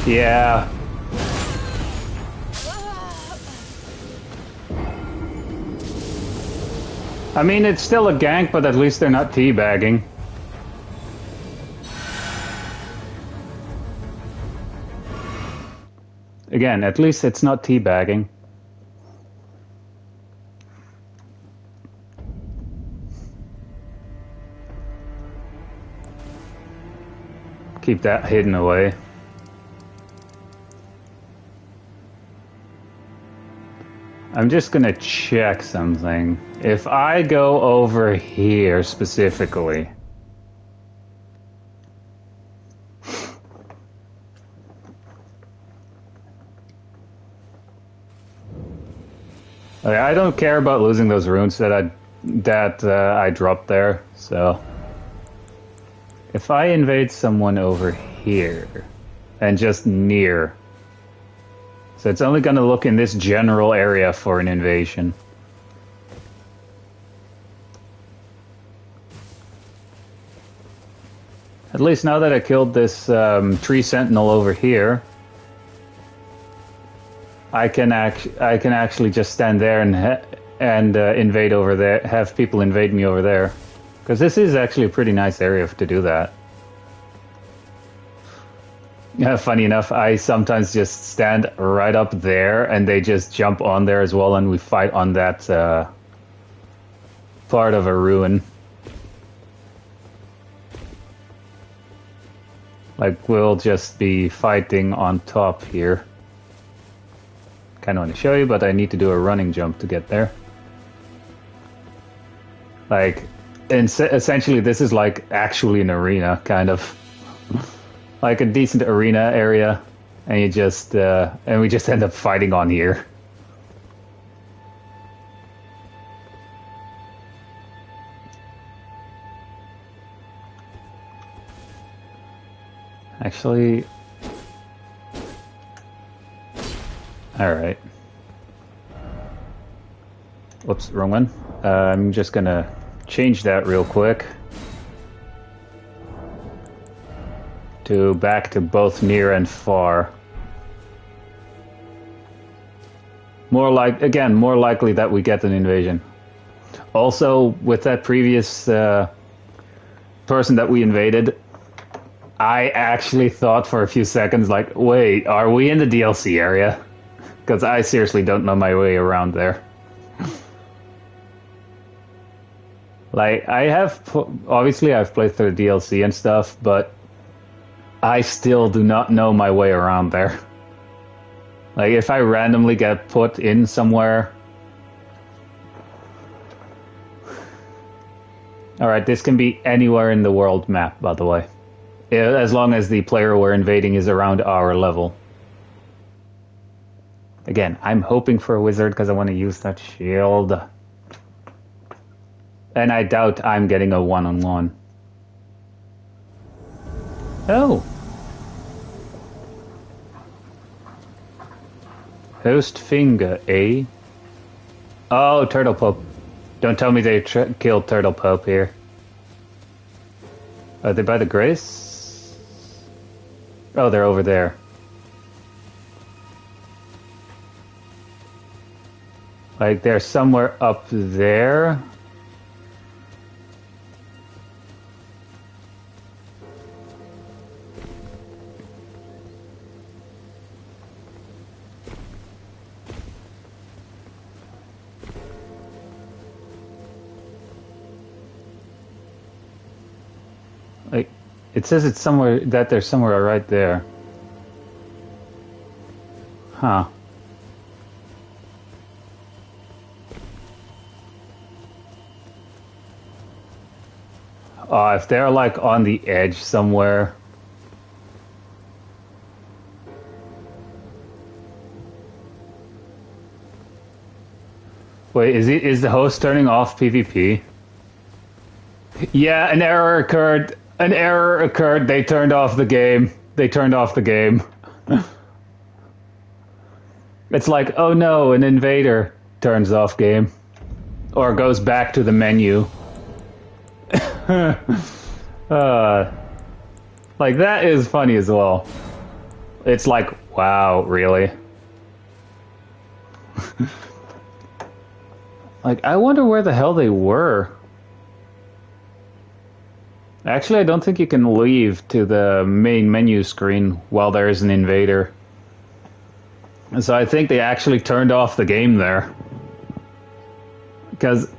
[SPEAKER 1] Yeah. I mean, it's still a gank, but at least they're not teabagging. Again, at least it's not teabagging. Keep that hidden away. I'm just gonna check something. If I go over here specifically... I don't care about losing those runes that I dropped there, so... If I invade someone over here, and just near... So it's only gonna look in this general area for an invasion. At least now that I killed this tree sentinel over here, I can actually just stand there and invade over there, have people invade me over there, because this is actually a pretty nice area to do that. Yeah, funny enough, I sometimes just stand right up there, and they just jump on there as well, and we fight on that part of a ruin. Like, we'll just be fighting on top here. Kind of want to show you, but I need to do a running jump to get there. Like, essentially, this is like actually an arena, kind of. Like a decent arena area, and you just and we just end up fighting on here. Actually, all right. Whoops, wrong one. I'm just gonna change that real quick. Back to both near and far. More likely that we get an invasion. Also, with that previous person that we invaded, I actually thought for a few seconds, like, wait, are we in the DLC area? Because I seriously don't know my way around there. Like, obviously I've played through the DLC and stuff, but I still do not know my way around there. Like, if I randomly get put in somewhere... Alright, this can be anywhere in the world map, by the way. As long as the player we're invading is around our level. Again, I'm hoping for a wizard because I want to use that shield. And I doubt I'm getting a one-on-one. Oh. Host finger, eh? Oh, Turtle Pope. Don't tell me they killed Turtle Pope here. Are they by the Grace? Oh, they're over there. Like, they're somewhere up there. Like, it says it's somewhere, that they're somewhere right there. Huh. If they're like on the edge somewhere. Wait, is the host turning off PvP? Yeah, an error occurred. An error occurred. They turned off the game. They turned off the game. It's like, oh no, an invader turns off game. Or goes back to the menu. Like, that is funny as well. It's like, wow, really? Like, I wonder where the hell they were. Actually, I don't think you can leave to the main menu screen while there is an invader. So I think they actually turned off the game there. Because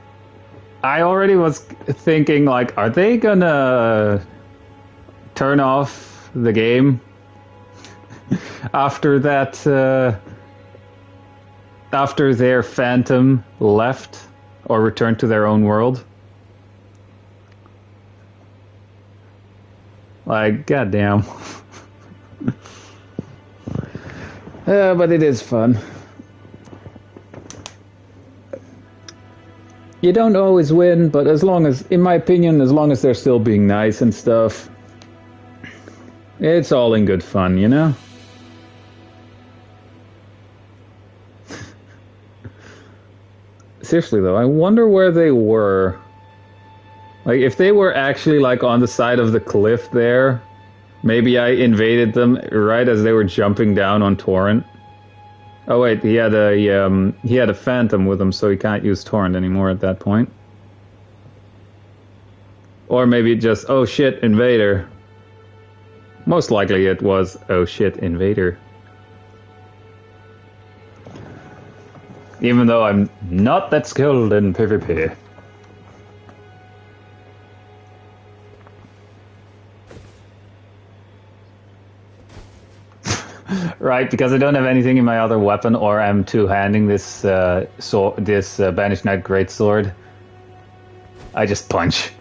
[SPEAKER 1] I already was thinking, like, are they gonna turn off the game after that, after their phantom left or returned to their own world? Like, goddamn. But it is fun. You don't always win, but as long as, in my opinion, as long as they're still being nice and stuff, it's all in good fun, you know? Seriously though, I wonder where they were. Like, if they were actually, like, on the side of the cliff there, maybe I invaded them right as they were jumping down on Torrent. Oh wait, he had a phantom with him, so he can't use Torrent anymore at that point. Or maybe just, oh shit, invader. Most likely it was, oh shit, invader. Even though I'm not that skilled in PvP. Right, because I don't have anything in my other weapon, or I'm two-handing this Banished Knight Greatsword. I just punch.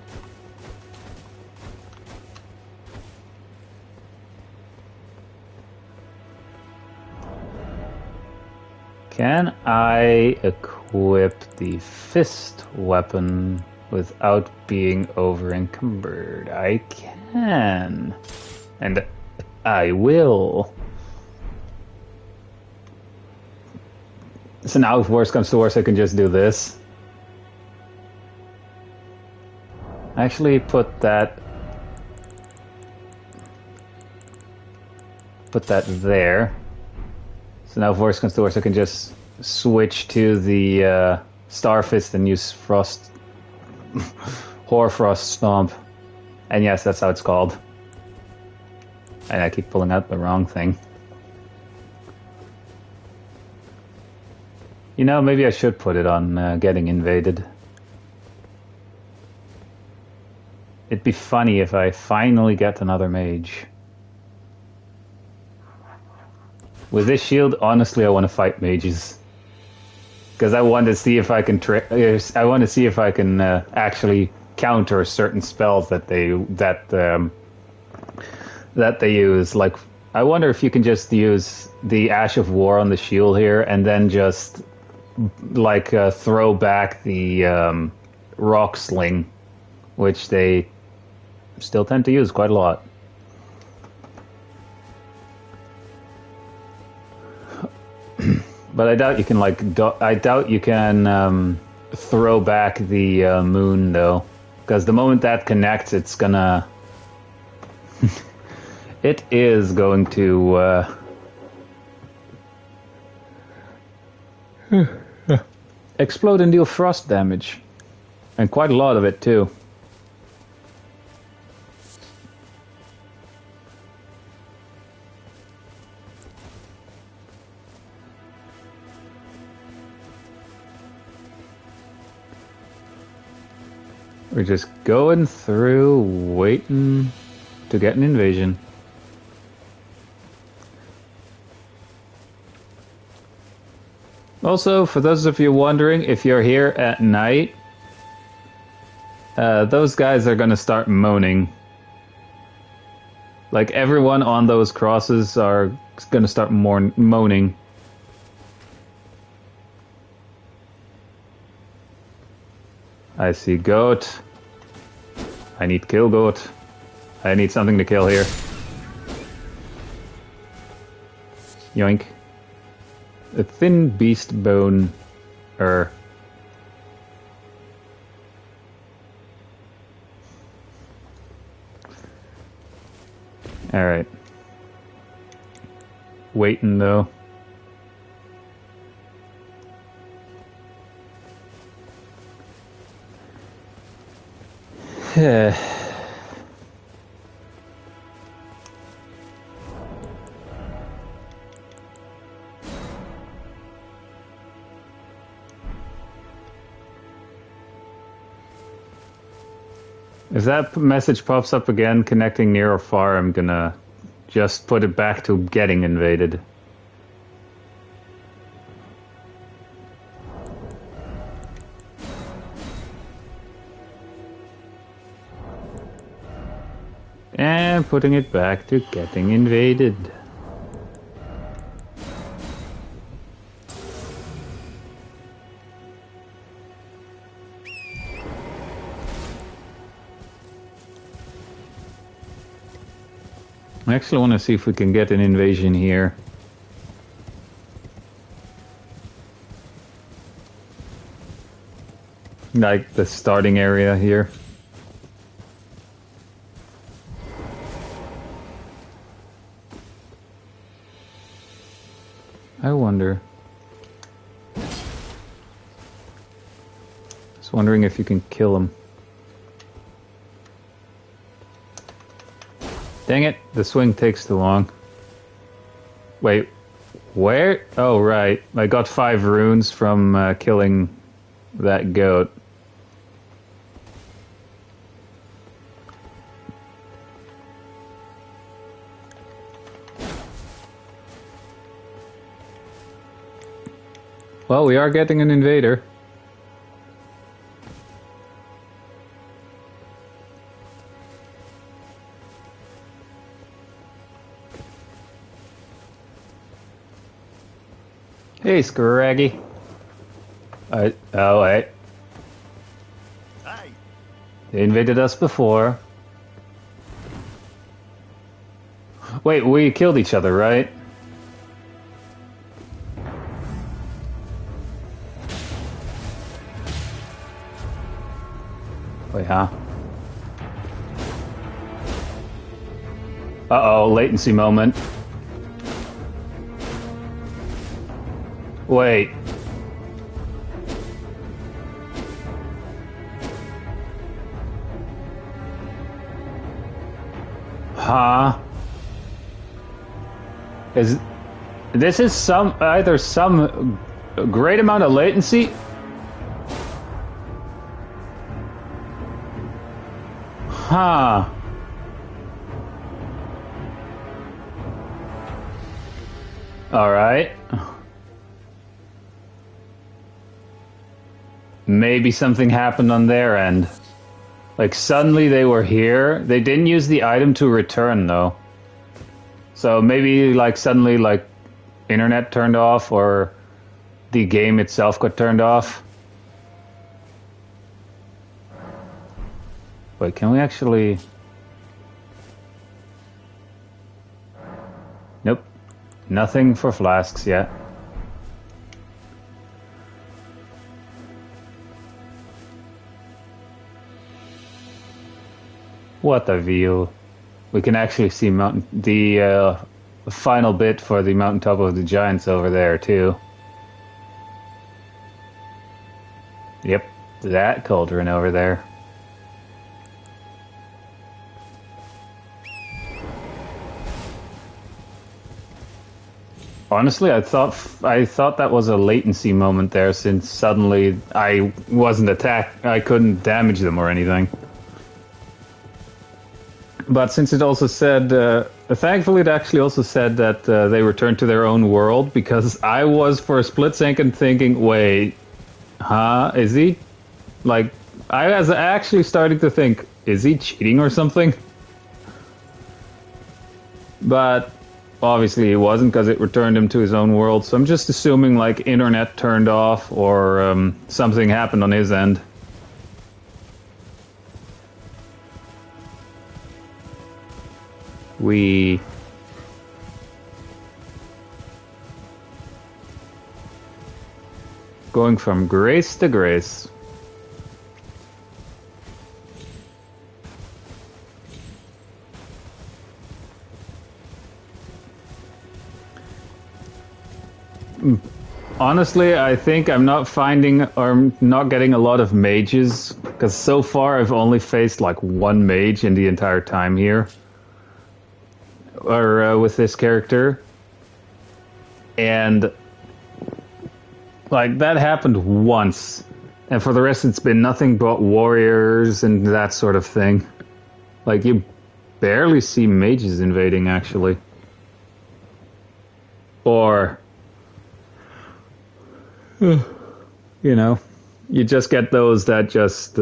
[SPEAKER 1] Can I equip the fist weapon without being over-encumbered? I can. And I will. So now if worse comes to worse, I can just do this. Actually put that there. So now if worse comes to worse, I can just switch to the Starfist and use Frost Hoarfrost Stomp. And yes, that's how it's called. And I keep pulling out the wrong thing. You know, maybe I should put it on getting invaded. It'd be funny if I finally get another mage. With this shield, honestly, I want to fight mages. Because I want to see if I can actually counter certain spells that they use. Like, I wonder if you can just use the Ash of War on the shield here and then just like throw back the rock sling, which they still tend to use quite a lot. But I doubt you can throw back the moon though, because the moment that connects, it's gonna It is going to explode and deal frost damage. And quite a lot of it, too. We're just going through, waiting to get an invasion. Also, for those of you wondering, if you're here at night, those guys are going to start moaning. Like, everyone on those crosses are going to start moaning. I see goat. I need kill goat. I need something to kill here. Yoink. A thin beast bone. Alright. Waiting though. If that message pops up again, connecting near or far, I'm gonna just put it back to getting invaded. And putting it back to getting invaded. I actually want to see if we can get an invasion here. Like the starting area here. I wonder. Just wondering if you can kill him. Dang it, the swing takes too long. Wait, where? Oh, right. I got 5 runes from killing that goat. Well, we are getting an invader. Hey, Scraggy. Oh, wait.
[SPEAKER 7] Hey.
[SPEAKER 1] They invaded us before. Wait, we killed each other, right? Wait, huh? Uh-oh, latency moment. Wait. Huh? This is either some great amount of latency? Huh. All right. Maybe something happened on their end. Like, suddenly they were here. They didn't use the item to return, though. So maybe, like, suddenly, like, internet turned off, or the game itself got turned off. Wait, can we actually... Nope. Nothing for flasks yet. What a view. we can actually see the final bit for the mountaintop of the giants over there too. Yep, that cauldron over there. Honestly, I thought that was a latency moment there, since suddenly I wasn't attacked. I couldn't damage them or anything. But since it also said, thankfully, it actually also said that they returned to their own world, because I was for a split second thinking, wait, huh? Is he like? I was actually starting to think, is he cheating or something? But obviously, it wasn't, because it returned him to his own world. So I'm just assuming like internet turned off or something happened on his end. We going from grace to grace. Honestly, I think I'm not finding or not getting a lot of mages, because so far I've only faced like one mage in the entire time here. Or with this character, and like that happened once, and for the rest it's been nothing but warriors and that sort of thing. Like you barely see mages invading actually, or you know, you just get those that just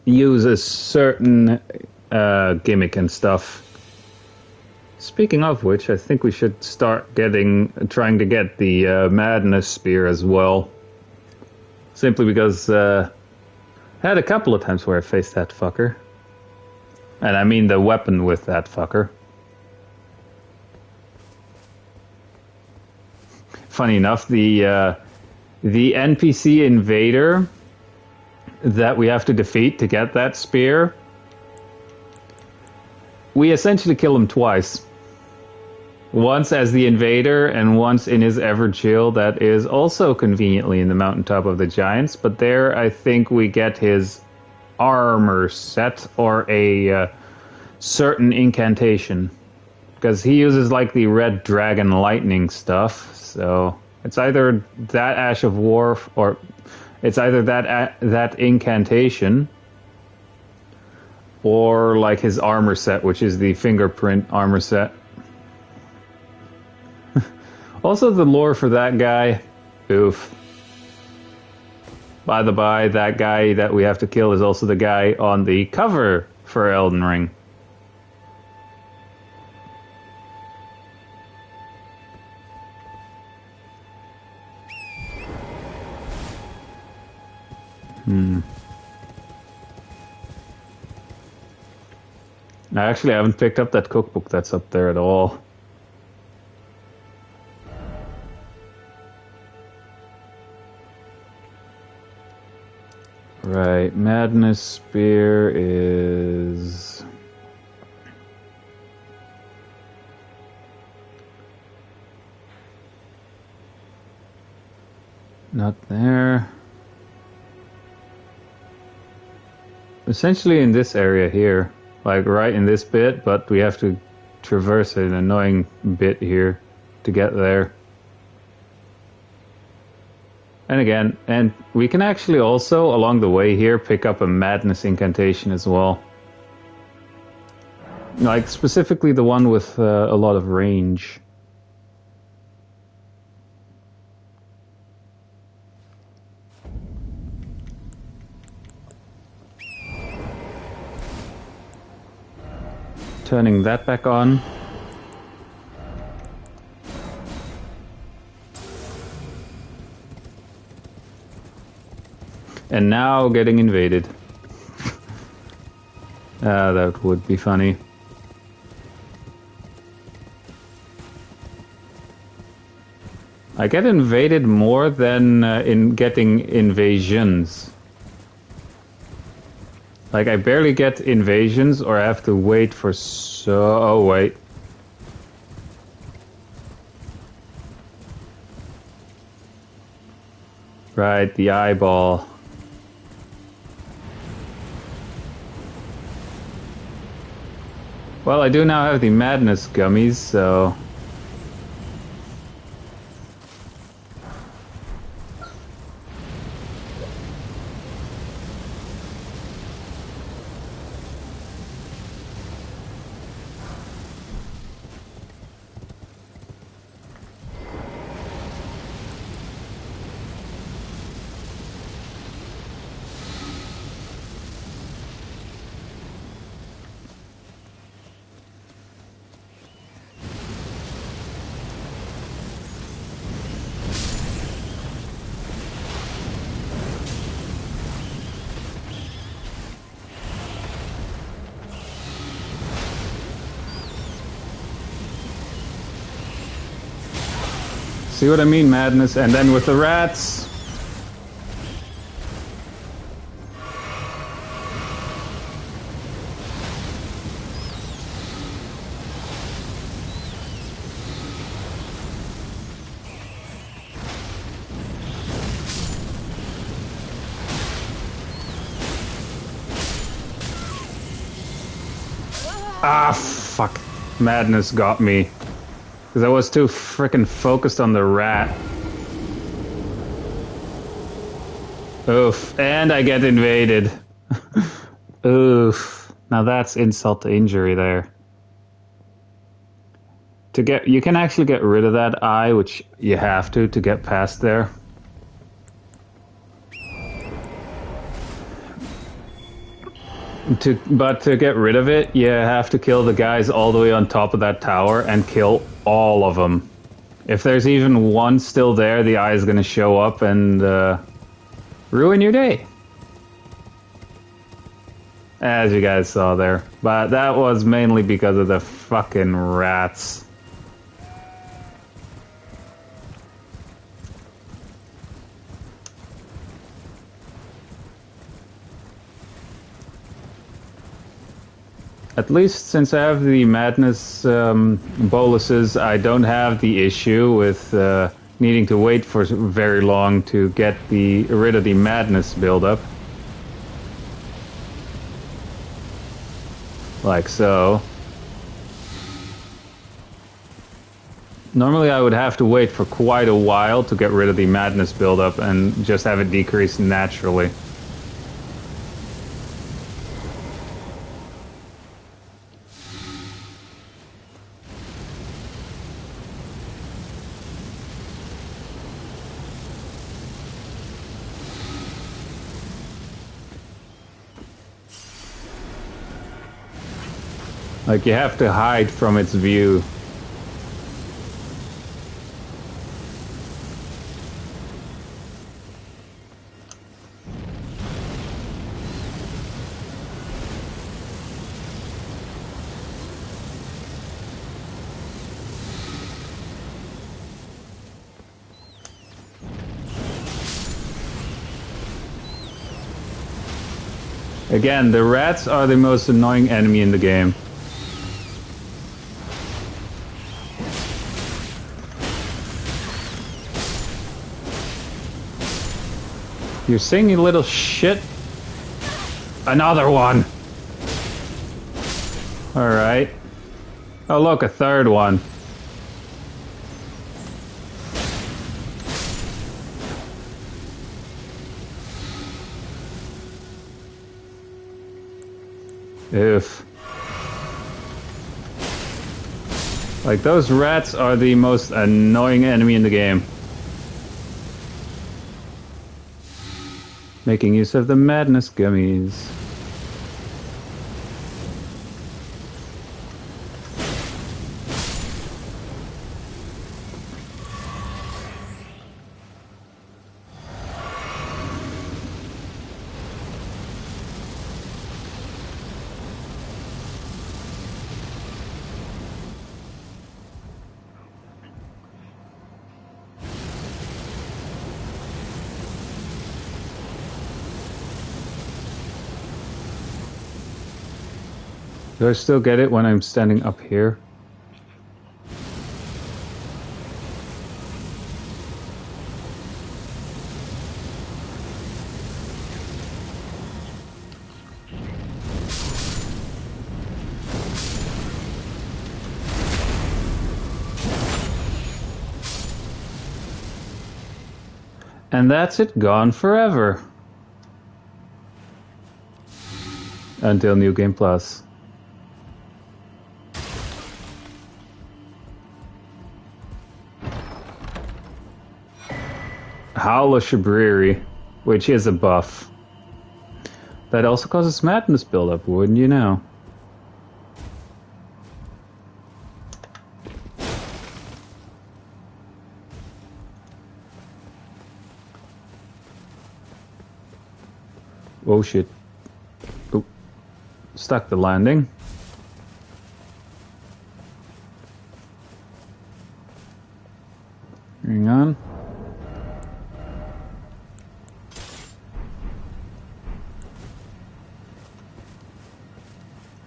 [SPEAKER 1] use a certain gimmick and stuff. Speaking of which, I think we should start trying to get the Madness Spear as well. Simply because I had a couple of times where I faced that fucker. And I mean the weapon with that fucker. Funny enough, the NPC invader that we have to defeat to get that spear, we essentially kill him twice. Once as the invader, and once in his Everchill that is also conveniently in the mountaintop of the giants. But there, I think we get his armor set or a certain incantation. Because he uses like the red dragon lightning stuff. So it's either that Ash of War, or it's either that incantation, or like his armor set, which is the fingerprint armor set. Also, the lore for that guy, oof. By the by, that guy that we have to kill is also the guy on the cover for Elden Ring. I actually haven't picked up that cookbook that's up there at all. Right, Madness Spear is... not there. Essentially in this area here. Like right in this bit, but we have to traverse an annoying bit here to get there. And again, and we can actually also, along the way here, pick up a madness incantation as well. Like, specifically the one with a lot of range. Turning that back on. And now getting invaded. That would be funny. I get invaded more than in getting invasions. Like, I barely get invasions, or I have to wait for so... Oh, wait. Right, the eyeball. Well, I do now have the madness gummies, so... See what I mean, madness? And then with the rats... Ah, fuck. Madness got me. Because I was too frickin' focused on the rat. Oof. And I get invaded. Oof. Now that's insult to injury there. You can actually get rid of that eye, which you have to get past there. But to get rid of it, you have to kill the guys all the way on top of that tower and kill all of them. If there's even one still there, the eye is going to show up and ruin your day. As you guys saw there. But that was mainly because of the fucking rats. At least since I have the madness boluses, I don't have the issue with needing to wait for very long to get rid of the madness buildup. Like so. Normally I would have to wait for quite a while to get rid of the madness buildup and just have it decrease naturally. Like, you have to hide from its view. Again, the rats are the most annoying enemy in the game. You sing, you little shit. Another one. Alright. Oh look, a third one. Oof. Like, those rats are the most annoying enemy in the game. Making use of the madness gummies. Do I still get it when I'm standing up here? And that's it, gone forever. Until New Game Plus. Howl of Shabriri, which is a buff. That also causes madness buildup, wouldn't you know? Oh shit. Oop. Stuck the landing. Hang on.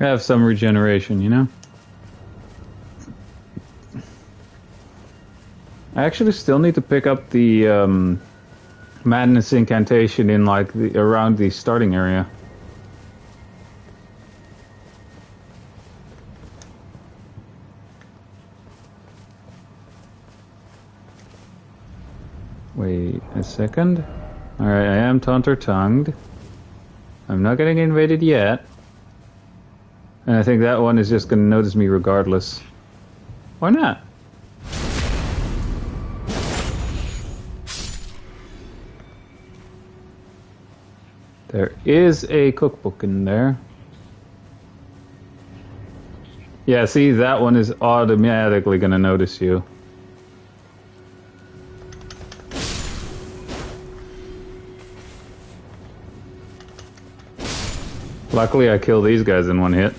[SPEAKER 1] I have some regeneration, you know? I actually still need to pick up the madness incantation in like around the starting area. Wait a second. Alright, I am taunter-tongued. I'm not getting invaded yet. And I think that one is just going to notice me regardless. Why not? There is a cookbook in there. Yeah, see, that one is automatically going to notice you. Luckily, I kill these guys in one hit.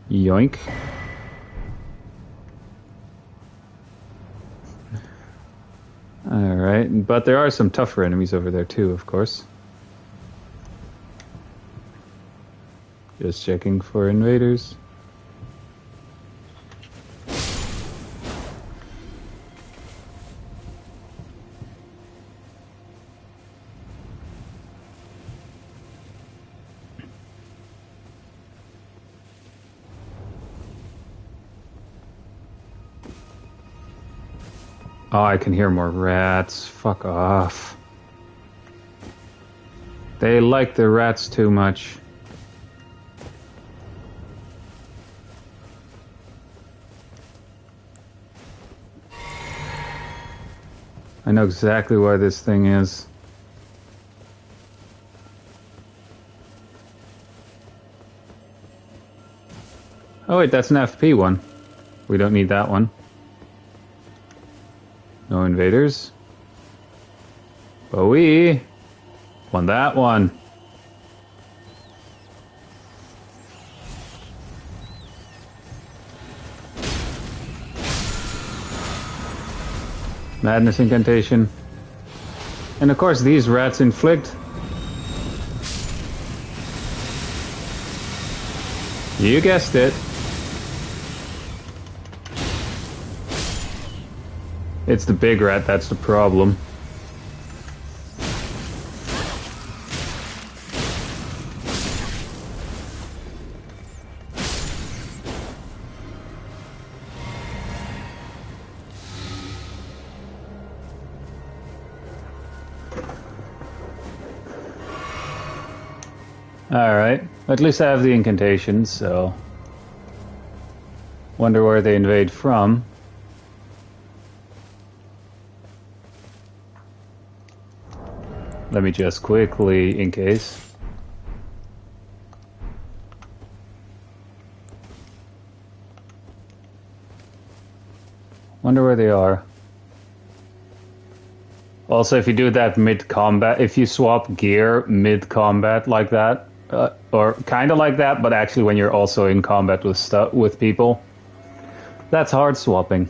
[SPEAKER 1] Yoink. Alright, but there are some tougher enemies over there too, of course. Just checking for invaders. Oh, I can hear more rats. Fuck off. They like the rats too much. I know exactly why this thing is. Oh wait, that's an FP one. We don't need that one. No invaders. But we won that one. Madness incantation. And of course these rats inflict. You guessed it. It's the big rat that's the problem. Alright, at least I have the incantations, so... Wonder where they invade from. Let me just quickly, in case. Wonder where they are. Also, if you do that mid-combat, if you swap gear mid-combat like that, or kind of like that, but actually when you're also in combat with people, that's hard swapping.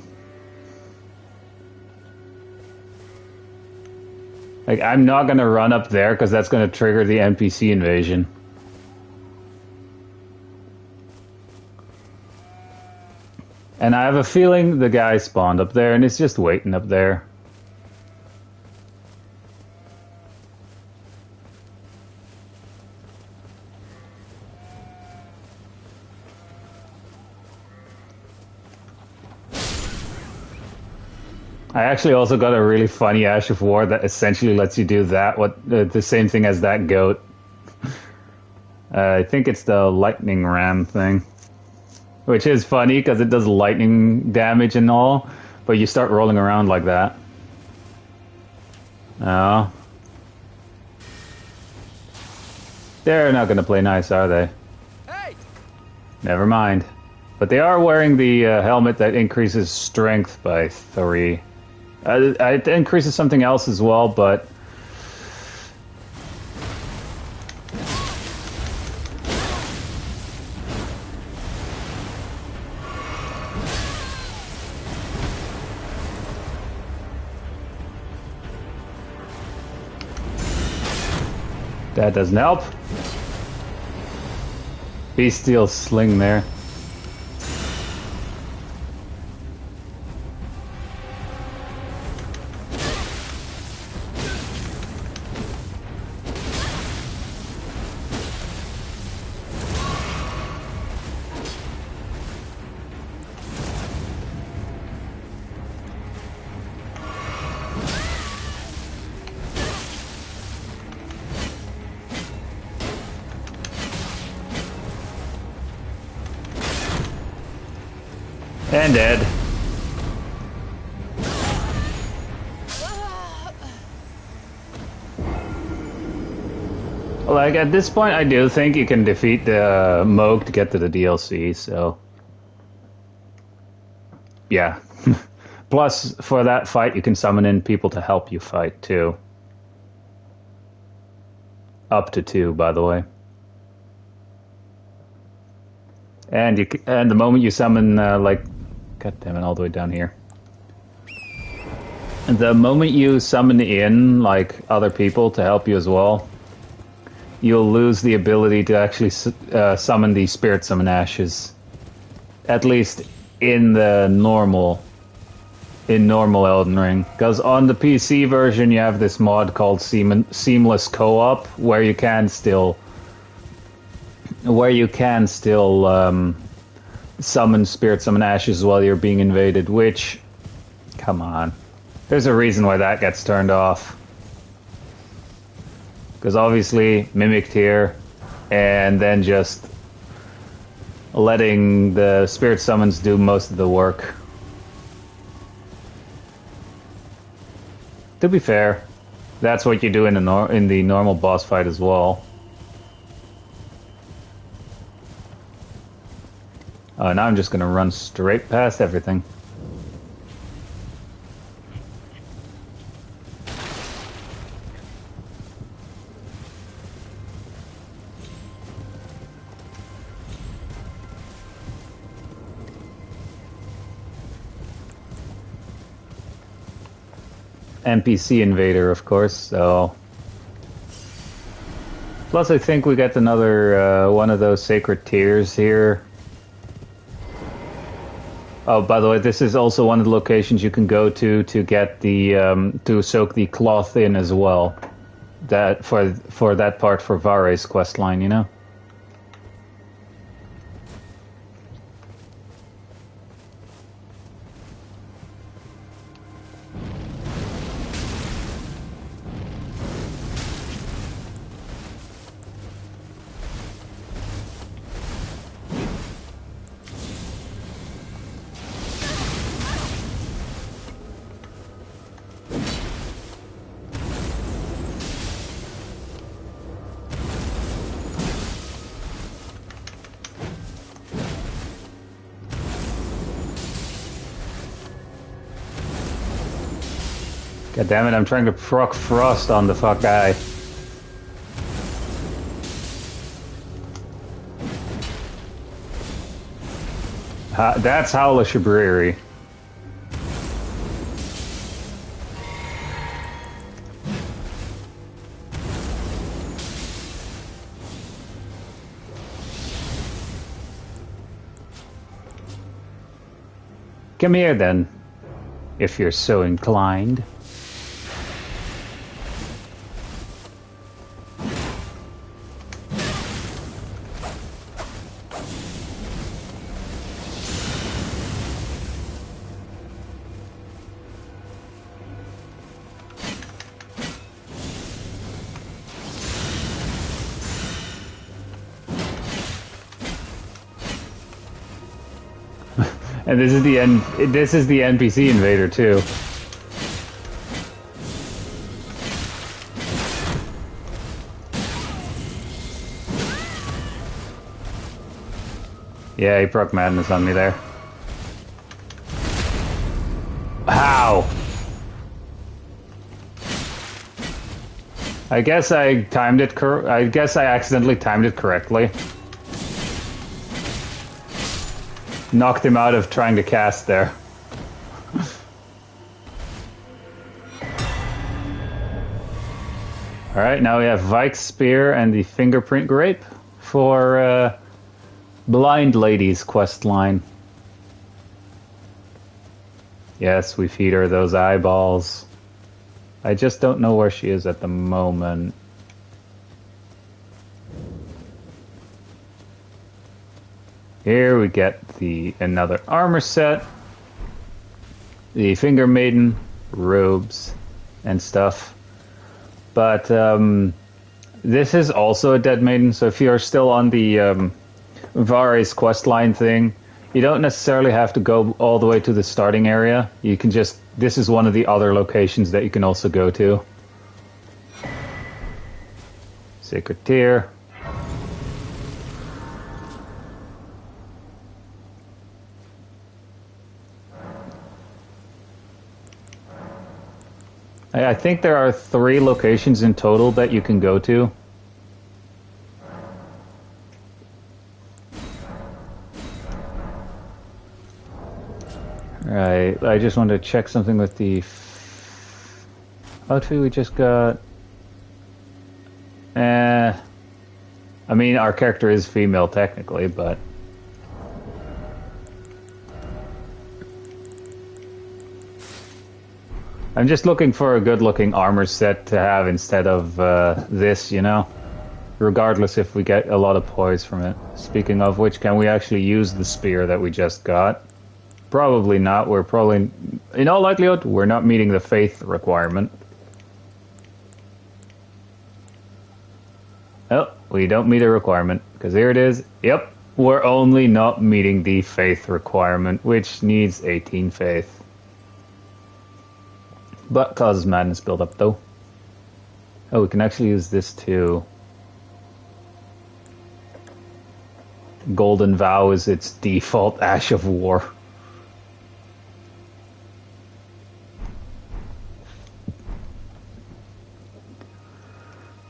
[SPEAKER 1] Like, I'm not gonna run up there because that's gonna trigger the NPC invasion. And I have a feeling the guy spawned up there and is just waiting up there. I actually also got a really funny Ash of War that essentially lets you do that, the same thing as that goat. I think it's the lightning ram thing. Which is funny because it does lightning damage and all, but you start rolling around like that. Oh. They're not going to play nice, are they?
[SPEAKER 8] Hey!
[SPEAKER 1] Never mind. But they are wearing the helmet that increases strength by 3. It increases something else as well, but... that doesn't help. Bestial sling there. And dead. Like, at this point, I do think you can defeat the Moog to get to the DLC, so... yeah. Plus, for that fight, you can summon in people to help you fight, too. Up to 2, by the way. And the moment you summon, like... God damn it, all the way down here. And the moment you summon in, like, other people to help you as well, you'll lose the ability to actually summon the Spirit Summon Ashes. At least in the normal Elden Ring. Because on the PC version, you have this mod called Seamless Co-op, where you can still... summon Spirit Summon Ashes while you're being invaded, which... come on. There's a reason why that gets turned off. Because obviously, mimicked here, and then just letting the Spirit Summons do most of the work. To be fair, that's what you do in the normal boss fight as well. Oh, now I'm just gonna run straight past everything. NPC invader, of course, so... Plus, I think we got another one of those sacred tears here. Oh, by the way, this is also one of the locations you can go to get the to soak the cloth in as well. That for that part for Vare's questline, you know. God damn it, I'm trying to proc Frost on the fuck guy. That's Howl of Shabriri. Come here then, if you're so inclined. And this is the NPC invader too. Yeah, he broke madness on me there. How? I guess I timed it I guess I accidentally timed it correctly. Knocked him out of trying to cast there. Alright, now we have Vike's Spear and the Fingerprint Grape for Blind Lady's quest line. Yes, we feed her those eyeballs. I just don't know where she is at the moment. Here we get another armor set, the Finger Maiden, robes, and stuff. But this is also a Dead Maiden, so if you're still on the Vare's questline thing, you don't necessarily have to go all the way to the starting area. You can just, this is one of the other locations that you can also go to. Sacred Tear. I think there are 3 locations in total that you can go to. Right, I just wanted to check something with the outfit we just got. I mean, our character is female technically, but... I'm just looking for a good-looking armor set to have instead of this, you know? Regardless if we get a lot of poise from it. Speaking of which, can we actually use the spear that we just got? Probably not. We're probably... In all likelihood, we're not meeting the faith requirement. Oh, we don't meet a requirement. Because here it is. Yep, we're only not meeting the faith requirement, which needs 18 faith. But causes madness buildup, though. Oh, we can actually use this too. Golden Vow is its default Ash of War.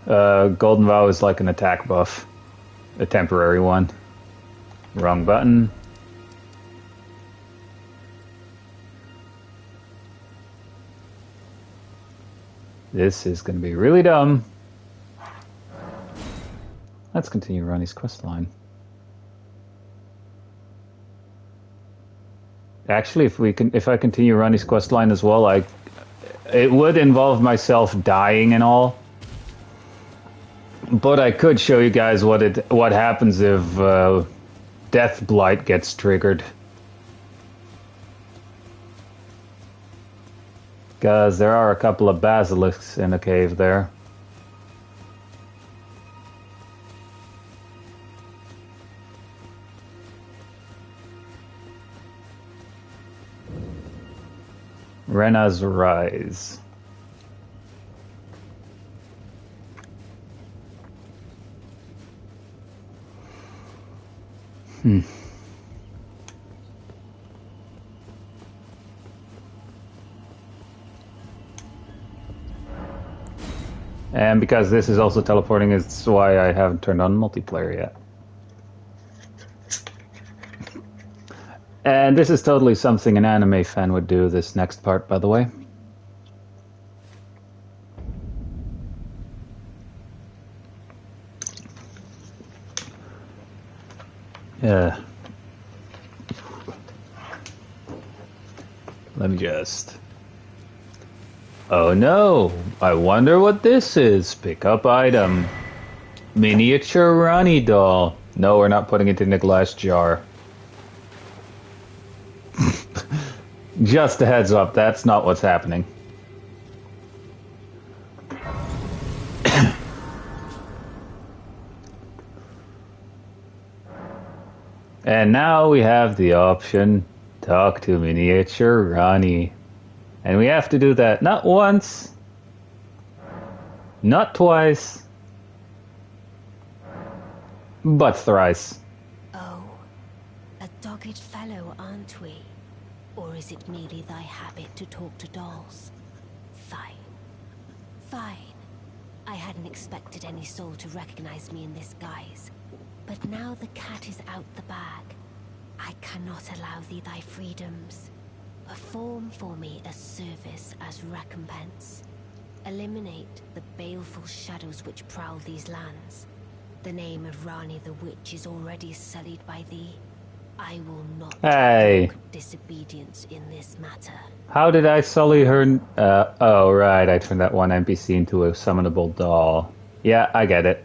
[SPEAKER 1] Golden Vow is like an attack buff. A temporary one. Wrong button. This is going to be really dumb. Let's continue Ronnie's quest line. Actually, if I continue Ronnie's quest line as well, it would involve myself dying and all. But I could show you guys what happens if Death Blight gets triggered. Because there are a couple of basilisks in the cave there. Rena's Rise. And because this is also teleporting, it's why I haven't turned on multiplayer yet. And this is totally something an anime fan would do, this next part, by the way. Yeah. Let me just... Oh no! I wonder what this is. Pick up item. Miniature Ronnie doll. No, we're not putting it in the glass jar. Just a heads up, that's not what's happening. And now we have the option, talk to Miniature Ronnie. And we have to do that not once, not twice, but thrice.
[SPEAKER 8] Oh, a dogged fellow, aren't we? Or is it merely thy habit to talk to dolls? Fine. Fine. I hadn't expected any soul to recognize me in this guise. But now the cat is out the bag. I cannot allow thee thy freedoms. Perform for me a service as recompense. Eliminate the baleful shadows which prowl these lands. The name of Rani the Witch is already sullied by thee. I will not
[SPEAKER 1] Hey.
[SPEAKER 8] brook disobedience in this matter.
[SPEAKER 1] How did I sully her? Oh, right, I turned that one NPC into a summonable doll. Yeah, I get it.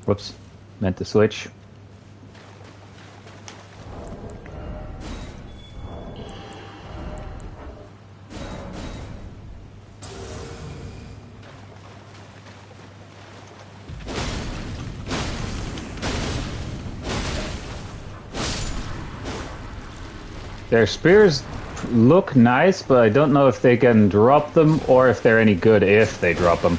[SPEAKER 1] Whoops, meant to switch. Their spears look nice, but I don't know if they can drop them or if they're any good if they drop them.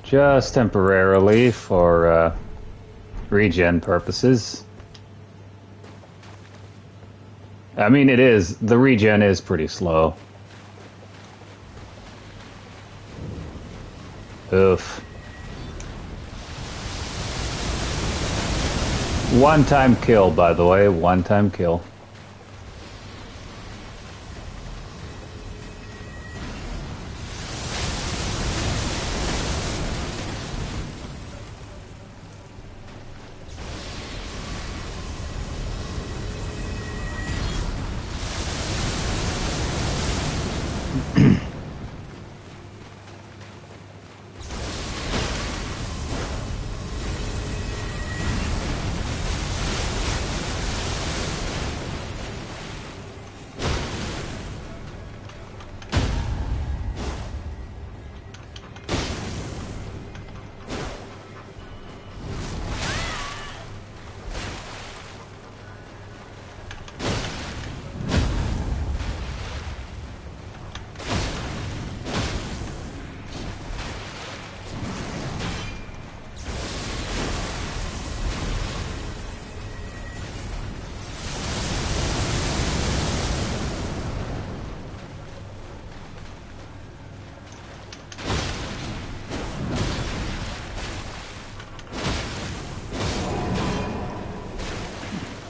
[SPEAKER 1] Just temporarily for regen purposes. I mean, the regen is pretty slow. Oof. One-time kill, by the way. One-time kill.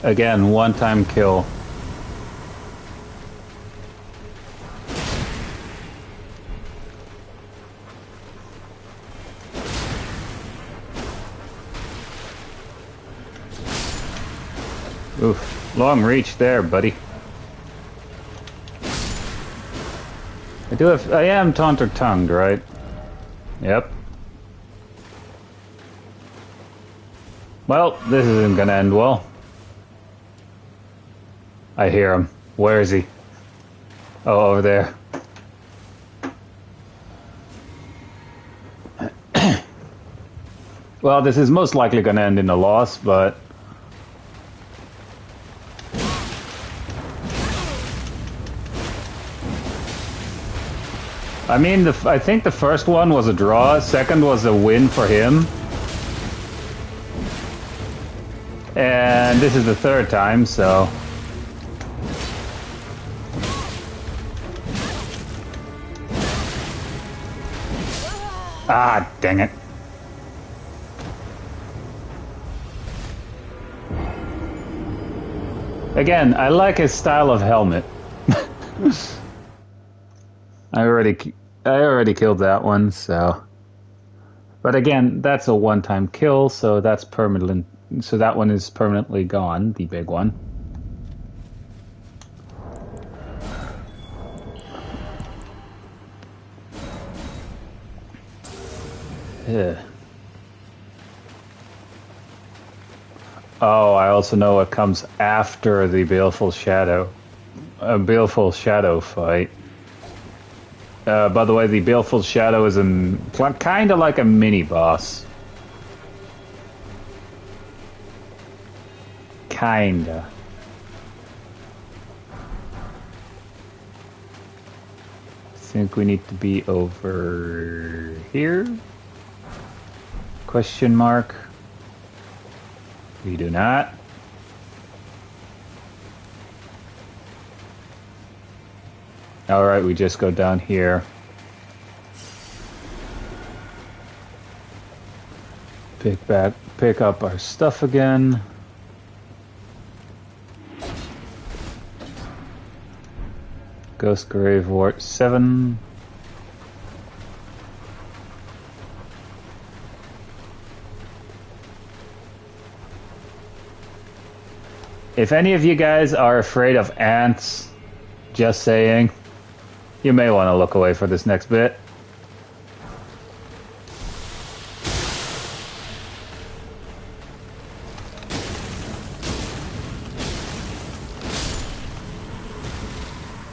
[SPEAKER 1] Again, one-time kill. Oof, long reach there, buddy. I am taunter-tongued, right? Yep. Well, this isn't gonna end well. I hear him. Where is he? Oh, over there. Well, this is most likely gonna end in a loss, but... I mean, I think the first one was a draw, second was a win for him. And this is the third time, so... Ah, dang it. Again, I like his style of helmet. I already killed that one, so. But again, that's a one-time kill, so that's permanent. So that one is permanently gone, the big one. Ugh. Oh, I also know what comes after the Baleful Shadow. A Baleful Shadow fight. By the way, the Baleful Shadow is kind of like a mini-boss. Kinda. I think we need to be over here? Question mark. We do not. Alright, we just go down here. Pick up our stuff again. Ghost Grave Wart 7. If any of you guys are afraid of ants, just saying, you may want to look away for this next bit.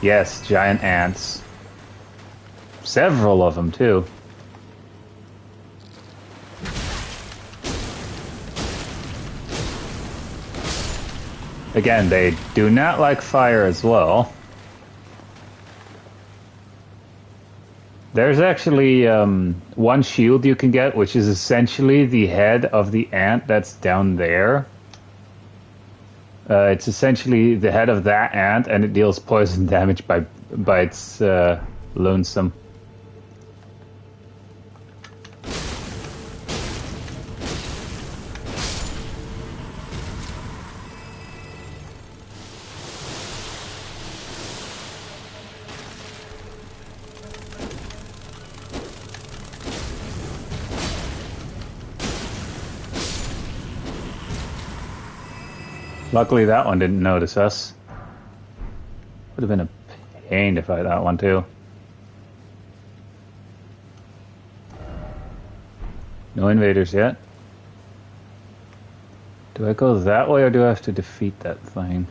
[SPEAKER 1] Yes, giant ants. Several of them, too. Again, they do not like fire as well. There's actually one shield you can get, which is essentially the head of the ant that's down there. It's essentially the head of that ant, and it deals poison damage by its lonesome. Luckily that one didn't notice us. Would have been a pain to fight that one too. No invaders yet. Do I go that way or do I have to defeat that thing?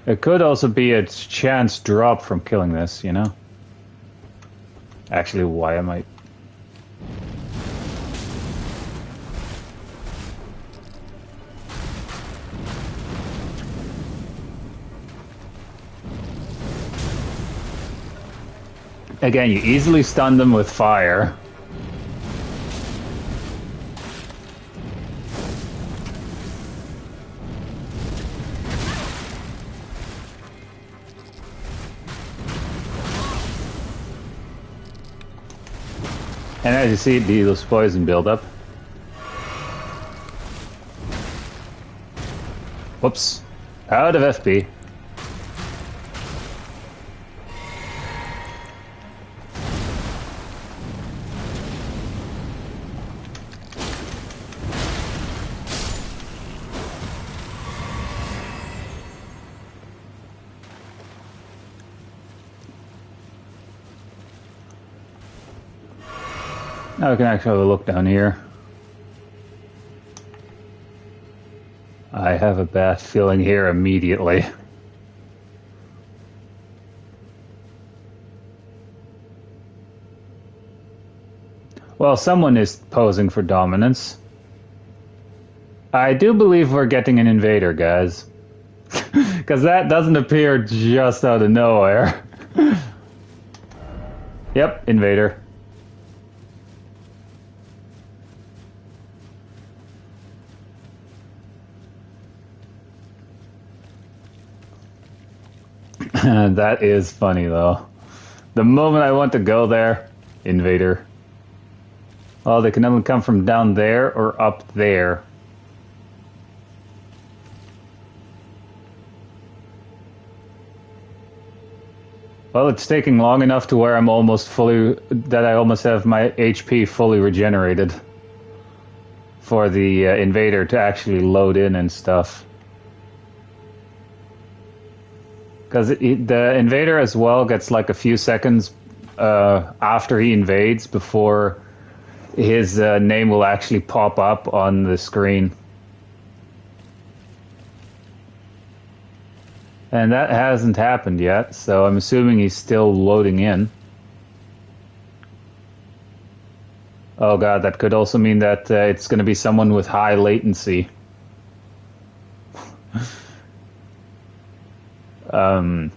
[SPEAKER 1] It could also be a chance drop from killing this, you know? Actually, why am I... Again, you easily stun them with fire. And as you see, it deals poison buildup. Whoops. Out of FP. Now we can actually have a look down here. I have a bad feeling here immediately. Well, someone is posing for dominance. I do believe we're getting an invader, guys. Because that doesn't appear just out of nowhere. Yep, invader. That is funny, though. The moment I want to go there, invader. Oh, they can only come from down there or up there. Well, it's taking long enough to where I'm almost fully... that I almost have my HP fully regenerated for the invader to actually load in and stuff. Because the invader as well gets like a few seconds after he invades before his name will actually pop up on the screen. And that hasn't happened yet, so I'm assuming he's still loading in. Oh god, that could also mean that it's going to be someone with high latency. Yeah,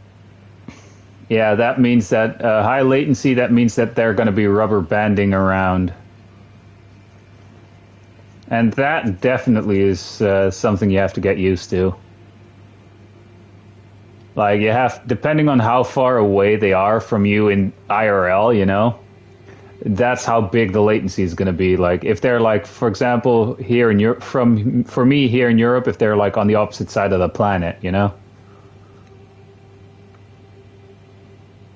[SPEAKER 1] that means that high latency, that means that they're going to be rubber banding around. And that definitely is something you have to get used to. Like, you have, depending on how far away they are from you in IRL, you know, that's how big the latency is going to be. Like, if they're like, for example, here in Europe, for me here in Europe, if they're like on the opposite side of the planet, you know,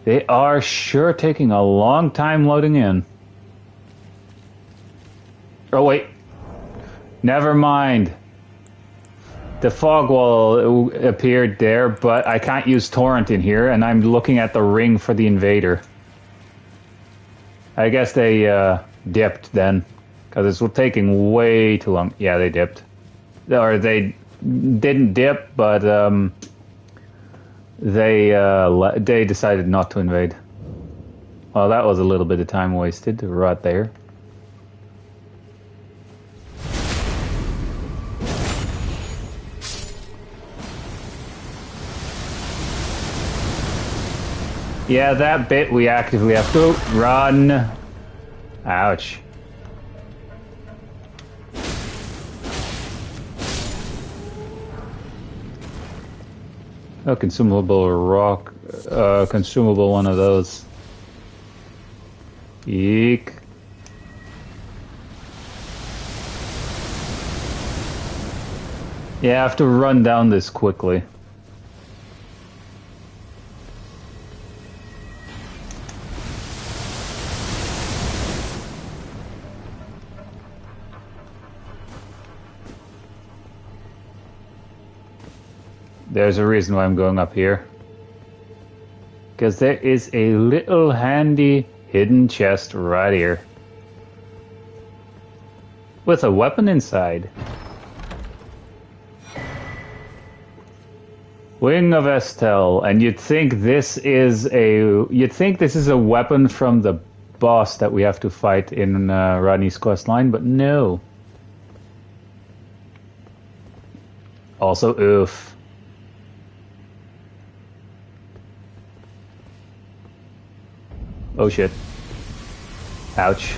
[SPEAKER 1] they are sure taking a long time loading in. Oh wait, never mind. The fog wall appeared there, but I can't use torrent in here, and I'm looking at the ring for the invader. I guess they dipped then, because it's taking way too long. Yeah, they dipped. Or they didn't dip, but they decided not to invade. Well, that was a little bit of time wasted right there. Yeah, that bit we actively have to run. Ouch. A consumable rock, consumable one of those. Eek. Yeah, I have to run down this quickly. There's a reason why I'm going up here. Because there is a little handy hidden chest right here. With a weapon inside. Wing of Estel, and you'd think this is a weapon from the boss that we have to fight in Rodney's quest line, but no. Also, oof. Oh shit. Ouch.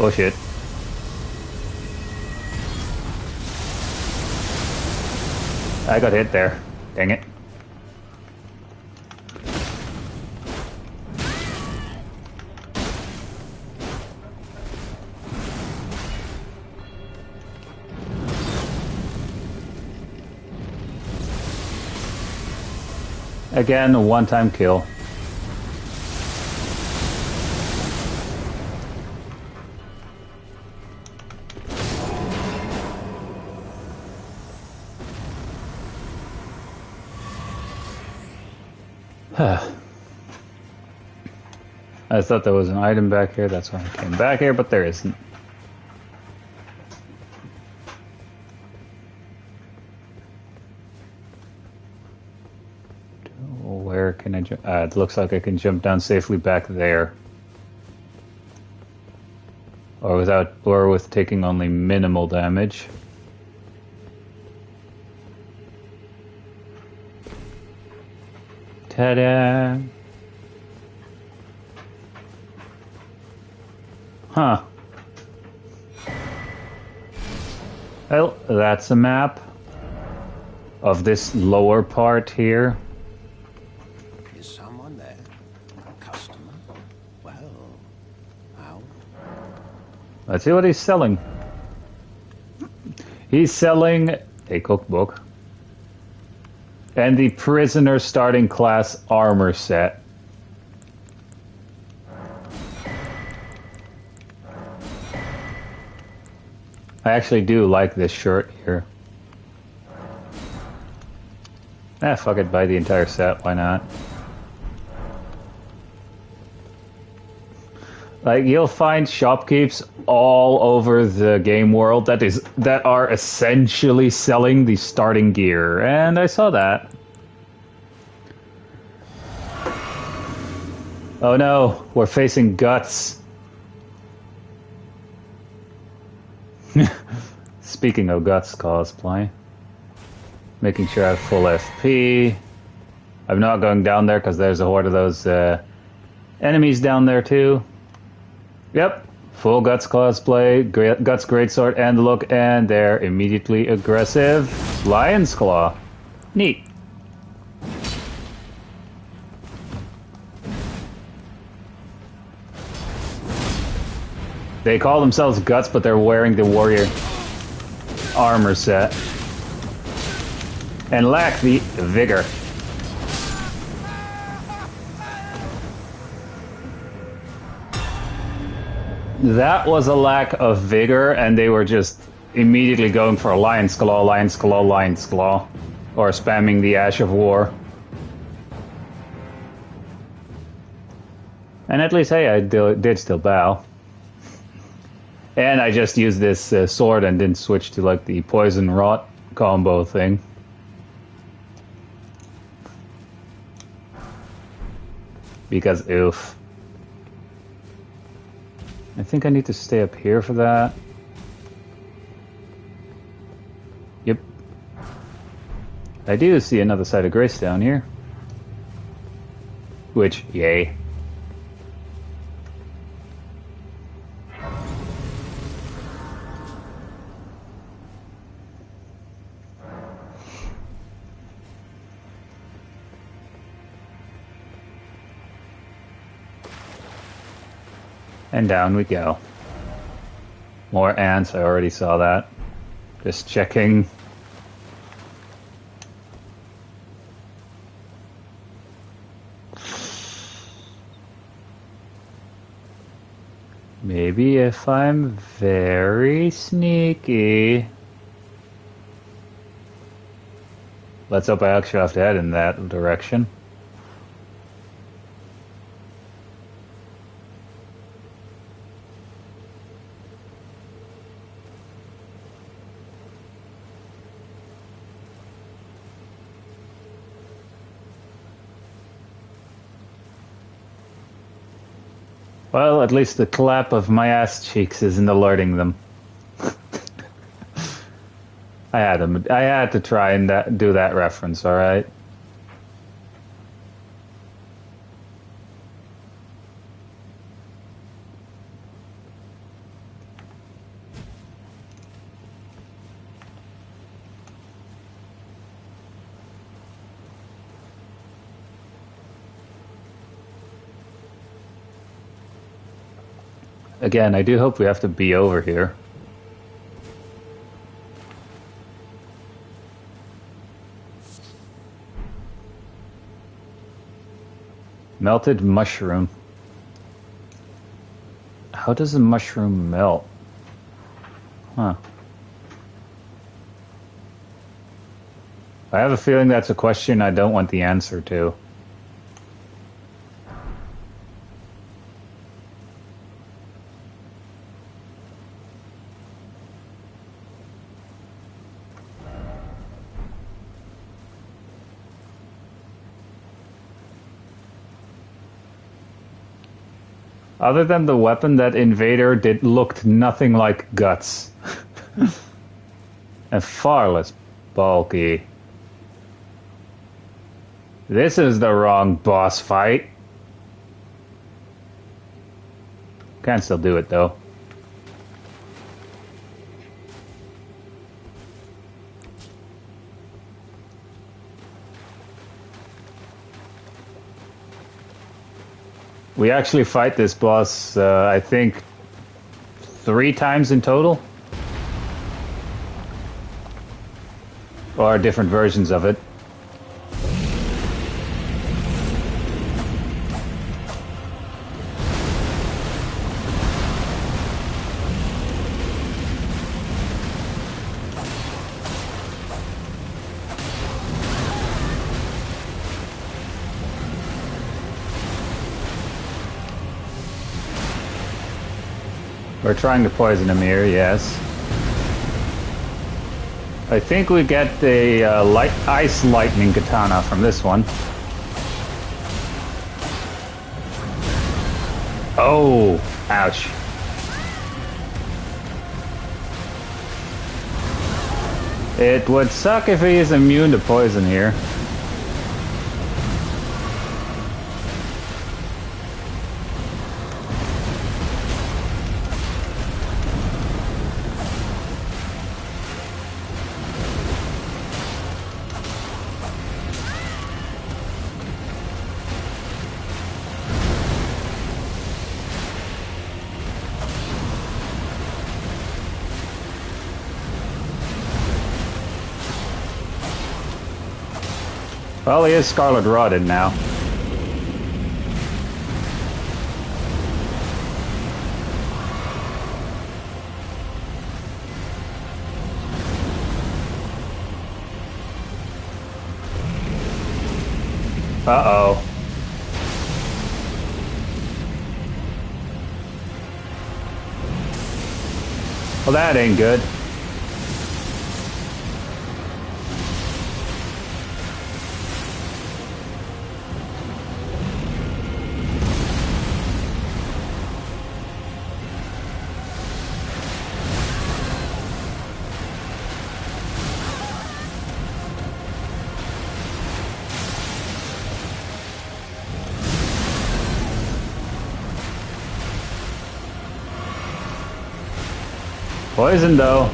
[SPEAKER 1] Oh shit. I got hit there. Dang it. Again, a one-time kill. I thought there was an item back here, that's why I came back here, but there isn't. Where can I jump? It looks like I can jump down safely back there. Or with taking only minimal damage. Ta-da! Huh. Well, that's a map of this lower part here.
[SPEAKER 5] Is someone there? A customer? Well, how?
[SPEAKER 1] Let's see what he's selling. He's selling a cookbook and the prisoner starting class armor set. I actually do like this shirt here. Fuck it, buy the entire set, why not? Like, you'll find shopkeepers all over the game world that are essentially selling the starting gear, and I saw that. Oh no, we're facing guts. Speaking of guts cosplay, making sure I have full FP. I'm not going down there because there's a horde of those enemies down there too. Yep, full guts cosplay, guts greatsword and look, and they're immediately aggressive. Lion's claw, neat. They call themselves guts, but they're wearing the warrior armor set and lack the vigor. That was a lack of vigor, and they were just immediately going for a lion's claw, lion's claw, lion's claw, or spamming the Ash of War. And at least, hey, I did still bow. And I just used this sword and didn't switch to like the poison rot combo thing. Because oof. I think I need to stay up here for that. Yep. I do see another side of grace down here. Which, yay. And down we go. More ants, I already saw that. Just checking. Maybe if I'm very sneaky. Let's hope I actually have to head in that direction. Well, at least the clap of my ass cheeks isn't alerting them. I had to try and do that reference, alright? Again, I do hope we have to be over here. Melted mushroom. How does a mushroom melt? Huh. I have a feeling that's a question I don't want the answer to. Other than the weapon, that invader looked nothing like guts. And far less bulky. This is the wrong boss fight. Can still do it though. We actually fight this boss, I think, 3 times in total? Or different versions of it? We're trying to poison him here, yes. I think we get the ice lightning katana from this one. Oh, ouch. It would suck if he is immune to poison here. Well, he is Scarlet Rotted now. Uh-oh. Well, that ain't good. Poison though.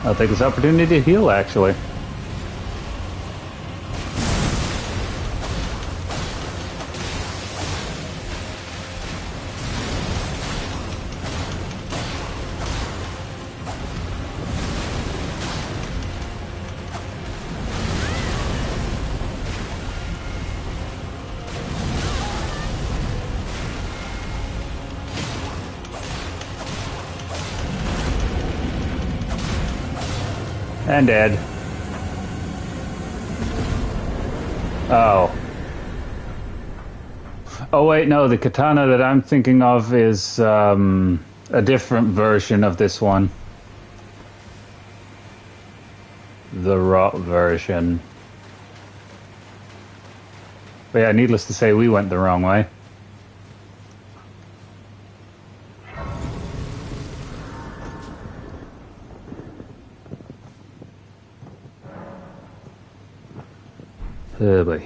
[SPEAKER 1] I'll take this opportunity to heal, actually. And dead. Oh. Oh wait, no, the katana that I'm thinking of is a different version of this one. The rot version. But yeah, needless to say, we went the wrong way. Oh boy.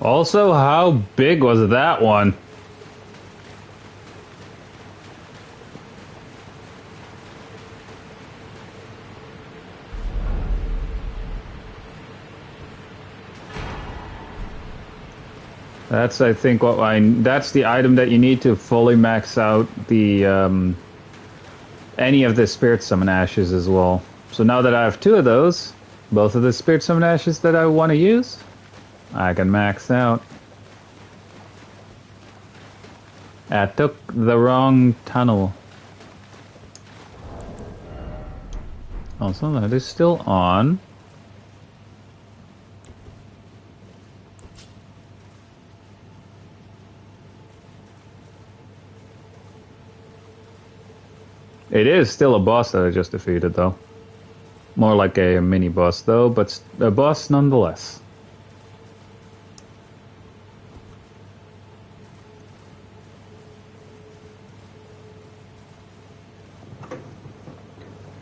[SPEAKER 1] Also, how big was that one? That's, I think, that's the item that you need to fully max out the any of the Spirit Summon Ashes as well. So now that I have 2 of those, both of the Spirit Summon Ashes that I want to use, I can max out. I took the wrong tunnel. Also, that is still on. It is still a boss that I just defeated, though. More like a mini boss, though, but a boss nonetheless.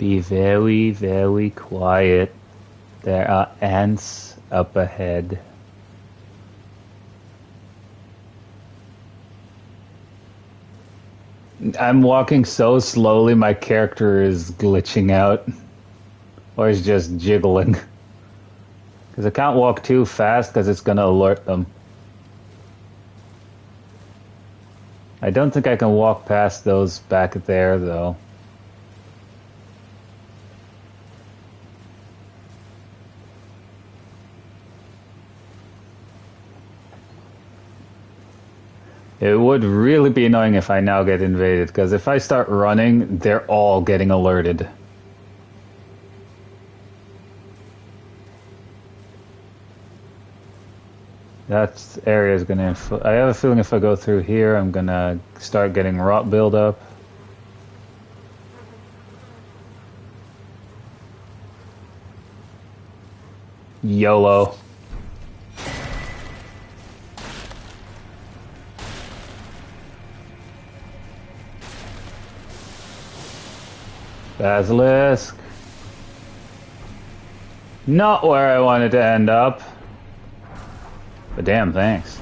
[SPEAKER 1] Be very, very quiet. There are ants up ahead. I'm walking so slowly my character is glitching out. Or is just jiggling. Because I can't walk too fast because it's going to alert them. I don't think I can walk past those back there though. It would really be annoying if I now get invaded, because if I start running, they're all getting alerted. That area is gonna... I have a feeling if I go through here, I'm gonna start getting rot buildup. YOLO. Basilisk. Not where I wanted to end up. But damn, thanks.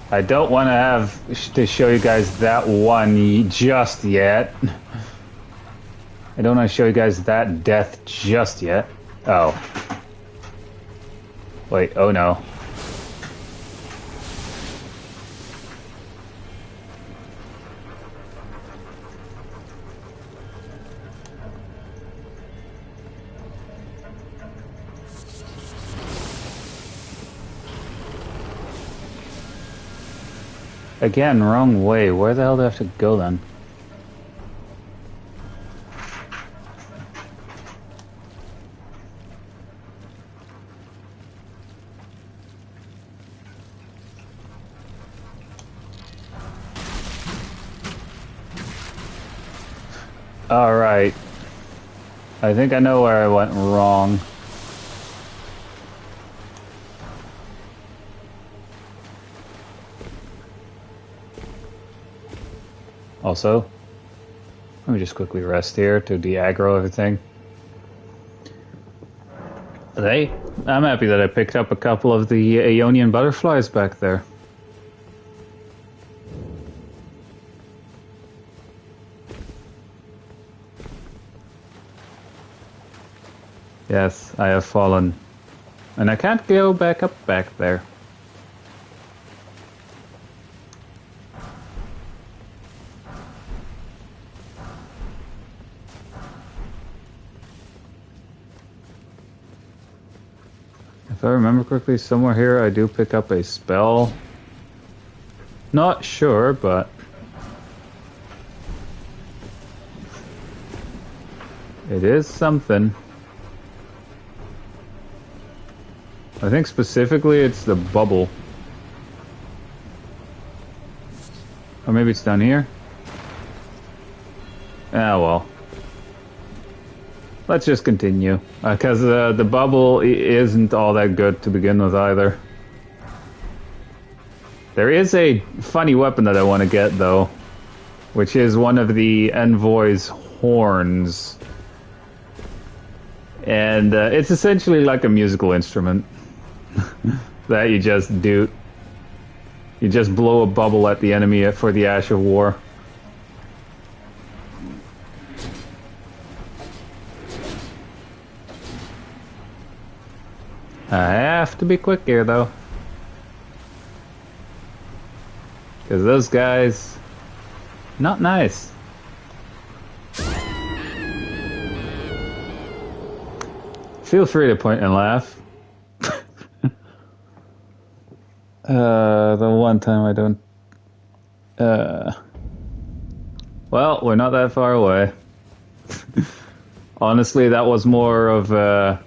[SPEAKER 1] I don't want to have to show you guys that one just yet. I don't want to show you guys that death just yet. Oh. Wait, oh no. Again, wrong way. Where the hell do I have to go then? Alright. I think I know where I went wrong. Also, let me just quickly rest here to de-aggro everything. Hey, I'm happy that I picked up a couple of the Aeonian butterflies back there. Yes, I have fallen. And I can't go back up back there. If I remember correctly, somewhere here I do pick up a spell. Not sure, but... it is something. I think specifically it's the bubble. Or maybe it's down here? Ah, well. Let's just continue. Because the bubble isn't all that good to begin with either. There is a funny weapon that I want to get, though. Which is one of the Envoy's horns. And it's essentially like a musical instrument. That you just do. You just blow a bubble at the enemy for the Ash of War. I have to be quick here, though. Because those guys... not nice. Feel free to point and laugh. The one time I don't... well, we're not that far away. Honestly, that was more of a...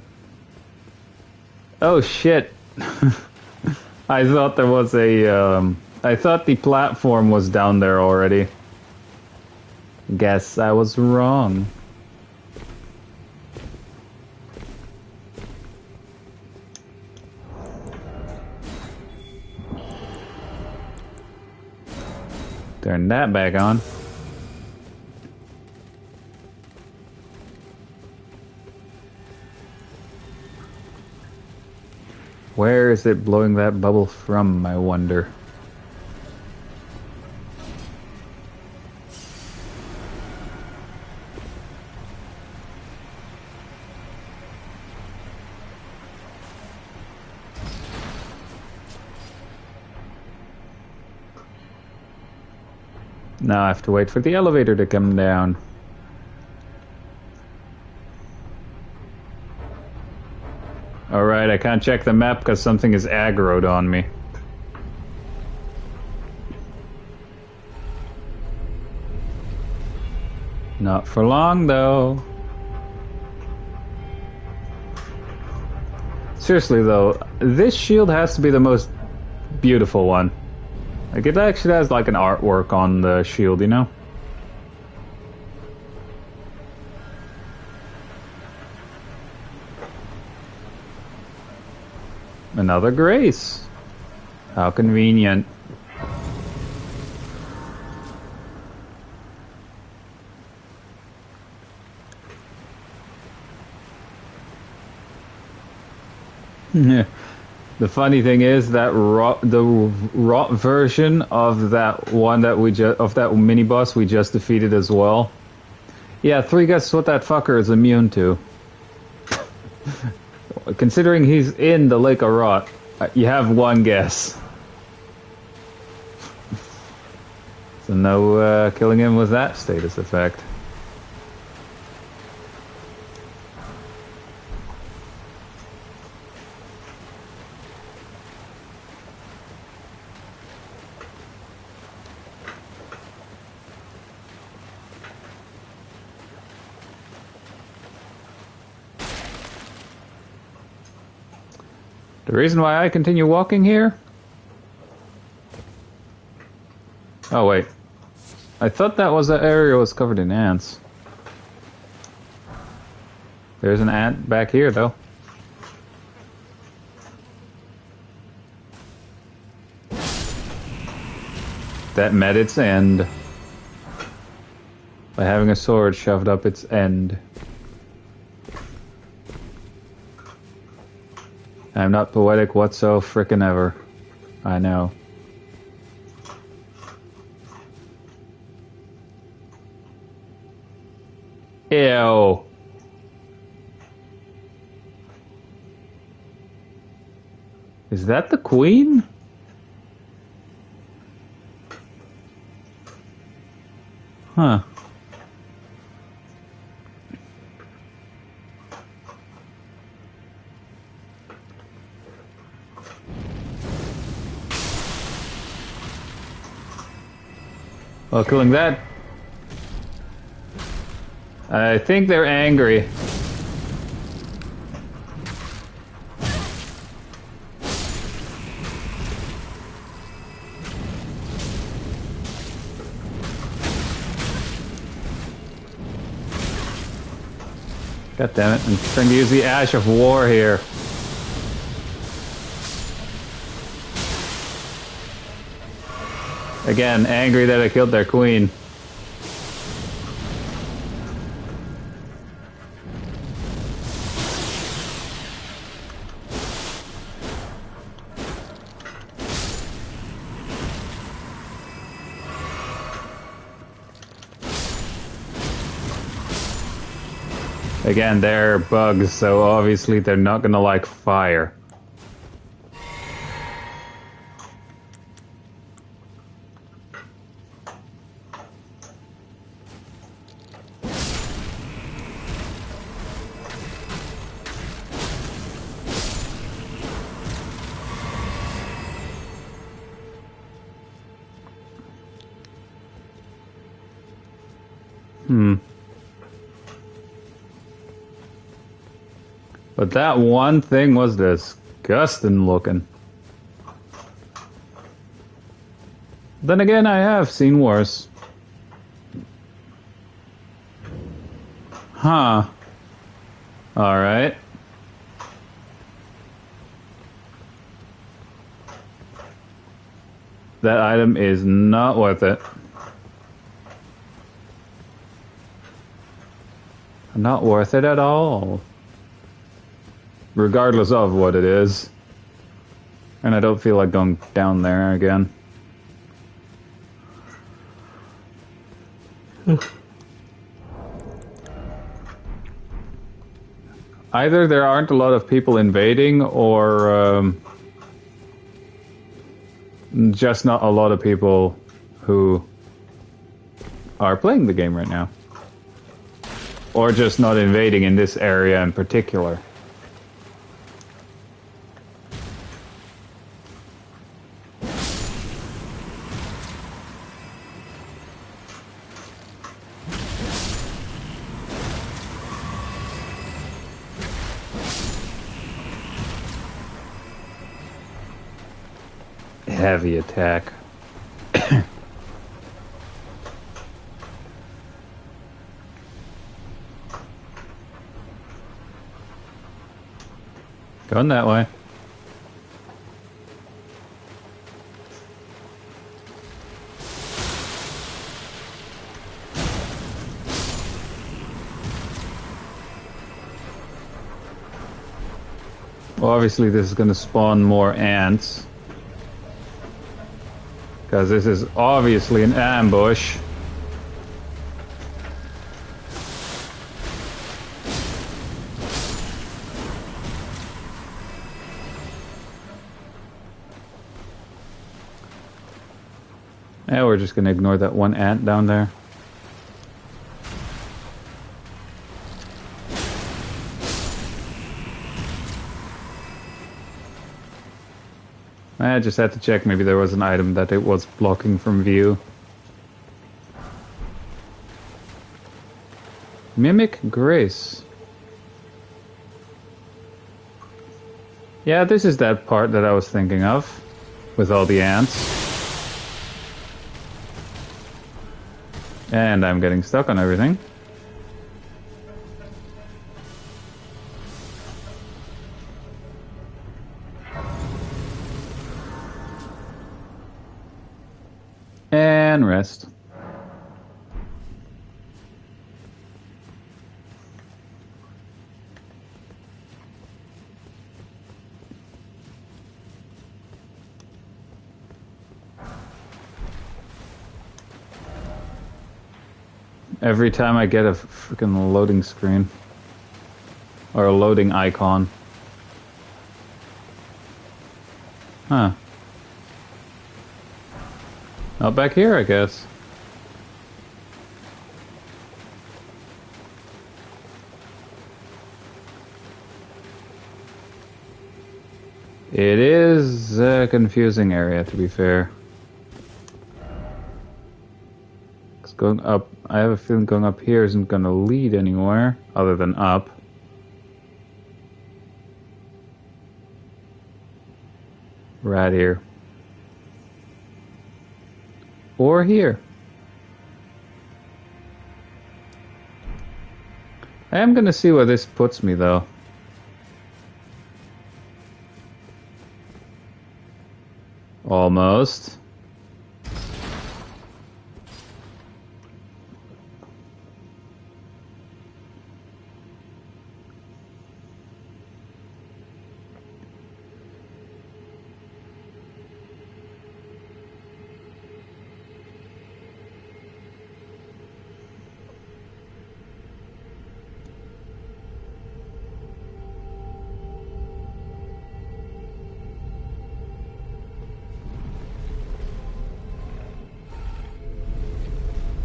[SPEAKER 1] oh shit. I thought there was a... I thought the platform was down there already. Guess I was wrong. Turn that back on. Where is it blowing that bubble from, I wonder? Now I have to wait for the elevator to come down. Alright, I can't check the map because something is aggroed on me. Not for long, though. Seriously, though, this shield has to be the most beautiful one. Like, it actually has, like, an artwork on the shield, you know? Another grace. How convenient. The funny thing is that the rot version of that one that of that mini boss we just defeated as well. Yeah, 3 guess what that fucker is immune to. Considering he's in the Lake of Rot, you have 1 guess. So no killing him with that status effect. The reason why I continue walking here? Oh wait. I thought that was the area was covered in ants. There's an ant back here though. That met its end. By having a sword shoved up its end. I'm not poetic whatsoever frickin' ever. I know. Ew. Is that the queen? Huh. Well, killing that. I think they're angry. God damn it, I'm trying to use the Ash of War here. Again, angry that I killed their queen. Again, they're bugs, so obviously they're not gonna like fire. But that one thing was disgusting looking. Then again, I have seen worse. Huh. Alright. That item is not worth it. Not worth it at all. Regardless of what it is. And I don't feel like going down there again. Either there aren't a lot of people invading, or just not a lot of people who are playing the game right now. Or just not invading in this area in particular. Heavy attack. Going that way. Well, obviously this is going to spawn more ants. Because this is obviously an ambush. Yeah, we're just going to ignore that one ant down there. I just had to check, maybe there was an item that it was blocking from view. Mimic Grace. Yeah, this is that part that I was thinking of, with all the ants. And I'm getting stuck on everything. And rest. Every time I get a freaking loading screen. Or a loading icon. Huh. Not back here, I guess. It is a confusing area, to be fair. It's going up. I have a feeling going up here isn't going to lead anywhere other than up. Right here. Or here. I am going to see where this puts me, though. Almost.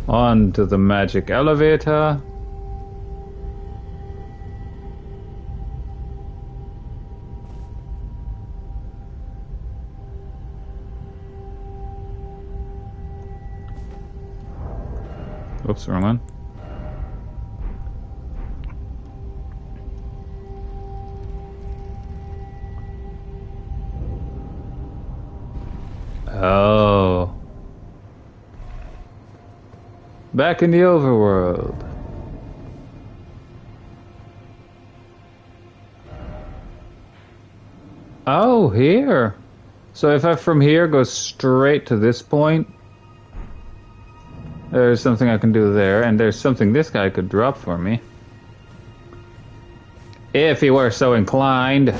[SPEAKER 1] On to the magic elevator. Oops, wrong one. Oh. Back in the overworld. Oh, here. So if I from here go straight to this point, there's something I can do there, and there's something this guy could drop for me. If he were so inclined.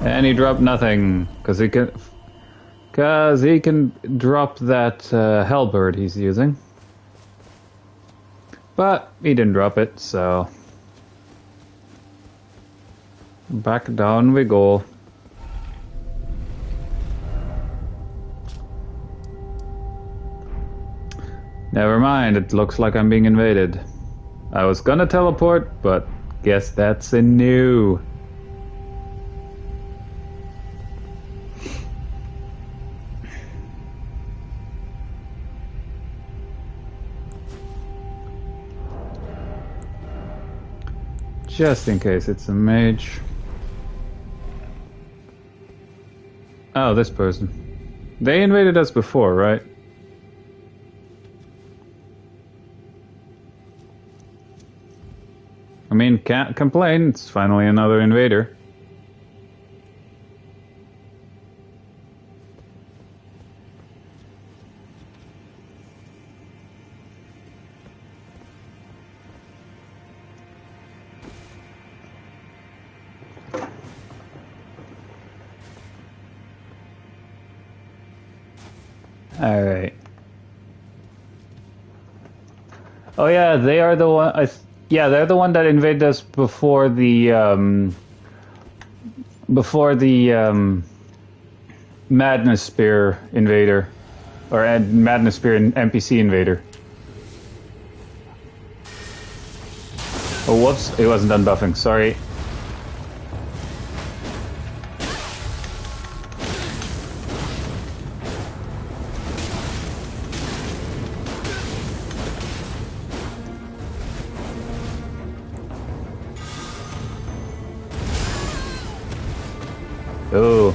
[SPEAKER 1] And he dropped nothing, because he can drop that Hellbird he's using. But he didn't drop it, so back down we go. Never mind, it looks like I'm being invaded. I was gonna teleport, but guess that's a no. Just in case it's a mage. Oh, this person. They invaded us before, right? I mean, can't complain. It's finally another invader. Alright. Oh yeah, they are the one... yeah, they're the one that invaded us before the Madness Spear invader. Or Madness Spear NPC invader. Oh, whoops. He wasn't done buffing. Sorry. Oh.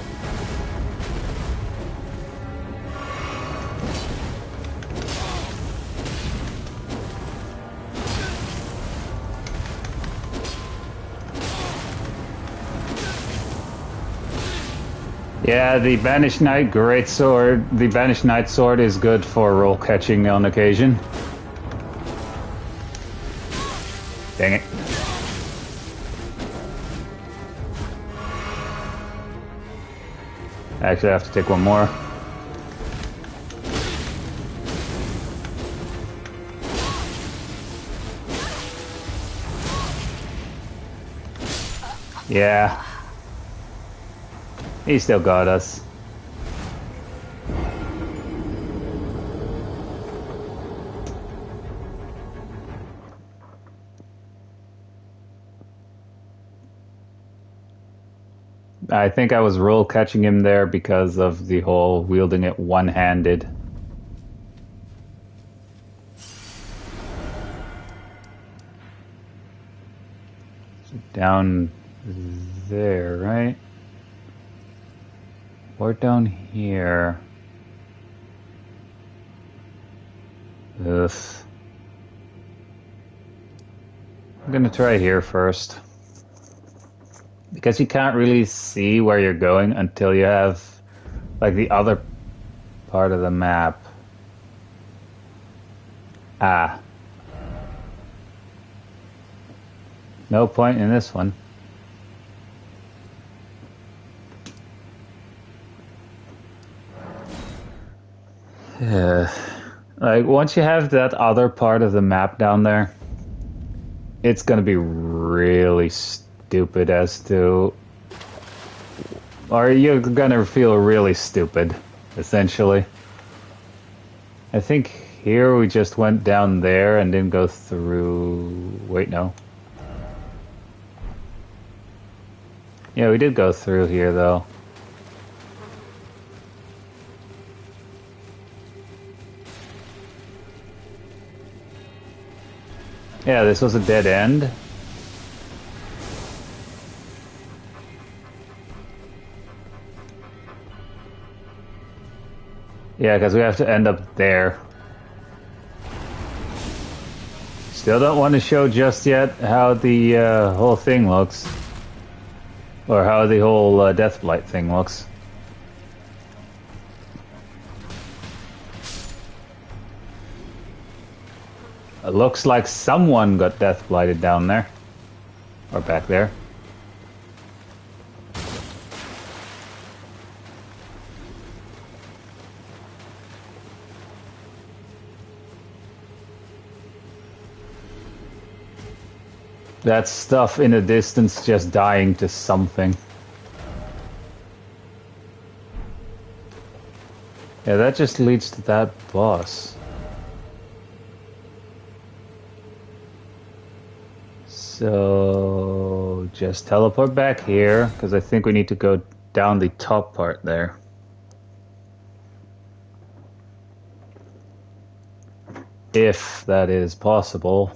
[SPEAKER 1] Yeah, the Banished Knight Greatsword, the Banished Knight Sword is good for roll catching on occasion. Dang it. Actually, I have to take one more. Yeah. He still got us. I think I was roll catching him there because of the whole wielding it one-handed. Down there, right? Or down here. Ugh. I'm gonna try here first. Because you can't really see where you're going until you have, like, the other part of the map. Ah. No point in this one. Like, once you have that other part of the map down there, it's gonna be really stupid as to... or you're gonna feel really stupid, essentially. I think here we just went down there and didn't go through... wait, no. Yeah, we did go through here, though. Yeah, this was a dead end. Yeah, because we have to end up there. Still don't want to show just yet how the whole thing looks. Or how the whole Deathblight thing looks. It looks like someone got Deathblighted down there. Or back there. That stuff in the distance just dying to something. Yeah, that just leads to that boss. So just teleport back here, because I think we need to go down the top part there. If that is possible.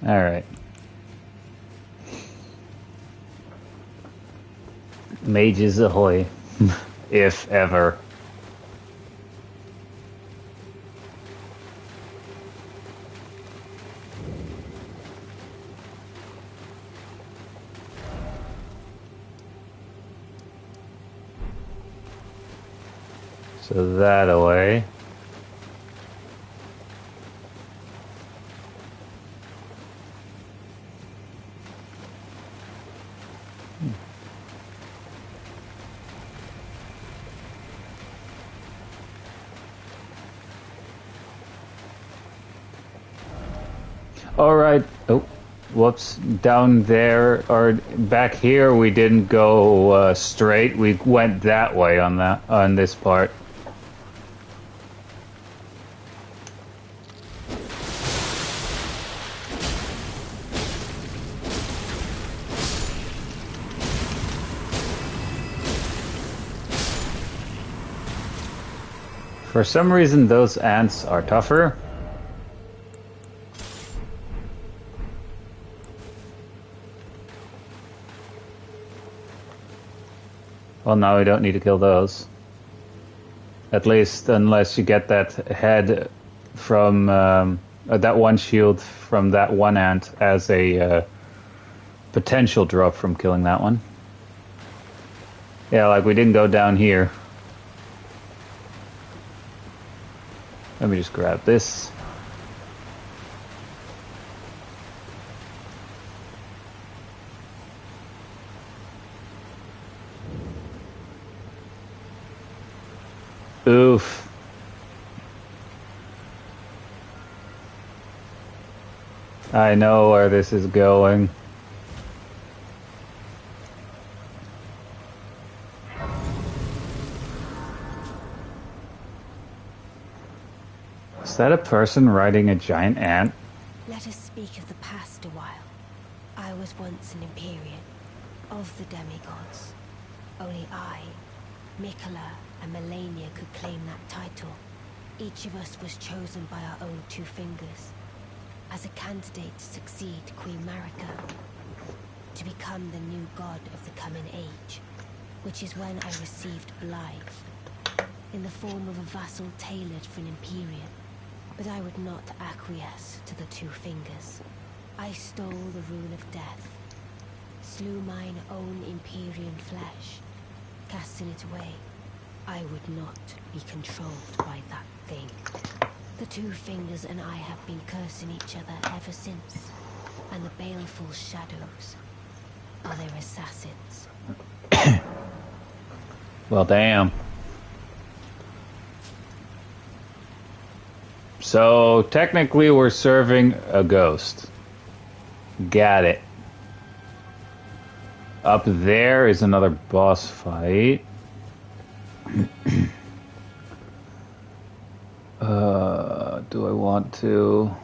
[SPEAKER 1] All right. Mages ahoy, if ever. So that away. All right. Oh, whoops. Down there or back here, we didn't go straight. We went that way on this part. For some reason, those ants are tougher. Well, now we don't need to kill those. At least unless you get that head from that one shield from that one ant as a potential drop from killing that one. Yeah, like we didn't go down here. Let me just grab this. Oof. I know where this is going. Is that a person riding a giant ant?
[SPEAKER 8] Let us speak of the past a while. I was once an Empyrean, of the demigods. Only I, Mikola, and Melania could claim that title. Each of us was chosen by our own two fingers, as a candidate to succeed Queen Marika, to become the new god of the coming age, which is when I received Blythe, in the form of a vassal tailored for an Empyrean. But I would not acquiesce to the two fingers. I stole the rune of death, slew mine own Empyrean flesh, casting it away. I would not be controlled by that thing. The two fingers and I have been cursing each other ever since, and the baleful shadows are their assassins.
[SPEAKER 1] Well, damn. So, technically we're serving a ghost. Got it. Up there is another boss fight. Do I want to?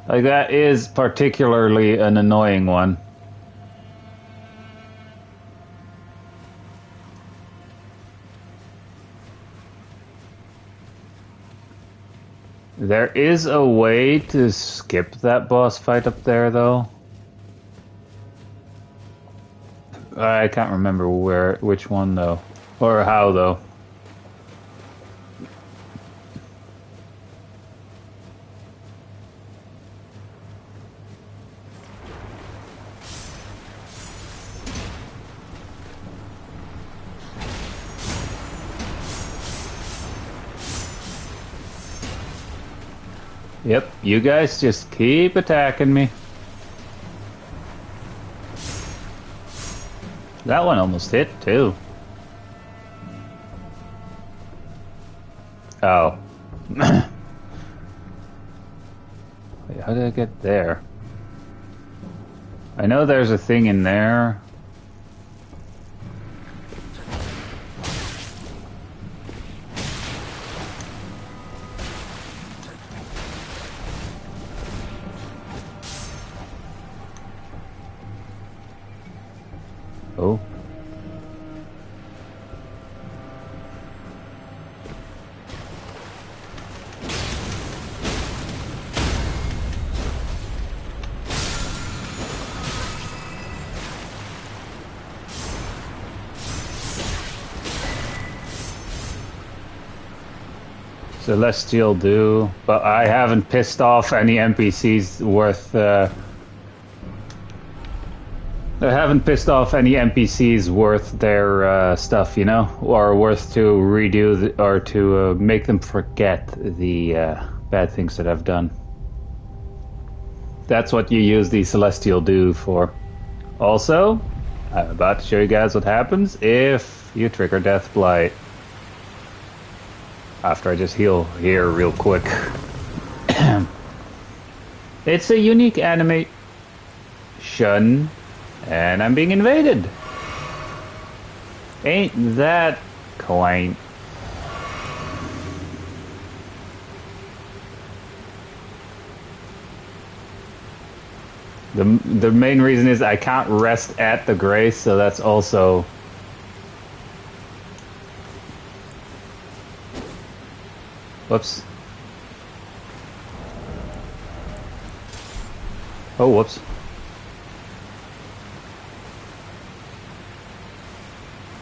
[SPEAKER 1] Like, that is particularly an annoying one. There is a way to skip that boss fight up there, though. I can't remember which one, though. Or how, though. Yep, you guys just keep attacking me. That one almost hit, too. Oh. Wait, how did I get there? I know there's a thing in there. Oh. Celestial do, but I haven't pissed off any NPCs worth, I haven't pissed off any NPCs worth their stuff, you know, or worth to redo or to make them forget the bad things that I've done. That's what you use the Celestial do for. Also, I'm about to show you guys what happens if you trigger Death Blight. After I just heal here real quick. It's a unique animation, and I'm being invaded. Ain't that quaint? The main reason is I can't rest at the grace, so that's also... Whoops. Oh, whoops.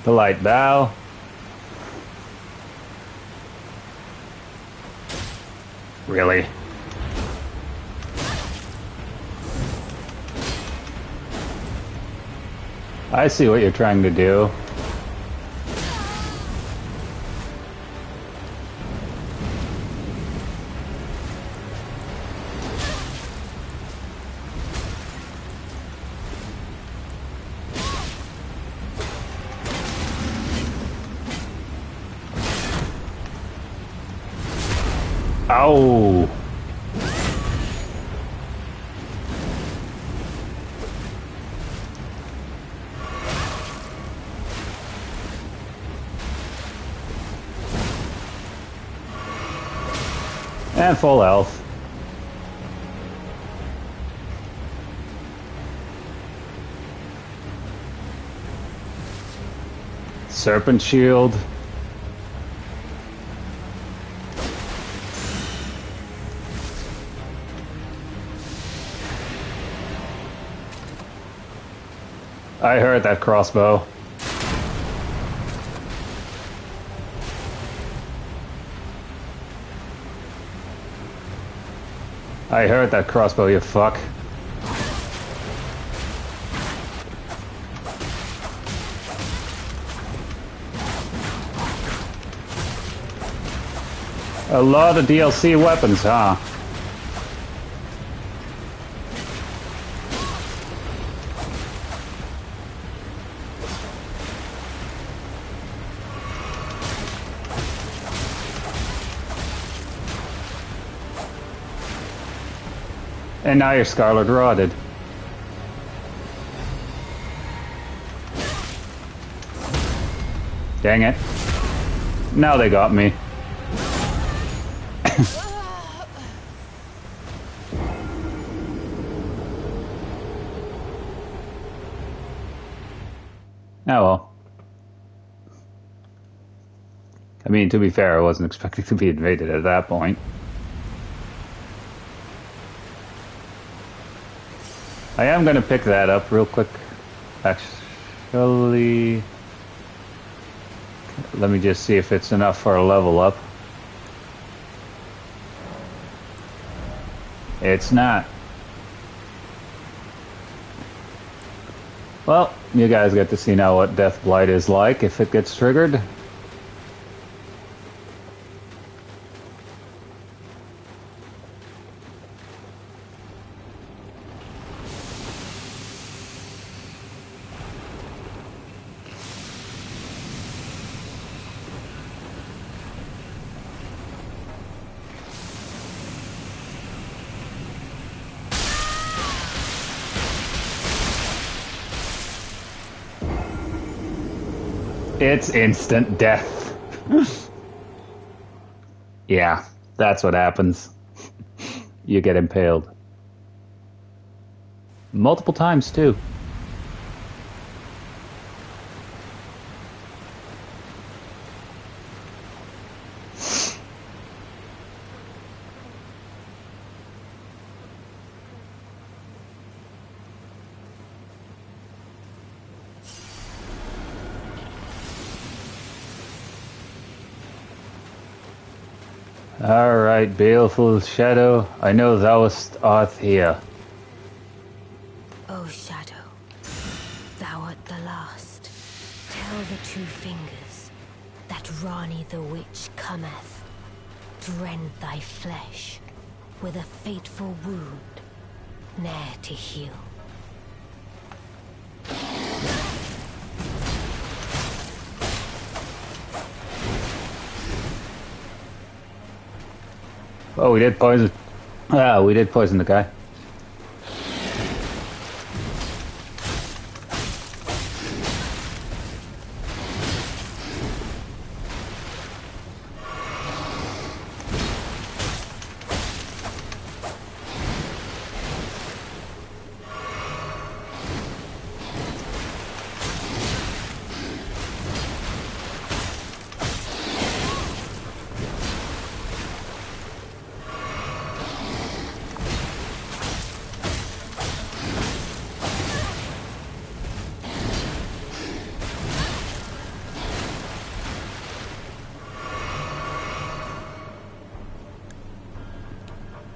[SPEAKER 1] Polite bow. Really? I see what you're trying to do. Ow! And full health. Serpent shield. I heard that crossbow. I heard that crossbow, you fuck. A lot of DLC weapons, huh? And now you're Scarlet Rotted. Dang it. Now they got me. Oh well. I mean, to be fair, I wasn't expecting to be invaded at that point. I am going to pick that up real quick. Actually, let me just see if it's enough for a level up. It's not. Well, you guys get to see now what Death Blight is like if it gets triggered. It's instant death. Yeah, that's what happens. You get impaled. Multiple times, too. Alright, baleful shadow, I know thou art here.
[SPEAKER 8] O shadow, thou art the last. Tell the two fingers that Rani the witch cometh to rend thy flesh with a fateful wound, ne'er to heal.
[SPEAKER 1] Oh, we did poison. Ah, we did poison the guy.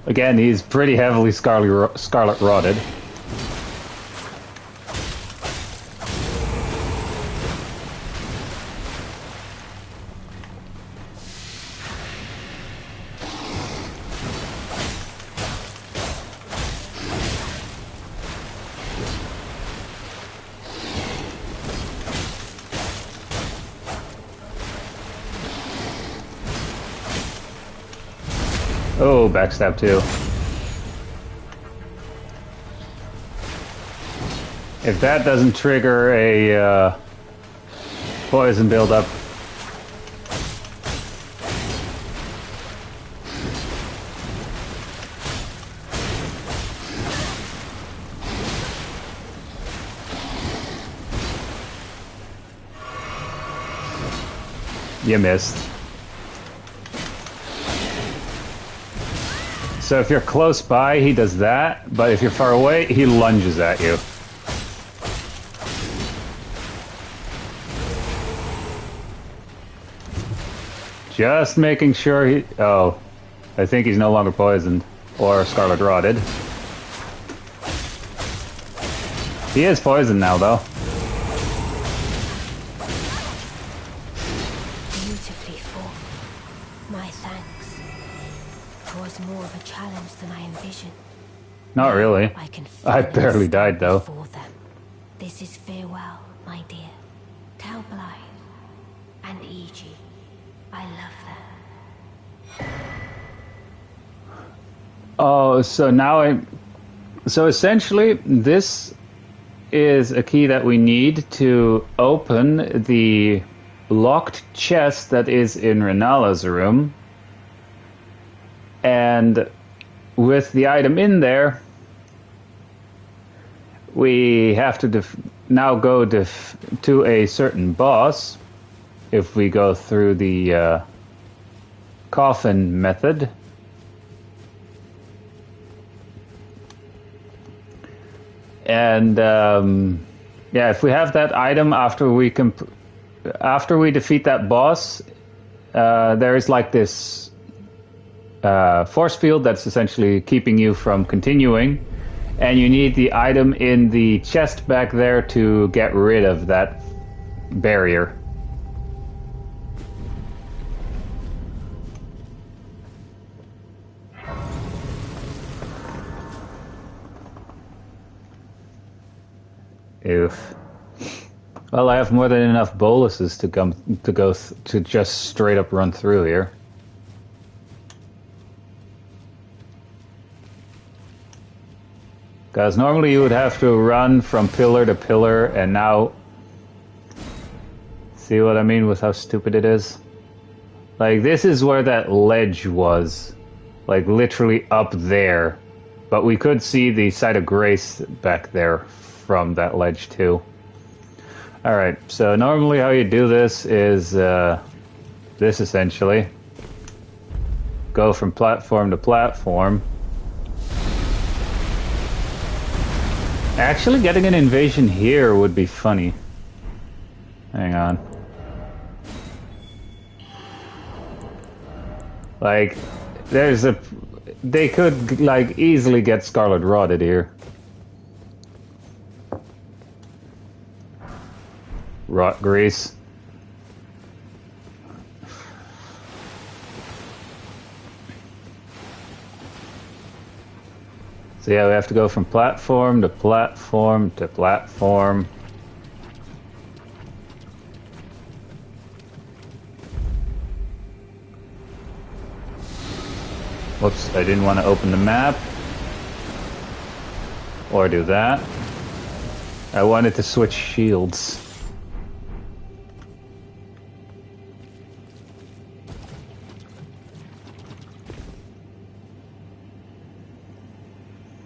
[SPEAKER 1] Again, he's pretty heavily scarlet rotted. Oh, backstab too. If that doesn't trigger a poison buildup. You missed. So if you're close by, he does that, but if you're far away, he lunges at you. Just making sure he... Oh, I think he's no longer poisoned or scarlet rotted. He is poisoned now, though.
[SPEAKER 8] Beautifully fought. My thanks. It was more of a challenge than I envisioned.
[SPEAKER 1] Not really. I barely died, though.
[SPEAKER 8] Before them. This is farewell, my dear. Tell Blythe and Iji I love them.
[SPEAKER 1] Oh, so now So essentially, this is a key that we need to open the locked chest that is in Renala's room. And with the item in there, we have to now go to a certain boss if we go through the coffin method. And yeah, if we have that item after we defeat that boss, there is like this force field that's essentially keeping you from continuing, and you need the item in the chest back there to get rid of that barrier. Oof. Well, I have more than enough boluses to just straight up run through here. Because normally you would have to run from pillar to pillar, and now See what I mean with how stupid it is? Like, this is where that ledge was. Like, literally up there. But we could see the site of grace back there from that ledge, too. Alright, so normally how you do this is this, essentially. Go from platform to platform. Actually, getting an invasion here would be funny. Hang on. Like, there's a... They could, like, easily get Scarlet Rotted here. Rot grease. So yeah, we have to go from platform to platform to platform. Whoops, I didn't want to open the map. Or do that. I wanted to switch shields.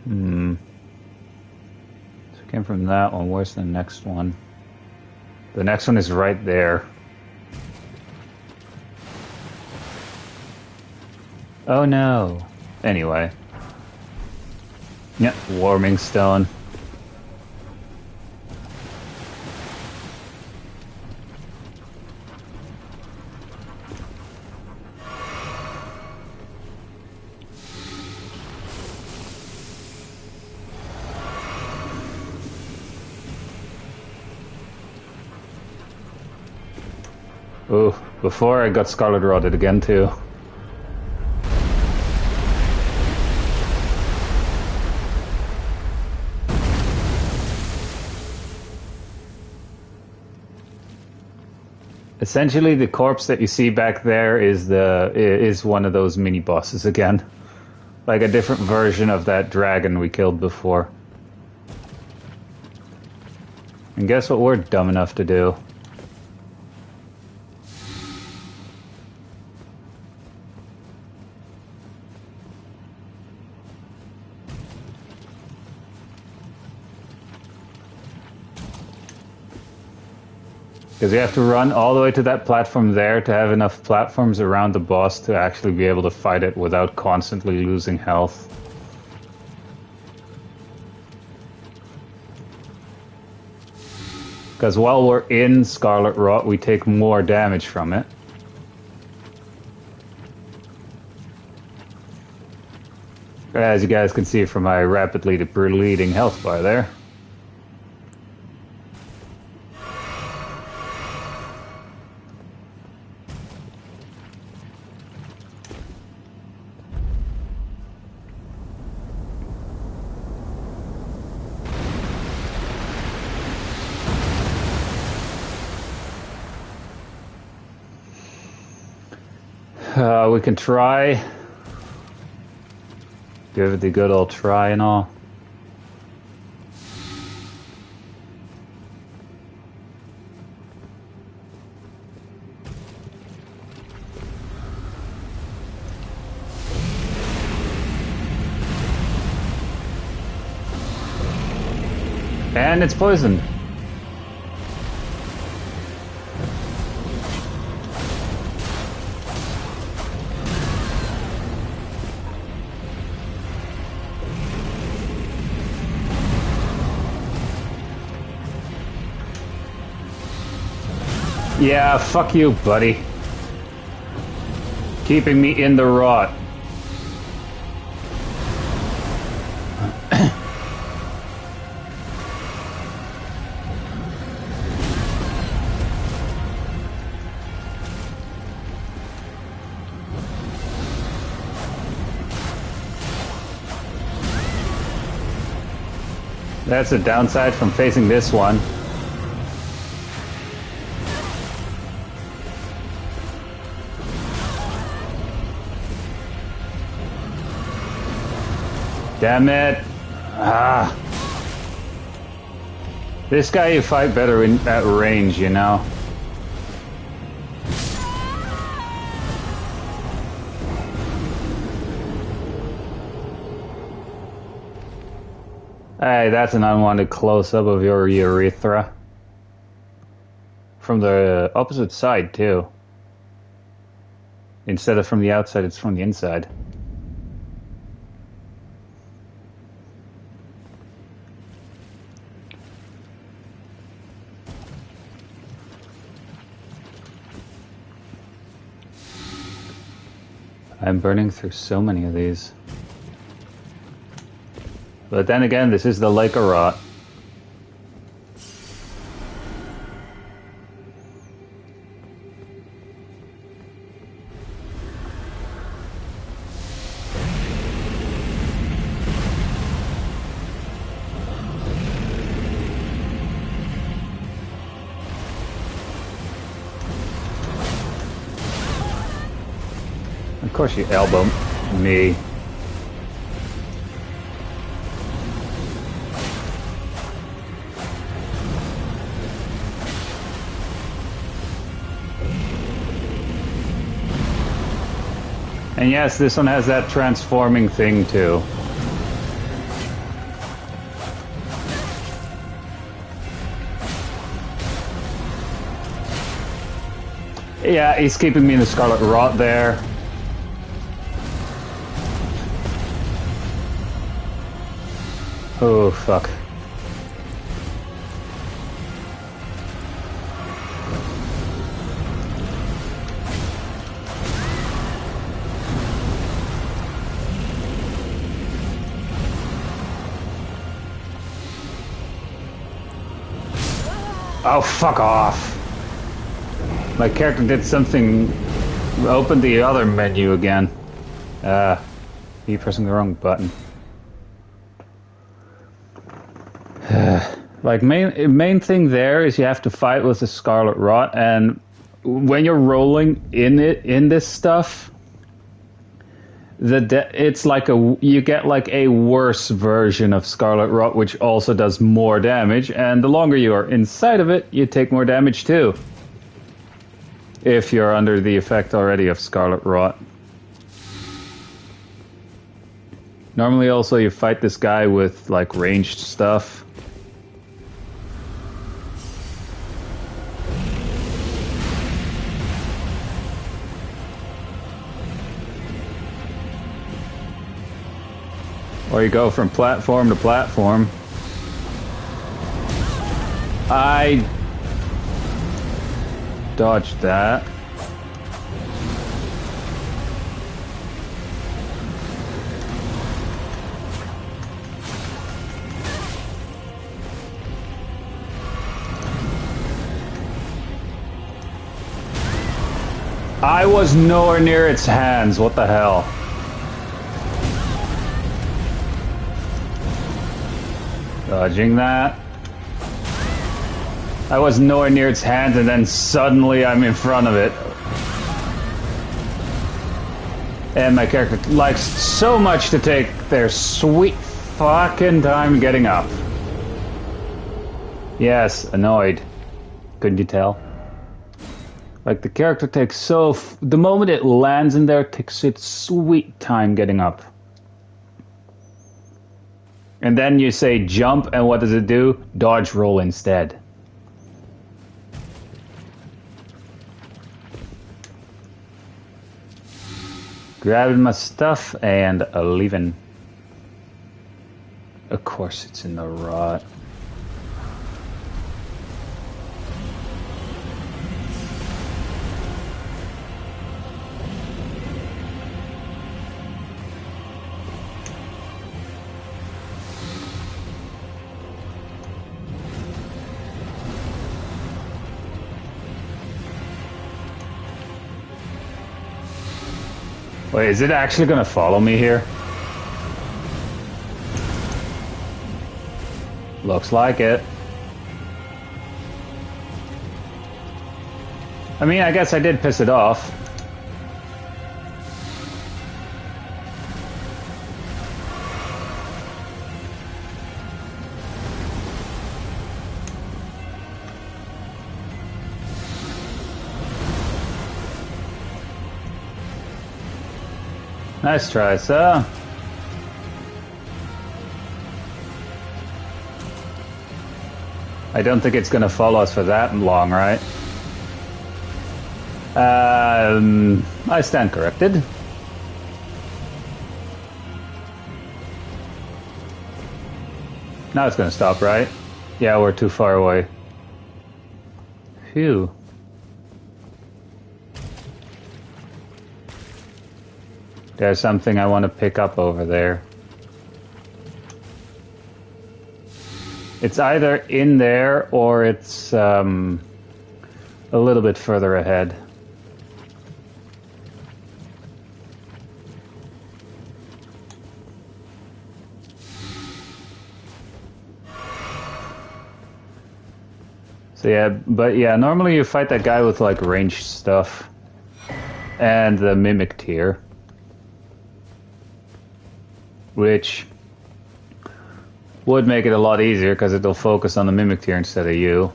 [SPEAKER 1] So it came from that one. Where's the next one? The next one is right there. Oh no. Anyway. Yep, warming stone. Ooh, before I got Scarlet Rotted again too. Essentially, the corpse that you see back there is one of those mini bosses again, like a different version of that dragon we killed before. And guess what we're dumb enough to do? Because you have to run all the way to that platform there to have enough platforms around the boss to actually be able to fight it without constantly losing health. Because while we're in Scarlet Rot, we take more damage from it. As you guys can see from my rapidly depleting health bar there. We can try. Give it the good old try and all. And it's poisoned. Yeah, fuck you, buddy. Keeping me in the rot. That's a downside from facing this one. Damn it. Ah. This guy you fight better at range, you know. Hey, that's an unwanted close-up of your urethra. From the opposite side, too. Instead of from the outside, it's from the inside. I'm burning through so many of these. But then again, this is the Lake of Rot. Of course you elbow me. And yes, this one has that transforming thing too. Yeah, he's keeping me in the Scarlet Rot there. Oh, fuck. Oh, fuck off. My character did something, opened the other menu again. You pressing the wrong button. Like, main thing there is you have to fight with the Scarlet Rot, and when you're rolling in this stuff, it's like you get like a worse version of Scarlet Rot, which also does more damage, and the longer you are inside of it, you take more damage too. If you're under the effect already of Scarlet Rot. Normally also you fight this guy with like ranged stuff. Or you go from platform to platform. I dodged that. I was nowhere near its hands. What the hell? Dodging that. I was nowhere near its hands, and then suddenly I'm in front of it. And my character likes so much to take their sweet fucking time getting up. Yes, annoyed. Couldn't you tell? Like, the character takes the moment it lands in there, it takes its sweet time getting up. And then you say jump, and what does it do? Dodge roll instead. Grabbing my stuff and leaving. Of course it's in the rot. Wait, is it actually gonna follow me here? Looks like it. I mean, I guess I did piss it off. Nice try, sir. I don't think it's gonna follow us for that long, right? I stand corrected. Now it's gonna stop, right? Yeah, we're too far away. Phew. There's something I want to pick up over there. It's either in there or it's a little bit further ahead. So yeah, but yeah, normally you fight that guy with like ranged stuff and the mimic tier, which would make it a lot easier because it'll focus on the mimic tier instead of you.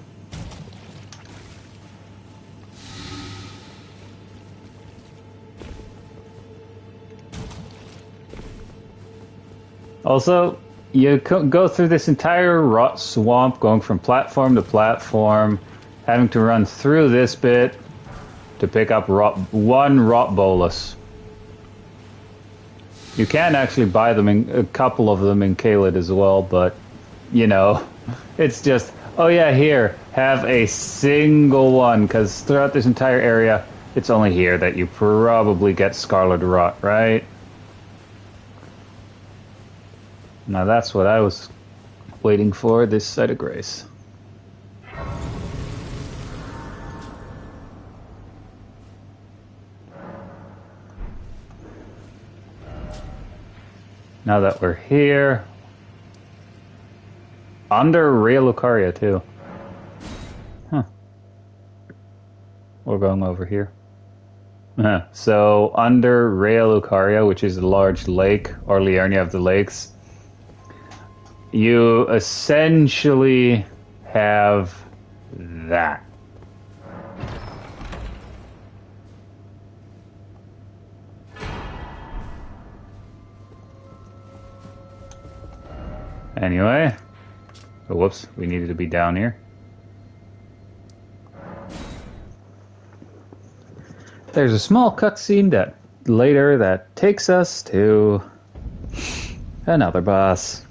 [SPEAKER 1] Also, you go through this entire rot swamp, going from platform to platform, having to run through this bit to pick up one rot bolus. You can actually buy them, a couple of them in Caelid as well, but, you know, it's just, oh yeah, here, have a single one, because throughout this entire area, it's only here that you probably get Scarlet Rot, right? Now that's what I was waiting for, this side of grace. Now that we're here, under Rea Lucaria too. Huh. We're going over here. So under Rea Lucaria, which is a large lake, or Liurnia of the Lakes, you essentially have that. Anyway, oh, whoops, we needed to be down here. There's a small cutscene that later that takes us to another boss,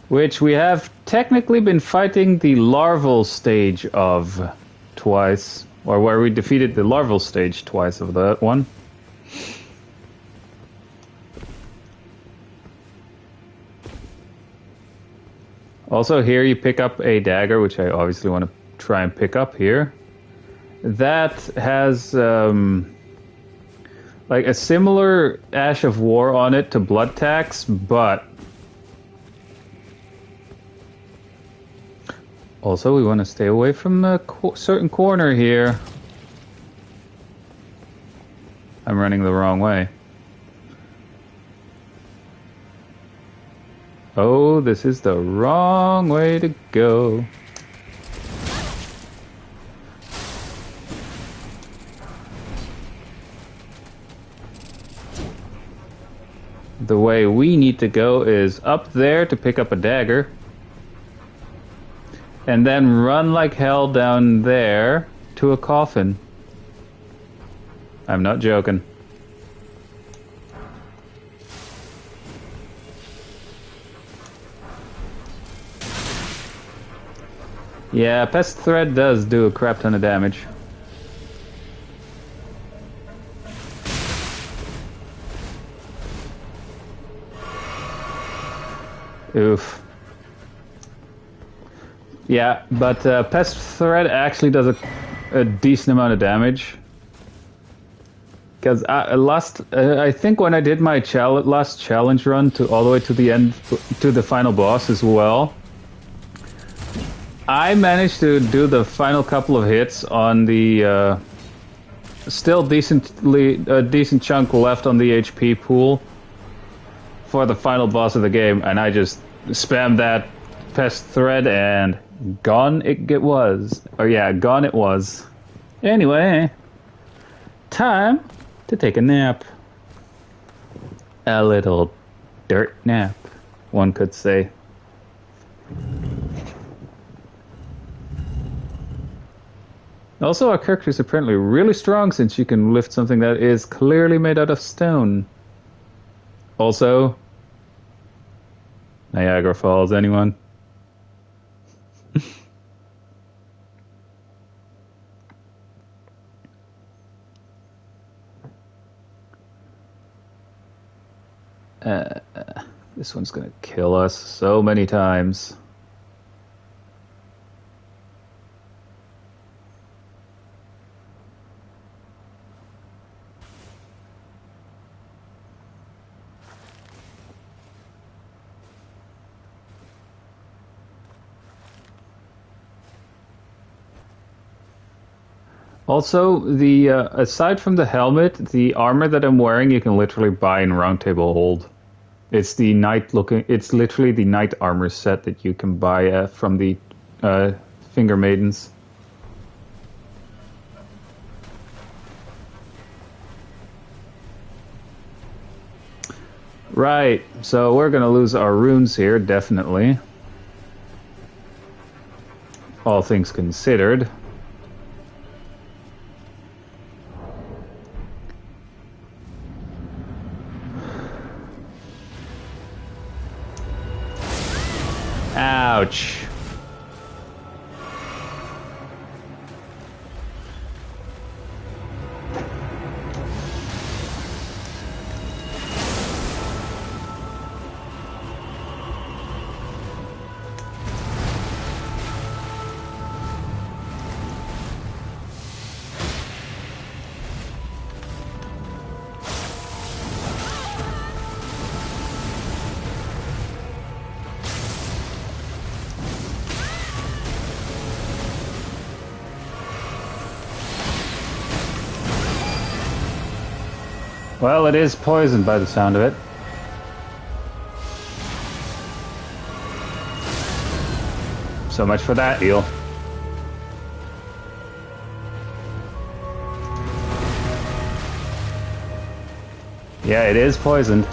[SPEAKER 1] which we have technically been fighting the larval stage of twice, or where we defeated the larval stage twice of that one. Also here you pick up a dagger, which I obviously want to try and pick up here. That has like a similar Ash of War on it to Blood Tax, but also we want to stay away from a certain corner here. I'm running the wrong way. Oh, this is the wrong way to go. The way we need to go is up there to pick up a dagger, and then run like hell down there to a coffin. I'm not joking. Yeah, Pest Thread does do a crap ton of damage. Oof. Yeah, but Pest Thread actually does a decent amount of damage. Because I think when I did my last challenge run to all the way to the end, to the final boss as well, I managed to do the final couple of hits on the still decent chunk left on the HP pool for the final boss of the game, and I just spammed that Pest Thread and gone it was. Or yeah, gone it was. Anyway, time to take a nap. A little dirt nap, one could say. Also, our character is apparently really strong since she can lift something that is clearly made out of stone. Also, Niagara Falls, anyone? This one's gonna kill us so many times. Also, the aside from the helmet, the armor that I'm wearing you can literally buy in Round Table Hold. It's the knight looking. It's literally the knight armor set that you can buy from the Finger Maidens. Right, so we're gonna lose our runes here, definitely. All things considered. Ouch. Well, it is poisoned by the sound of it. So much for that, eel. Yeah, it is poisoned.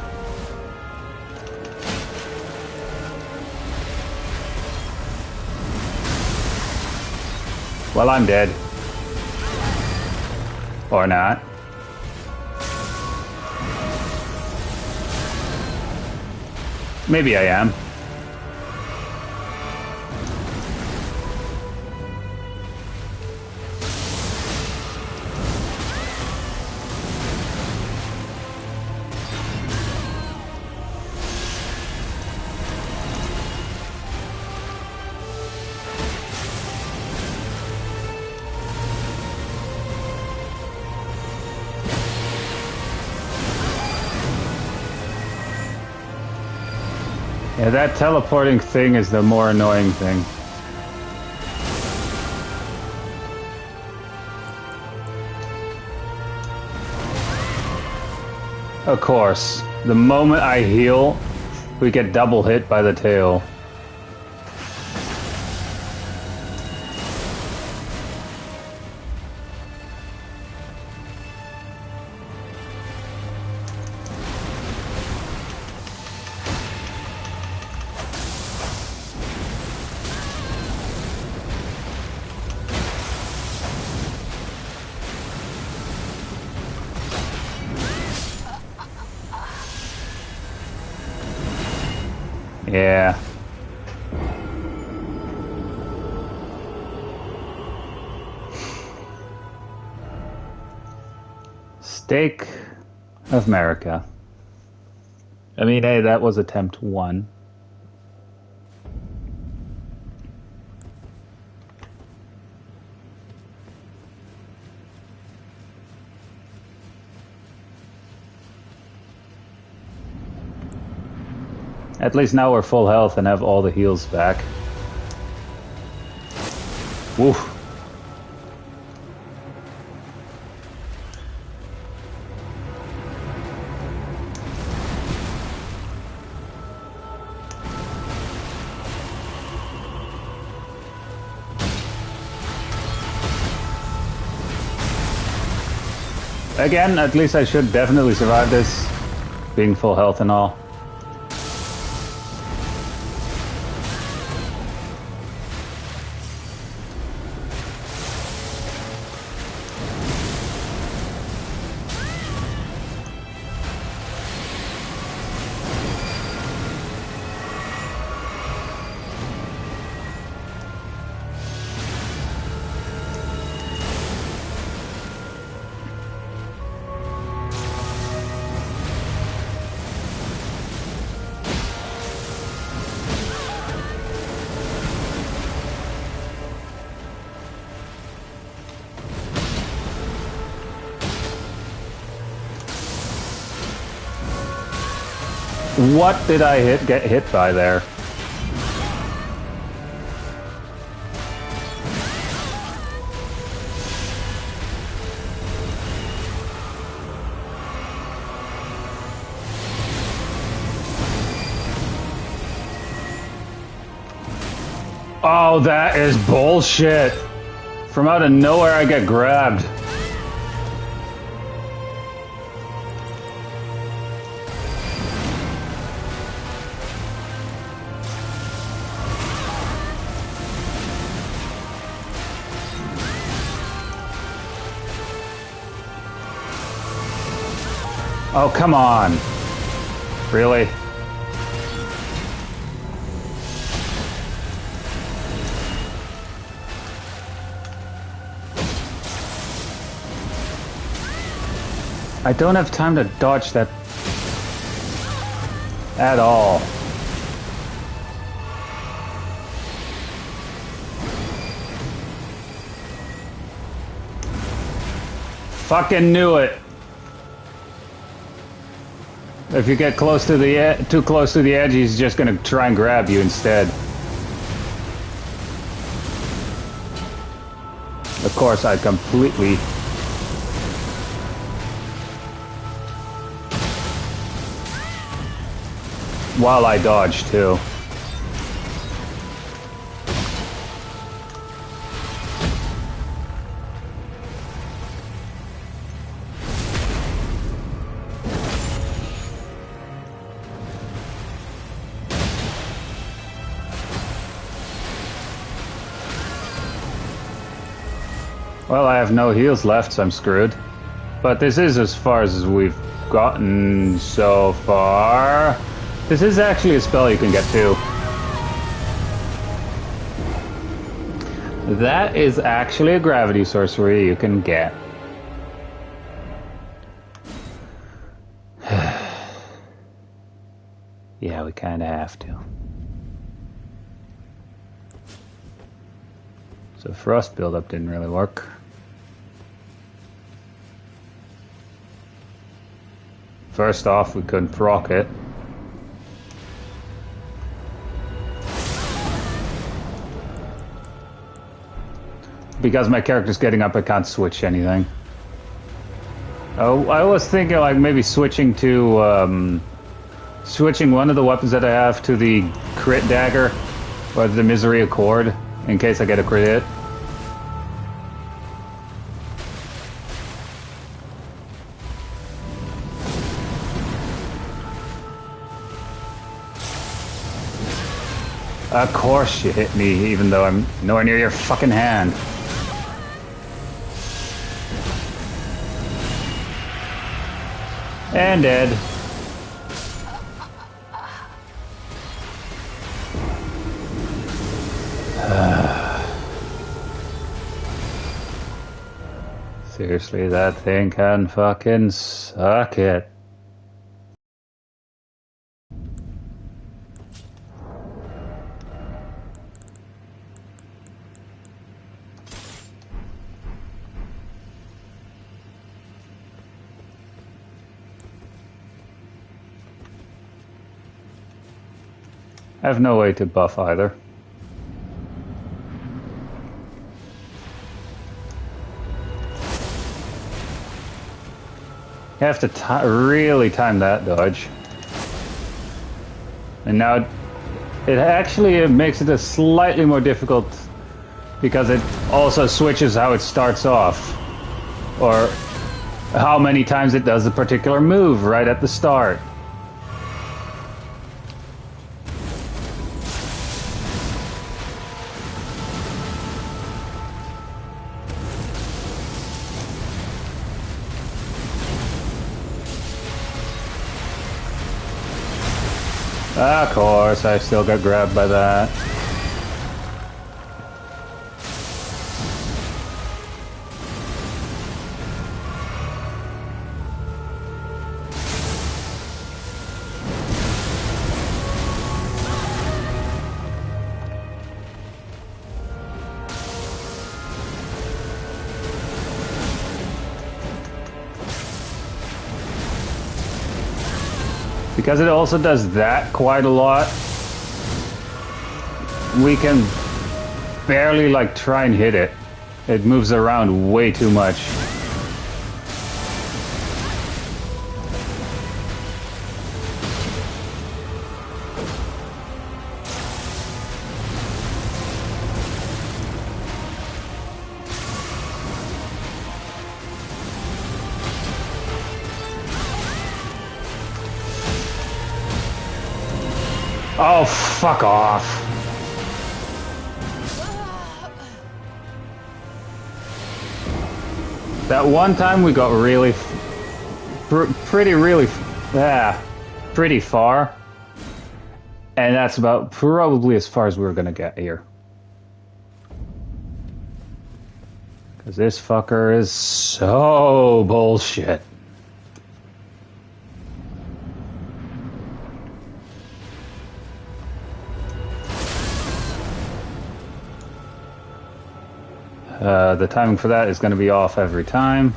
[SPEAKER 1] Well, I'm dead. Or not. Maybe I am. Yeah, that teleporting thing is the more annoying thing. Of course, the moment I heal, we get double hit by the tail. Yeah. Stake of America. I mean, hey, that was attempt 1. At least now we're full health and have all the heals back. Woof. Again, at least I should definitely survive this, being full health and all. What did I get hit by there? Oh, that is bullshit. From out of nowhere, I get grabbed. Oh, come on. Really? I don't have time to dodge that at all. Fucking knew it. If you get close to the too close to the edge, he's just gonna try and grab you instead. Of course, I completely... While I dodge, too. Well, I have no heals left, so I'm screwed. But this is as far as we've gotten so far. This is actually a spell you can get too. That is actually a gravity sorcery you can get. Yeah, we kind of have to. So frost buildup didn't really work. First off, we couldn't proc it. Because my character's getting up, I can't switch anything. Oh, I was thinking like maybe switching to switching one of the weapons that I have to the crit dagger or the misery accord in case I get a crit hit. Of course you hit me, even though I'm nowhere near your fucking hand. And dead. Seriously, that thing can fucking suck it. I have no way to buff either. You have to really time that dodge. And now it actually makes it a slightly more difficult because it also switches how it starts off. Or how many times it does a particular move right at the start. Of course, I still got grabbed by that. Because it also does that quite a lot, we can barely like try and hit it. It moves around way too much. Oh, fuck off. That one time we got really, pretty far. And that's about probably as far as we're gonna get here. Because this fucker is so bullshit. The timing for that is going to be off every time.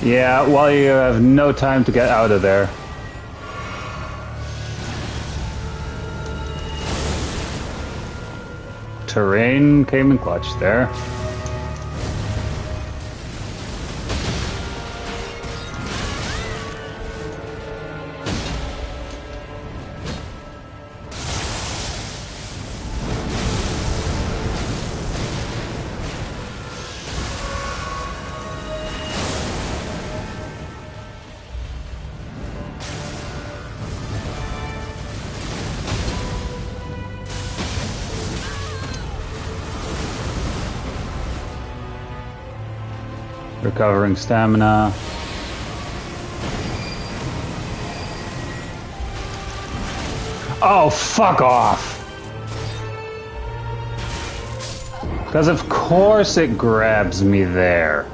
[SPEAKER 1] Yeah, well, you have no time to get out of there. Terrain came in clutch there. Recovering stamina. Oh, fuck off! Because of course it grabs me there.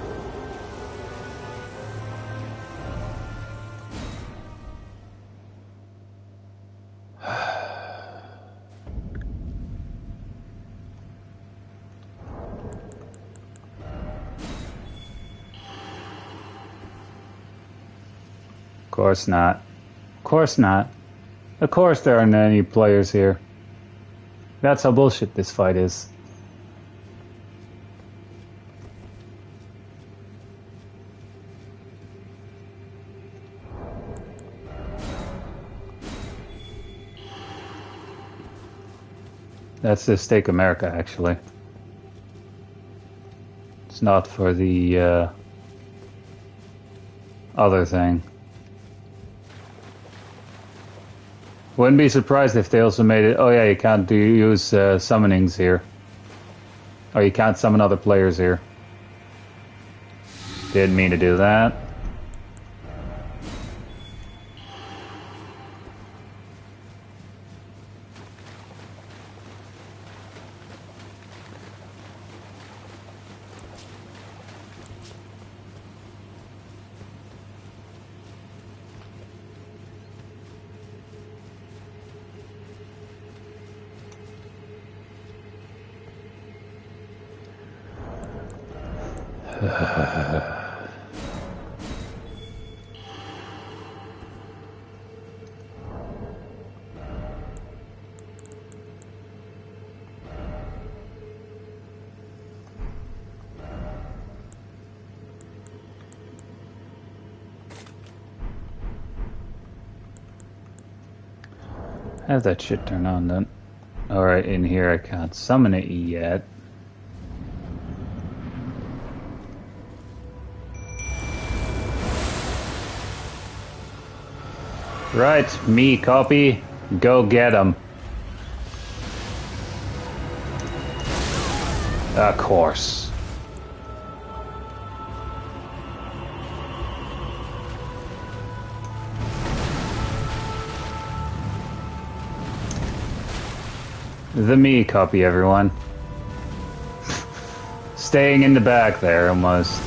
[SPEAKER 1] Of course not. Of course not. Of course there aren't any players here. That's how bullshit this fight is. That's the Stake America, actually. It's not for the other thing. Wouldn't be surprised if they also made it. Oh yeah, you can't use summonings here. Or you can't summon other players here. Didn't mean to do that. Have that shit turned on then. Alright, in here I can't summon it yet. Right, me copy. Go get him. Of course. The me copy, everyone. Staying in the back there, almost.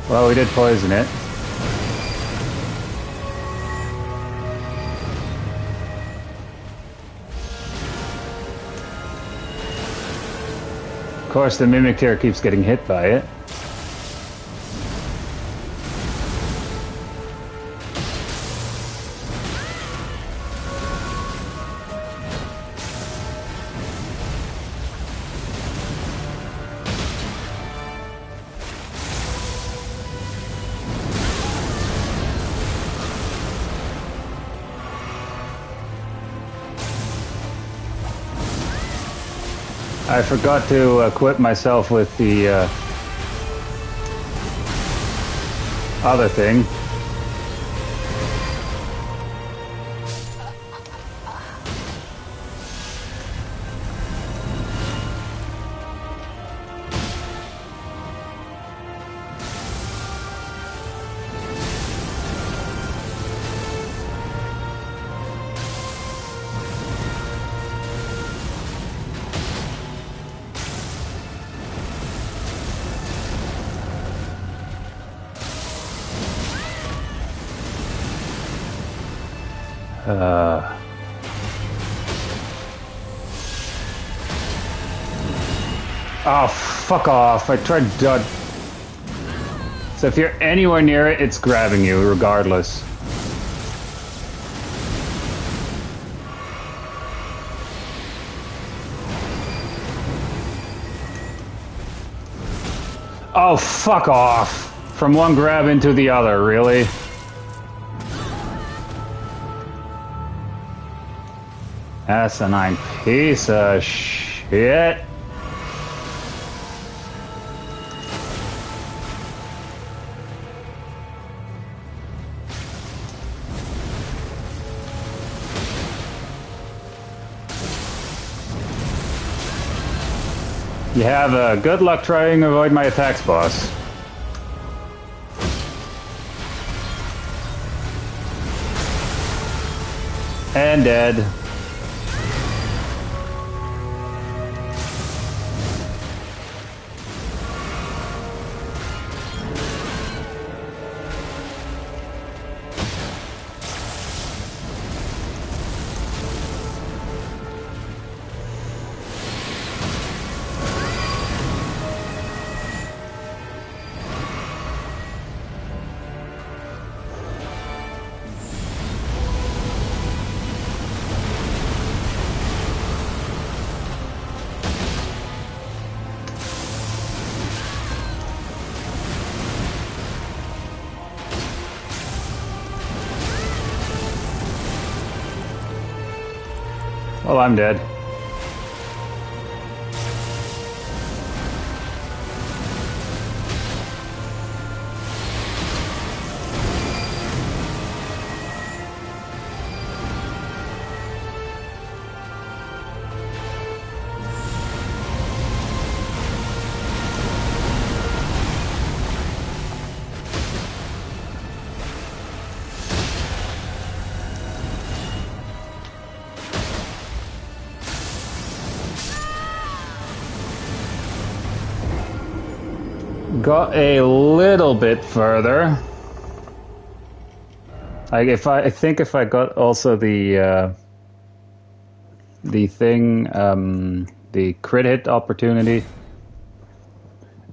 [SPEAKER 1] Well, we did poison it. Of course, the mimic here keeps getting hit by it. I forgot to equip myself with the other thing. Oh, fuck off. I tried to dodge. So if you're anywhere near it, it's grabbing you regardless. Oh, fuck off. From one grab into the other, really? Asinine piece of shit. You have good luck trying to avoid my attacks, boss. And dead. Well, I'm dead. Got a little bit further. I think if I got also the thing, the crit hit opportunity,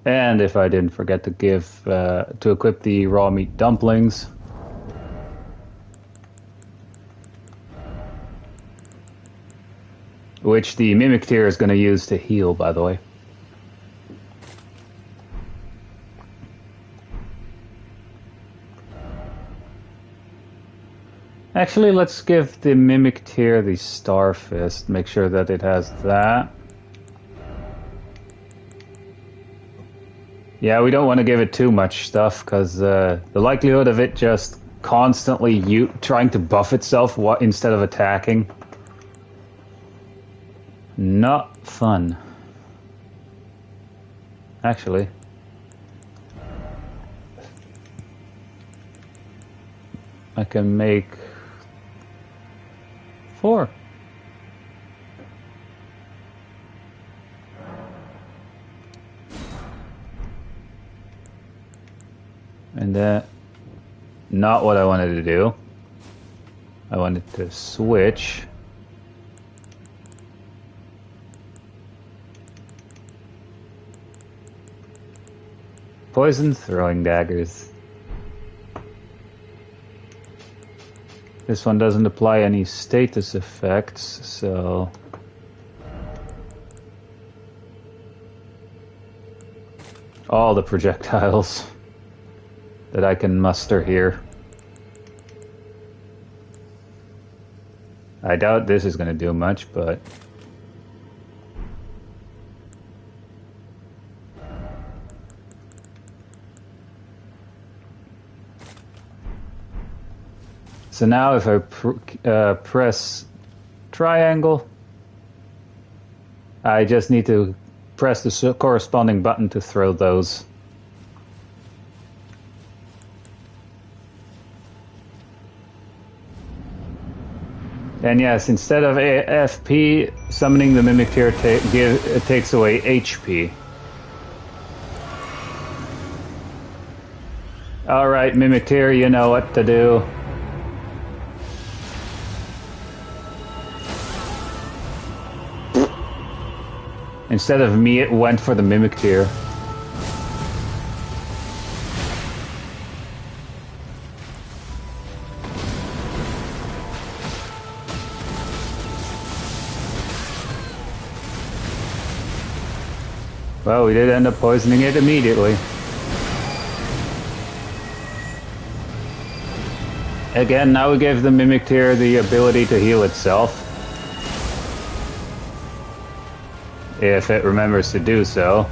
[SPEAKER 1] and if I didn't forget to give to equip the raw meat dumplings. Which the Mimic Tear is going to use to heal, by the way. Actually, let's give the Mimic Tear the Star Fist. Make sure that it has that. Yeah, we don't want to give it too much stuff, because the likelihood of it just constantly trying to buff itself instead of attacking. Not fun. Actually. I can make 4. And that, not what I wanted to do. I wanted to switch. Poison throwing daggers. This one doesn't apply any status effects, so... all the projectiles that I can muster here. I doubt this is going to do much, but... So now if I press triangle, I just need to press the corresponding button to throw those. And yes, instead of FP, summoning the Mimic Tear takes away HP. Alright, Mimic Tear, you know what to do. Instead of me, it went for the Mimic Tear. Well, we did end up poisoning it immediately. Again, now we gave the Mimic Tear the ability to heal itself. If it remembers to do so.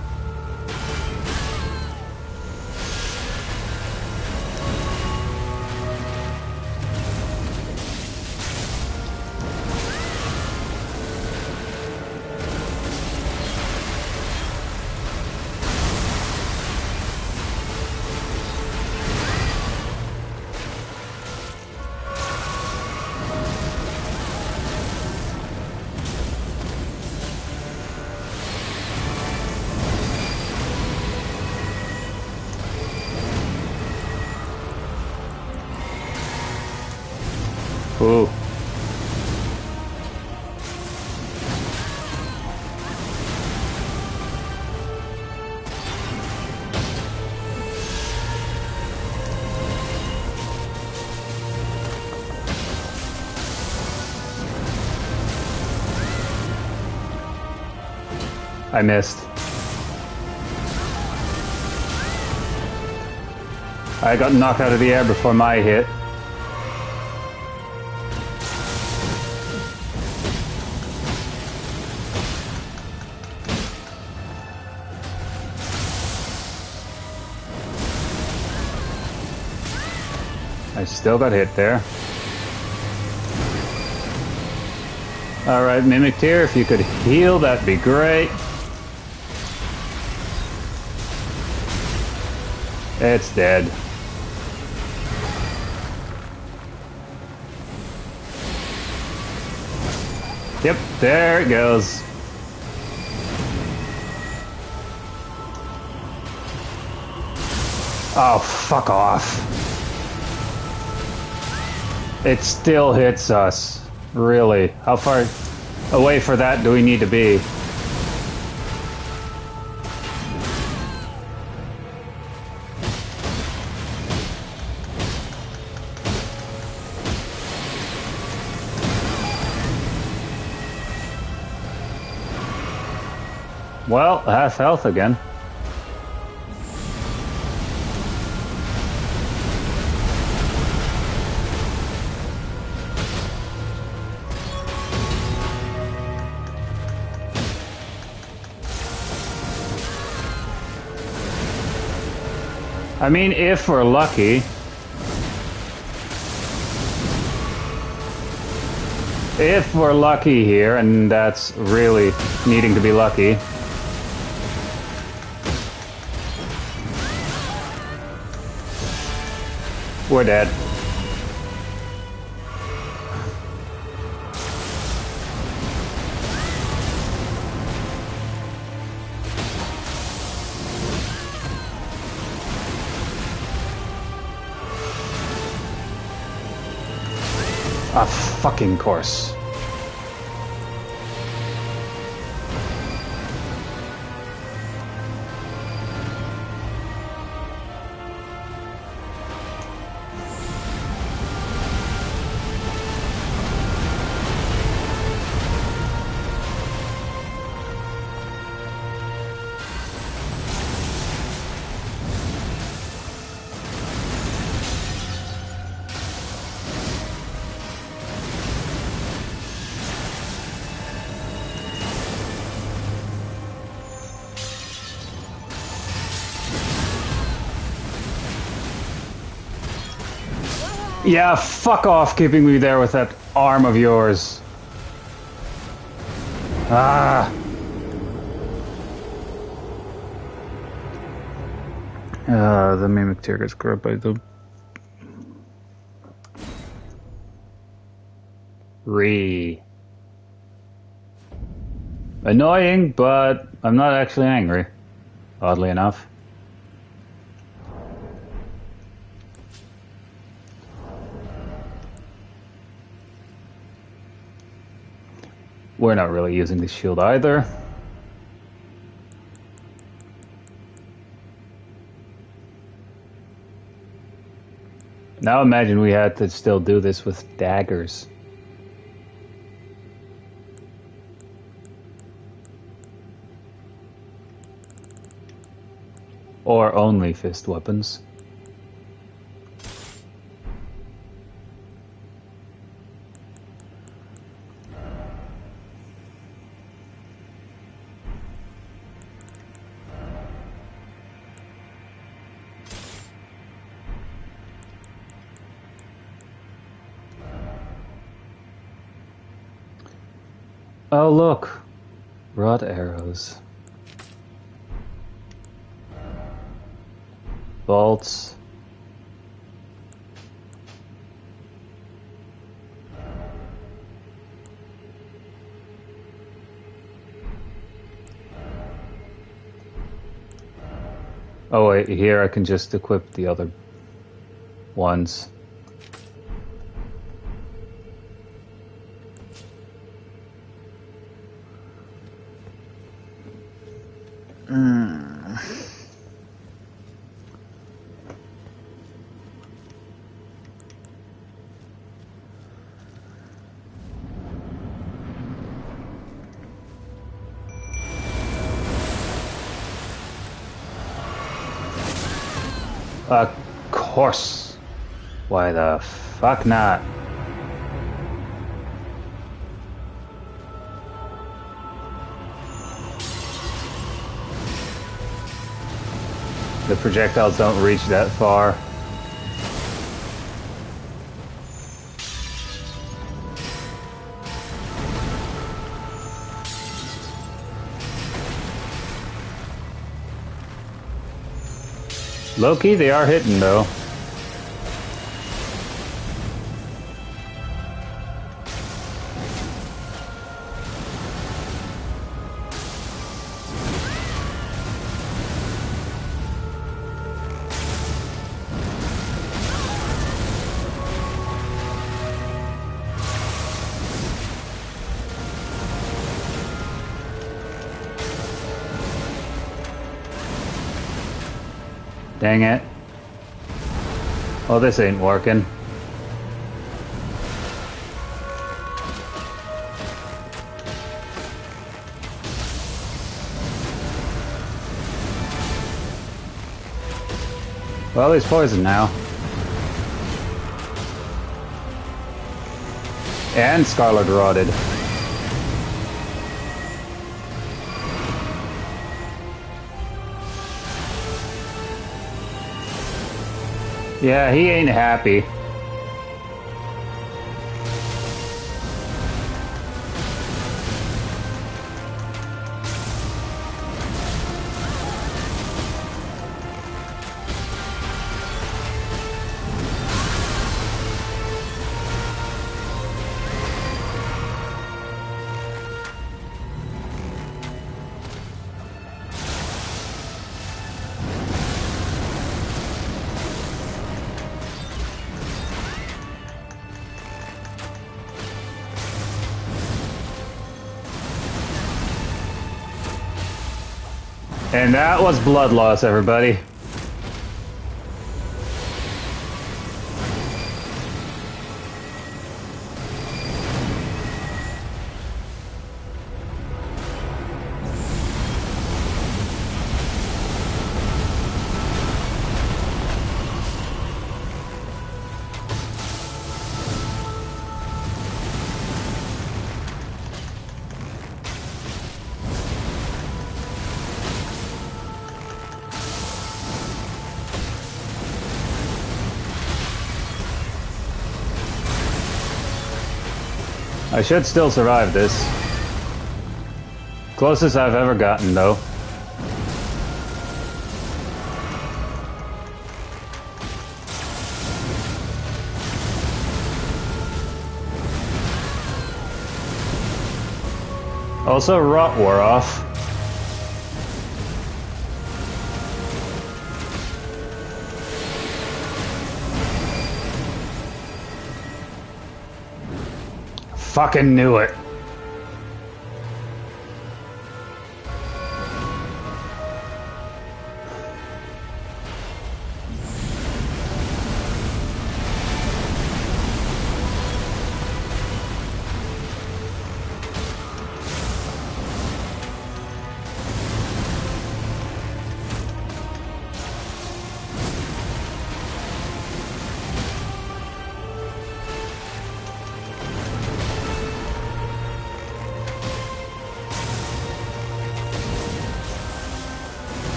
[SPEAKER 1] Ooh. I missed. I got knocked out of the air before my hit. I still got hit there. Alright, Mimic Tear, if you could heal, that'd be great. It's dead. Yep, there it goes. Oh, fuck off. It still hits us. Really? How far away for that do we need to be? Well, half health again. I mean, if we're lucky. If we're lucky here, and that's really needing to be lucky. We're dead. A fucking course. Yeah, fuck off keeping me there with that arm of yours. Ah. The mimic tear gets grabbed by the... Annoying, but I'm not actually angry. Oddly enough. We're not really using the shield either. Now imagine we had to still do this with daggers. Or only fist weapons. Oh look, wrought arrows. Bolts. Oh wait, here I can just equip the other ones. Of course. Why the fuck not? The projectiles don't reach that far. Low-key, they are hitting, though. Dang it. Oh, this ain't working. Well, he's poisoned now. And Scarlet Rotted. Yeah, he ain't happy. And that was blood loss, everybody. I should still survive this. Closest I've ever gotten, though. Also, rot wore off. Fucking knew it.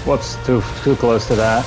[SPEAKER 1] Whoops, too close to that.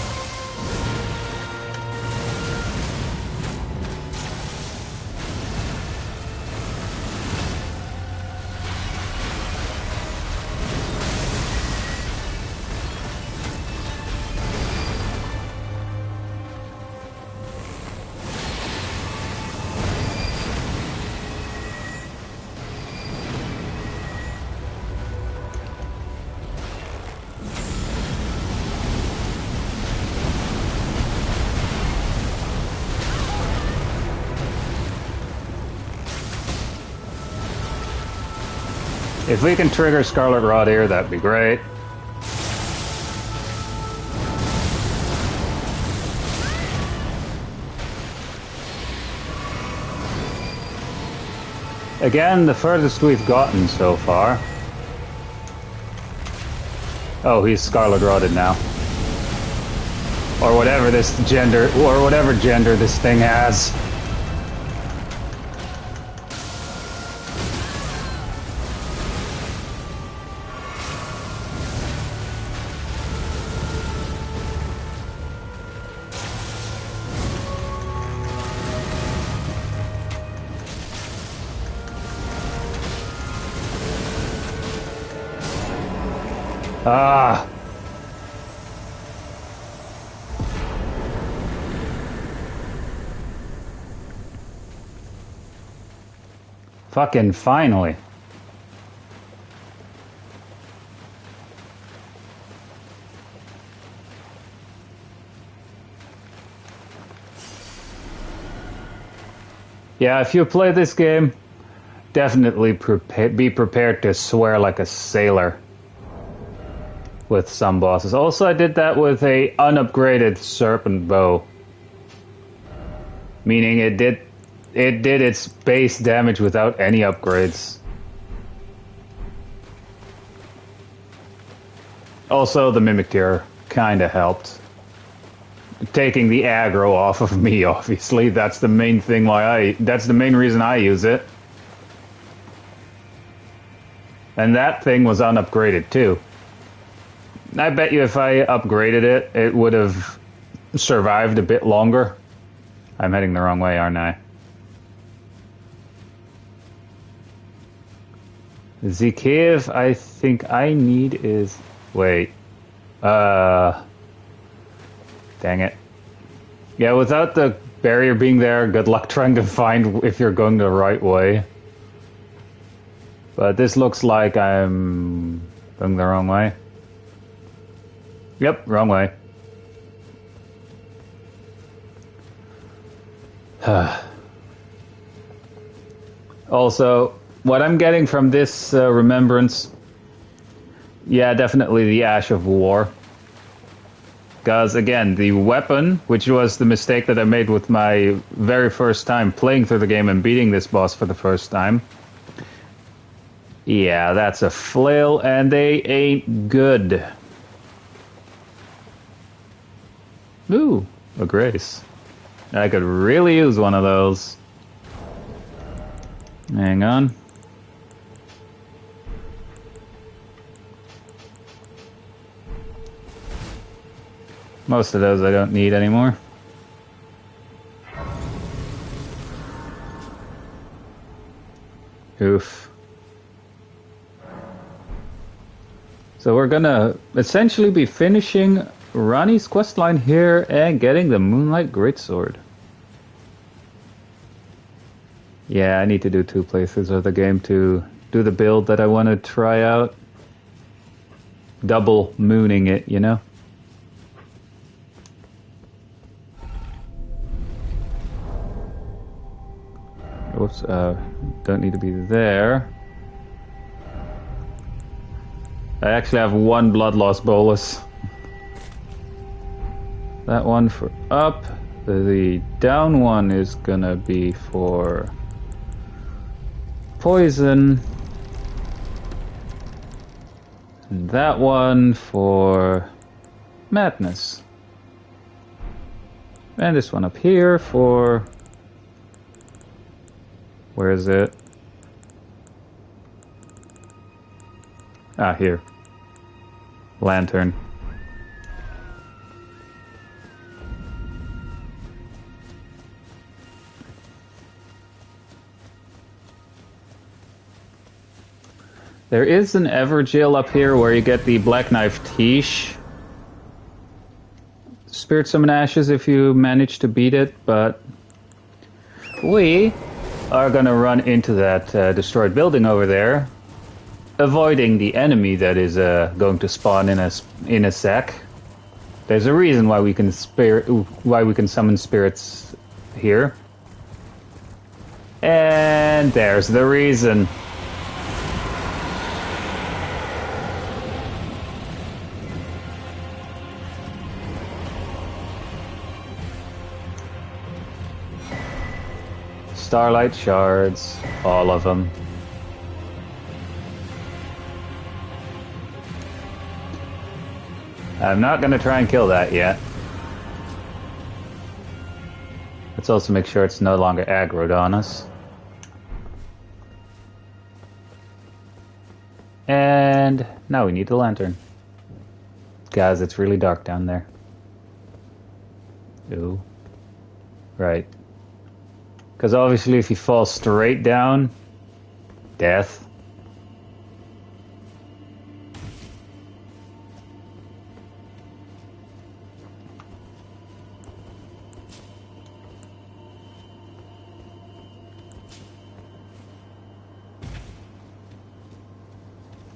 [SPEAKER 1] If we can trigger Scarlet Rot here, that'd be great. Again, the furthest we've gotten so far. Oh, he's Scarlet Rotted now. Or whatever this gender, or whatever gender this thing has. Ah. Fucking finally. Yeah, if you play this game, definitely be prepared to swear like a sailor with some bosses. Also, I did that with a unupgraded serpent bow, meaning it did its base damage without any upgrades. Also, the Mimic Tear kinda helped. Taking the aggro off of me, obviously. That's the main thing that's the main reason I use it. And that thing was unupgraded too. I bet you if I upgraded it, it would have survived a bit longer. I'm heading the wrong way, aren't I? The cave I think I need is... Wait. Dang it. Yeah, without the barrier being there, good luck trying to find if you're going the right way. But this looks like I'm going the wrong way. Yep, wrong way. Also, what I'm getting from this remembrance, yeah, definitely the Ash of War. Because, again, the weapon, which was the mistake that I made with my very first time playing through the game and beating this boss for the first time. Yeah, that's a flail, and they ain't good. Ooh, a grace. I could really use one of those. Hang on. Most of those I don't need anymore. Oof. So we're gonna essentially be finishing Ronnie's questline here and getting the Moonlight Greatsword. Yeah, I need to do 2 playthroughs of the game to do the build that I want to try out. Double mooning it, you know? Oops, don't need to be there. I actually have 1 blood loss bolus. That one for up. The down one is gonna be for poison. And that one for madness. And this one up here for... Where is it? Ah, here. Lantern. There is an Evergaol up here where you get the Black Knife Tiche. Spirit Summon Ashes if you manage to beat it, but we are gonna run into that destroyed building over there, avoiding the enemy that is going to spawn in a sec. There's a reason why we can summon spirits here, and there's the reason. Starlight shards, all of them. I'm not going to try and kill that yet. Let's also make sure it's no longer aggroed on us. And now we need the lantern. Guys, it's really dark down there. Ooh. Right. Because obviously if you fall straight down, death.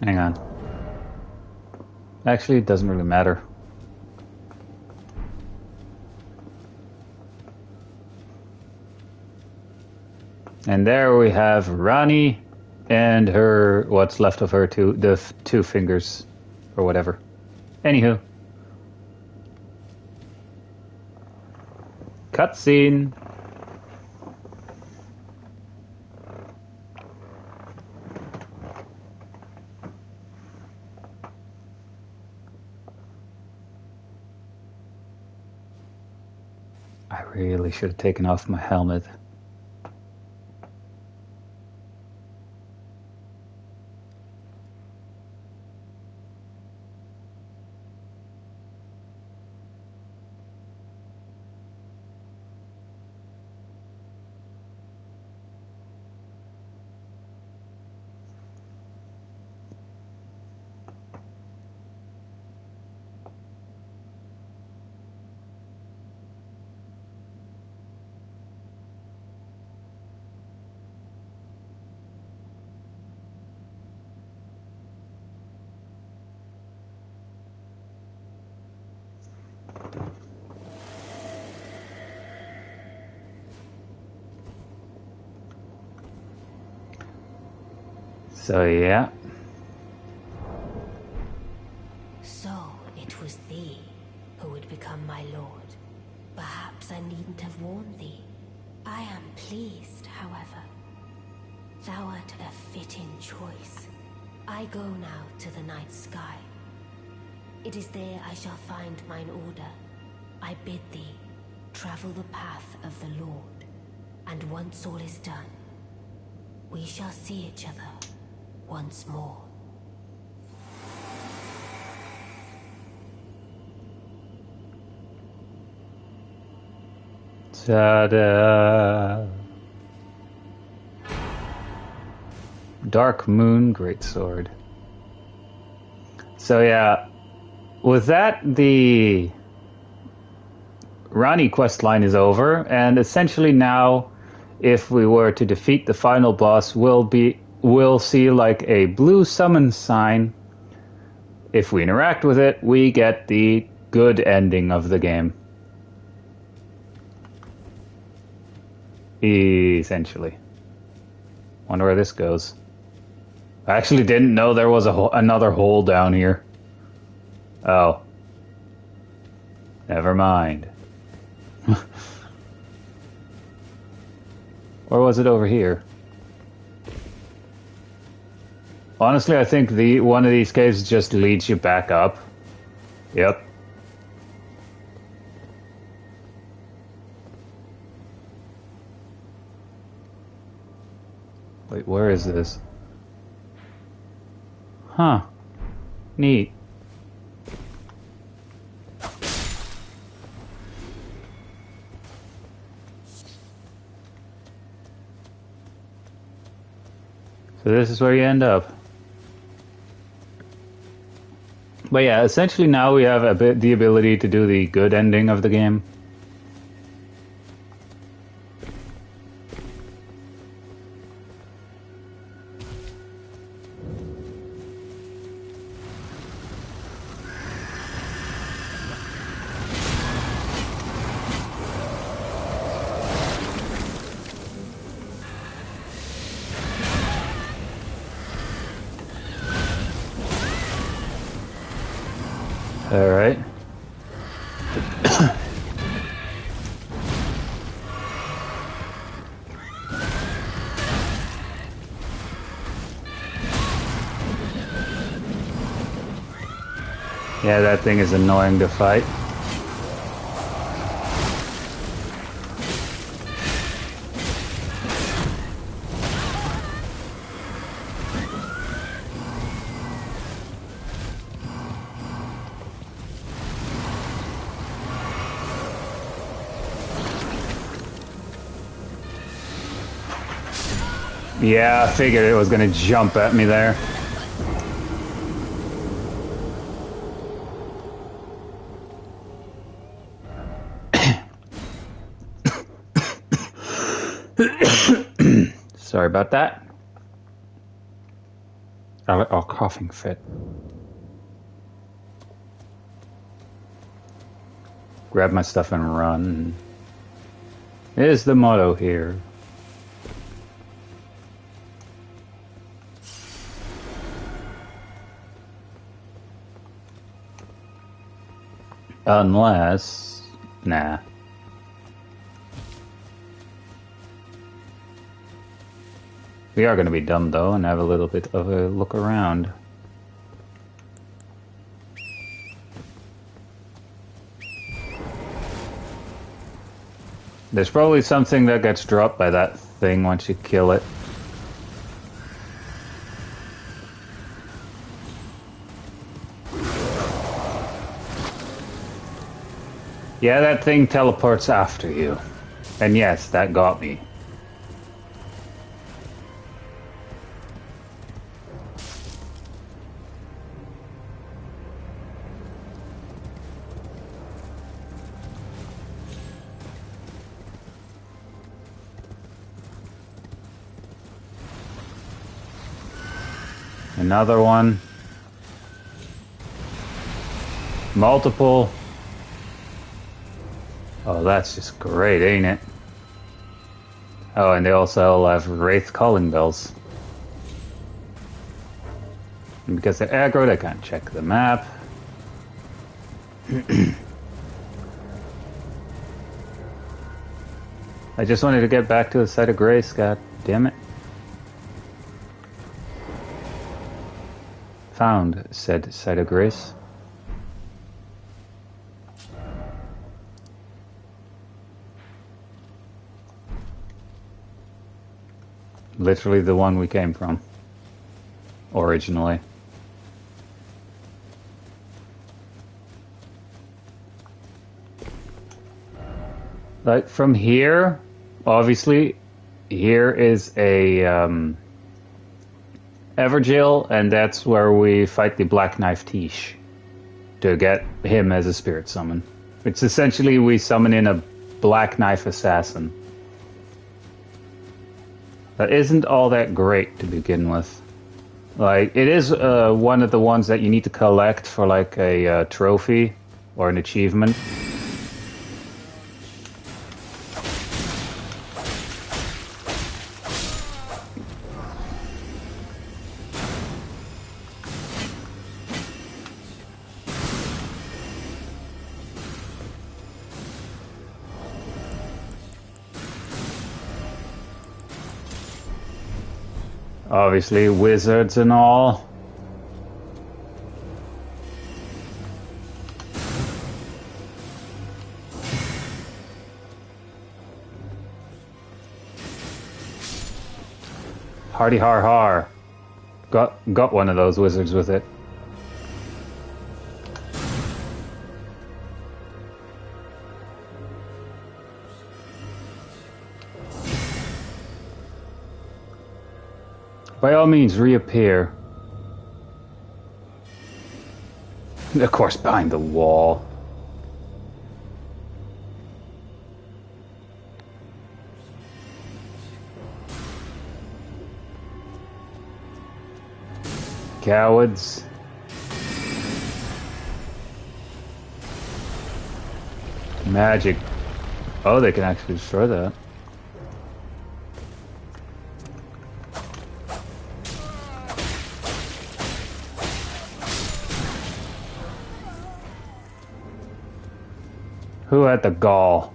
[SPEAKER 1] Hang on. Actually, it doesn't really matter. And there we have Rani and her, what's left of her the 2 fingers, or whatever. Anywho. Cutscene. I really should have taken off my helmet. So yeah.
[SPEAKER 8] So it was thee who would become my lord. Perhaps I needn't have warned thee. I am pleased, however. Thou art a fitting choice. I go now to the night sky. It is there I shall find mine order. I bid thee travel the path of the Lord, and once all is done, we shall see each other once more.
[SPEAKER 1] Ta-da! Dark Moon Greatsword. So yeah, with that, the Rani questline is over, and essentially now, if we were to defeat the final boss, we'll see like a blue summon sign. If we interact with it, we get the good ending of the game. Essentially. Wonder where this goes. I actually didn't know there was another hole down here. Oh. Never mind. Or was it over here? Honestly, I think one of these caves just leads you back up. Yep. Wait, where is this? Huh. Neat. So this is where you end up. But yeah, essentially now we have the ability to do the good ending of the game. Alright. Yeah, that thing is annoying to fight. Yeah, I figured it was gonna jump at me there. Sorry about that. Oh, coughing fit. Grab my stuff and run. Is the motto here. Unless... Nah. We are going to be dumb, though, and have a little bit of a look around. There's probably something that gets dropped by that thing once you kill it. Yeah, that thing teleports after you. And yes, that got me. Another one. Multiple. Oh, that's just great, ain't it? Oh, and they also have Wraith calling bells. And because they're aggroed, I can't check the map. I just wanted to get back to the site of grace, god damn it. Found said site of grace. Literally the one we came from. Originally. Like from here, obviously, here is a Evergill, and that's where we fight the Black Knife Tish to get him as a spirit summon. It's essentially we summon in a Black Knife Assassin. That isn't all that great to begin with. Like, it is one of the ones that you need to collect for like a trophy or an achievement. Obviously, wizards and all. Hardy har har. Got one of those wizards with it. By all means, reappear. Of course, behind the wall. Cowards. Magic. Oh, they can actually destroy that. Who had the gall?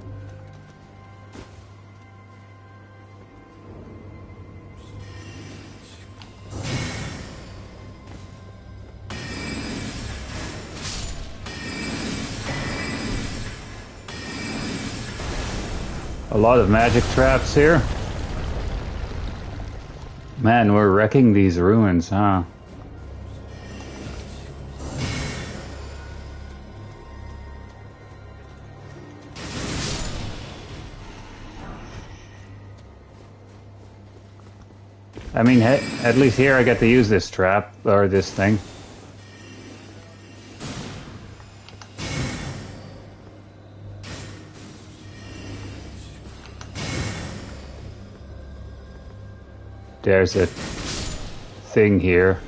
[SPEAKER 1] A lot of magic traps here. Man, we're wrecking these ruins, huh? I mean, at least here I get to use this trap, or this thing. There's a thing here.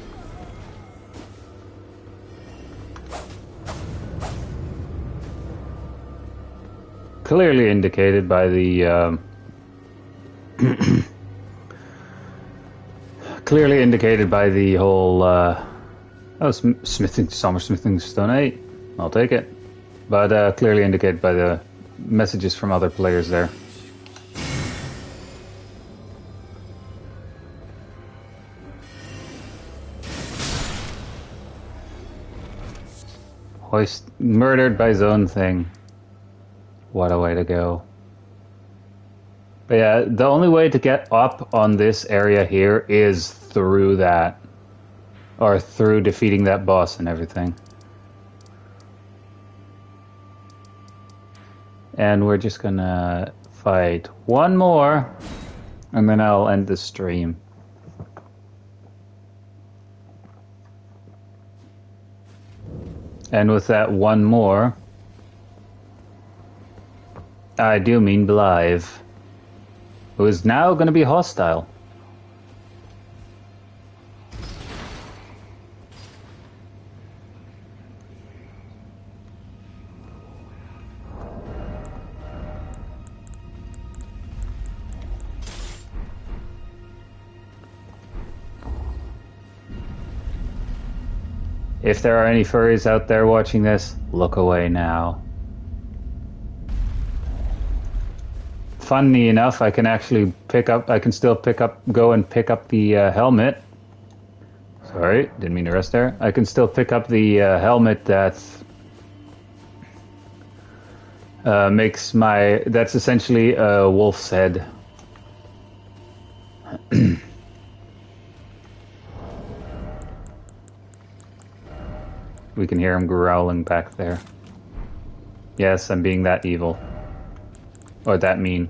[SPEAKER 1] Clearly indicated by the clearly indicated by the whole smithing stone 8. I'll take it. But clearly indicated by the messages from other players there. Murdered by zone thing. What a way to go. But yeah, the only way to get up on this area here is through that. Or through defeating that boss and everything. And we're just gonna fight one more, and then I'll end the stream. And with that one more, I do mean Blythe, who is now going to be hostile. If there are any furries out there watching this, look away now. Funny enough, I can actually go and pick up the helmet. Sorry, didn't mean to rest there. I can still pick up the helmet that's that's essentially a wolf's head. We can hear him growling back there. Yes, I'm being that evil. Or that mean.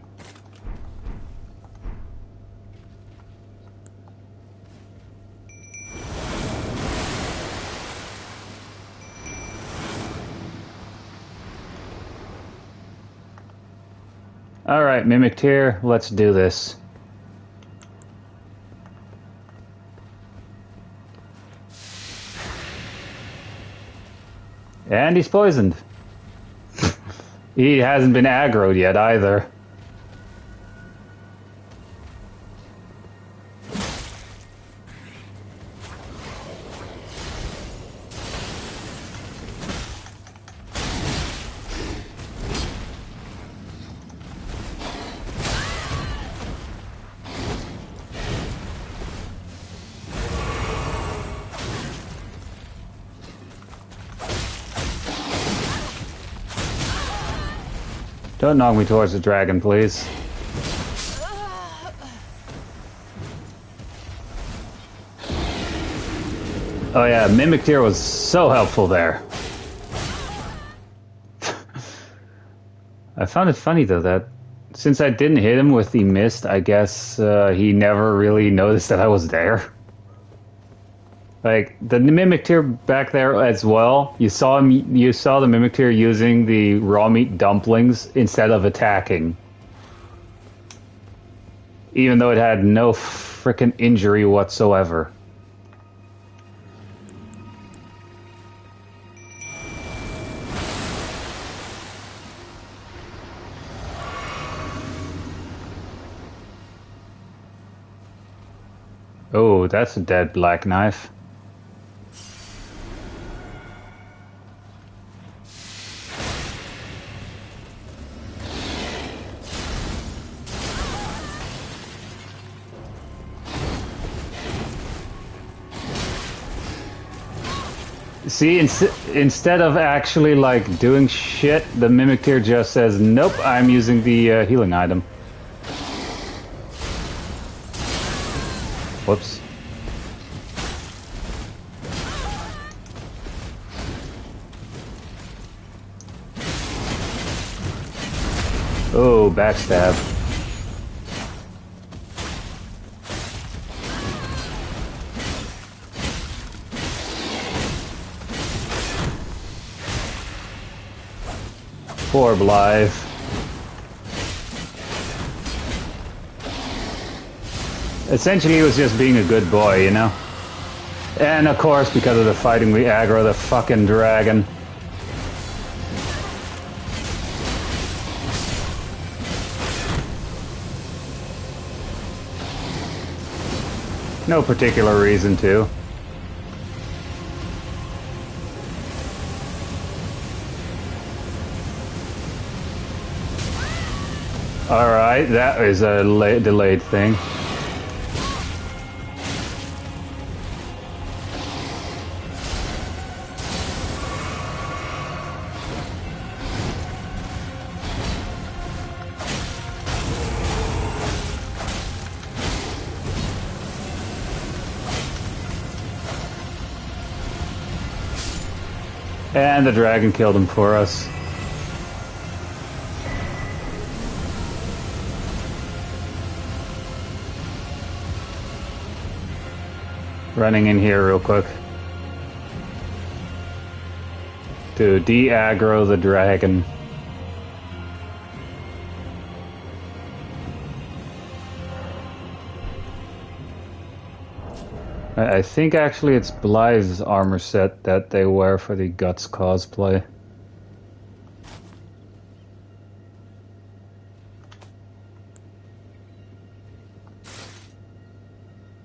[SPEAKER 1] Alright, Mimic Tier, let's do this. And he's poisoned. He hasn't been aggroed yet either. Don't knock me towards the dragon, please. Oh yeah, Mimic Tier was so helpful there. I found it funny though that since I didn't hit him with the mist, I guess he never really noticed that I was there. Like the Mimic Tier back there as well. You saw the Mimic Tier using the raw meat dumplings instead of attacking. Even though it had no frickin' injury whatsoever. Oh, that's a dead black knife. See, instead of actually like doing shit, the Mimic Tier just says, "Nope, I'm using the healing item." Whoops. Oh, backstab. Poor Blythe. Essentially, he was just being a good boy, you know? And of course, because of the fighting, we aggro the fucking dragon. No particular reason to. Alright, that is a delayed thing. And the dragon killed him for us. Running in here real quick to de-aggro the dragon. I think actually it's Blythe's armor set that they wear for the Guts cosplay.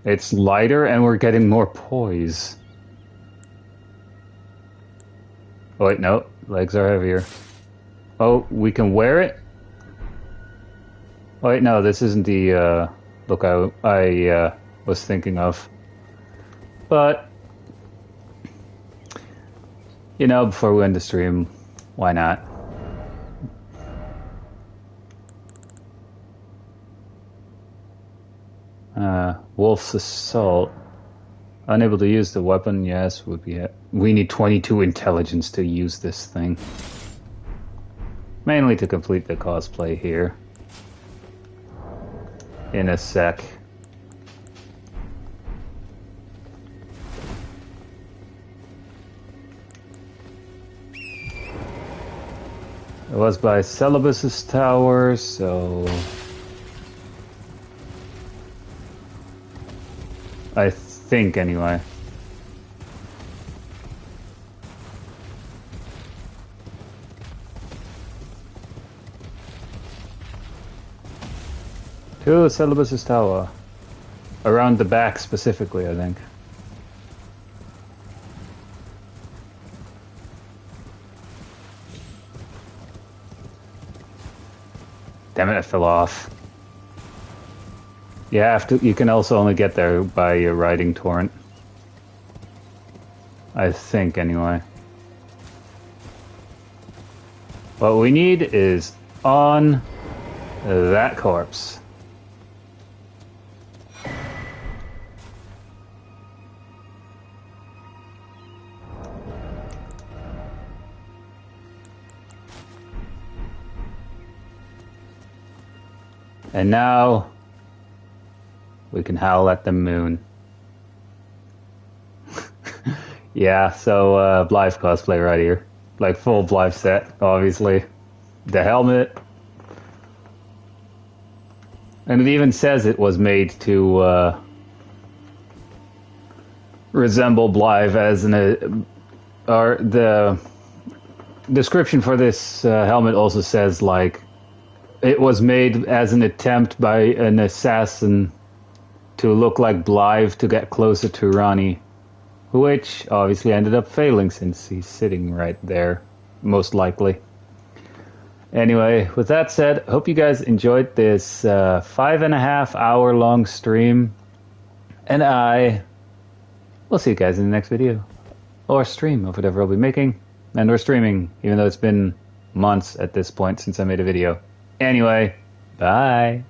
[SPEAKER 1] It's lighter and we're getting more poise. Oh, wait, no. Legs are heavier. Oh, we can wear it? Oh, wait, no, this isn't the look I was thinking of. But, you know, before we end the stream, why not? Wolf's Assault. Unable to use the weapon, yes, would be it. We need 22 intelligence to use this thing. Mainly to complete the cosplay here. In a sec. It was by Celibus's Tower, so... I think, anyway. To Celibus's Tower. Around the back, specifically, I think. Damn it, I fell off. You can also only get there by your riding torrent. I think, anyway. What we need is on that corpse. And now we can howl at the moon. Yeah, so Blythe cosplay right here. Like full Blythe set, obviously. The helmet. And it even says it was made to resemble Blythe as or the description for this helmet also says like it was made as an attempt by an assassin to look like Blythe to get closer to Ronnie, which obviously ended up failing since he's sitting right there, most likely. Anyway, with that said, hope you guys enjoyed this 5.5 hour long stream, and I will see you guys in the next video, or stream of whatever I'll be making, and or streaming, even though it's been months at this point since I made a video. Anyway, bye.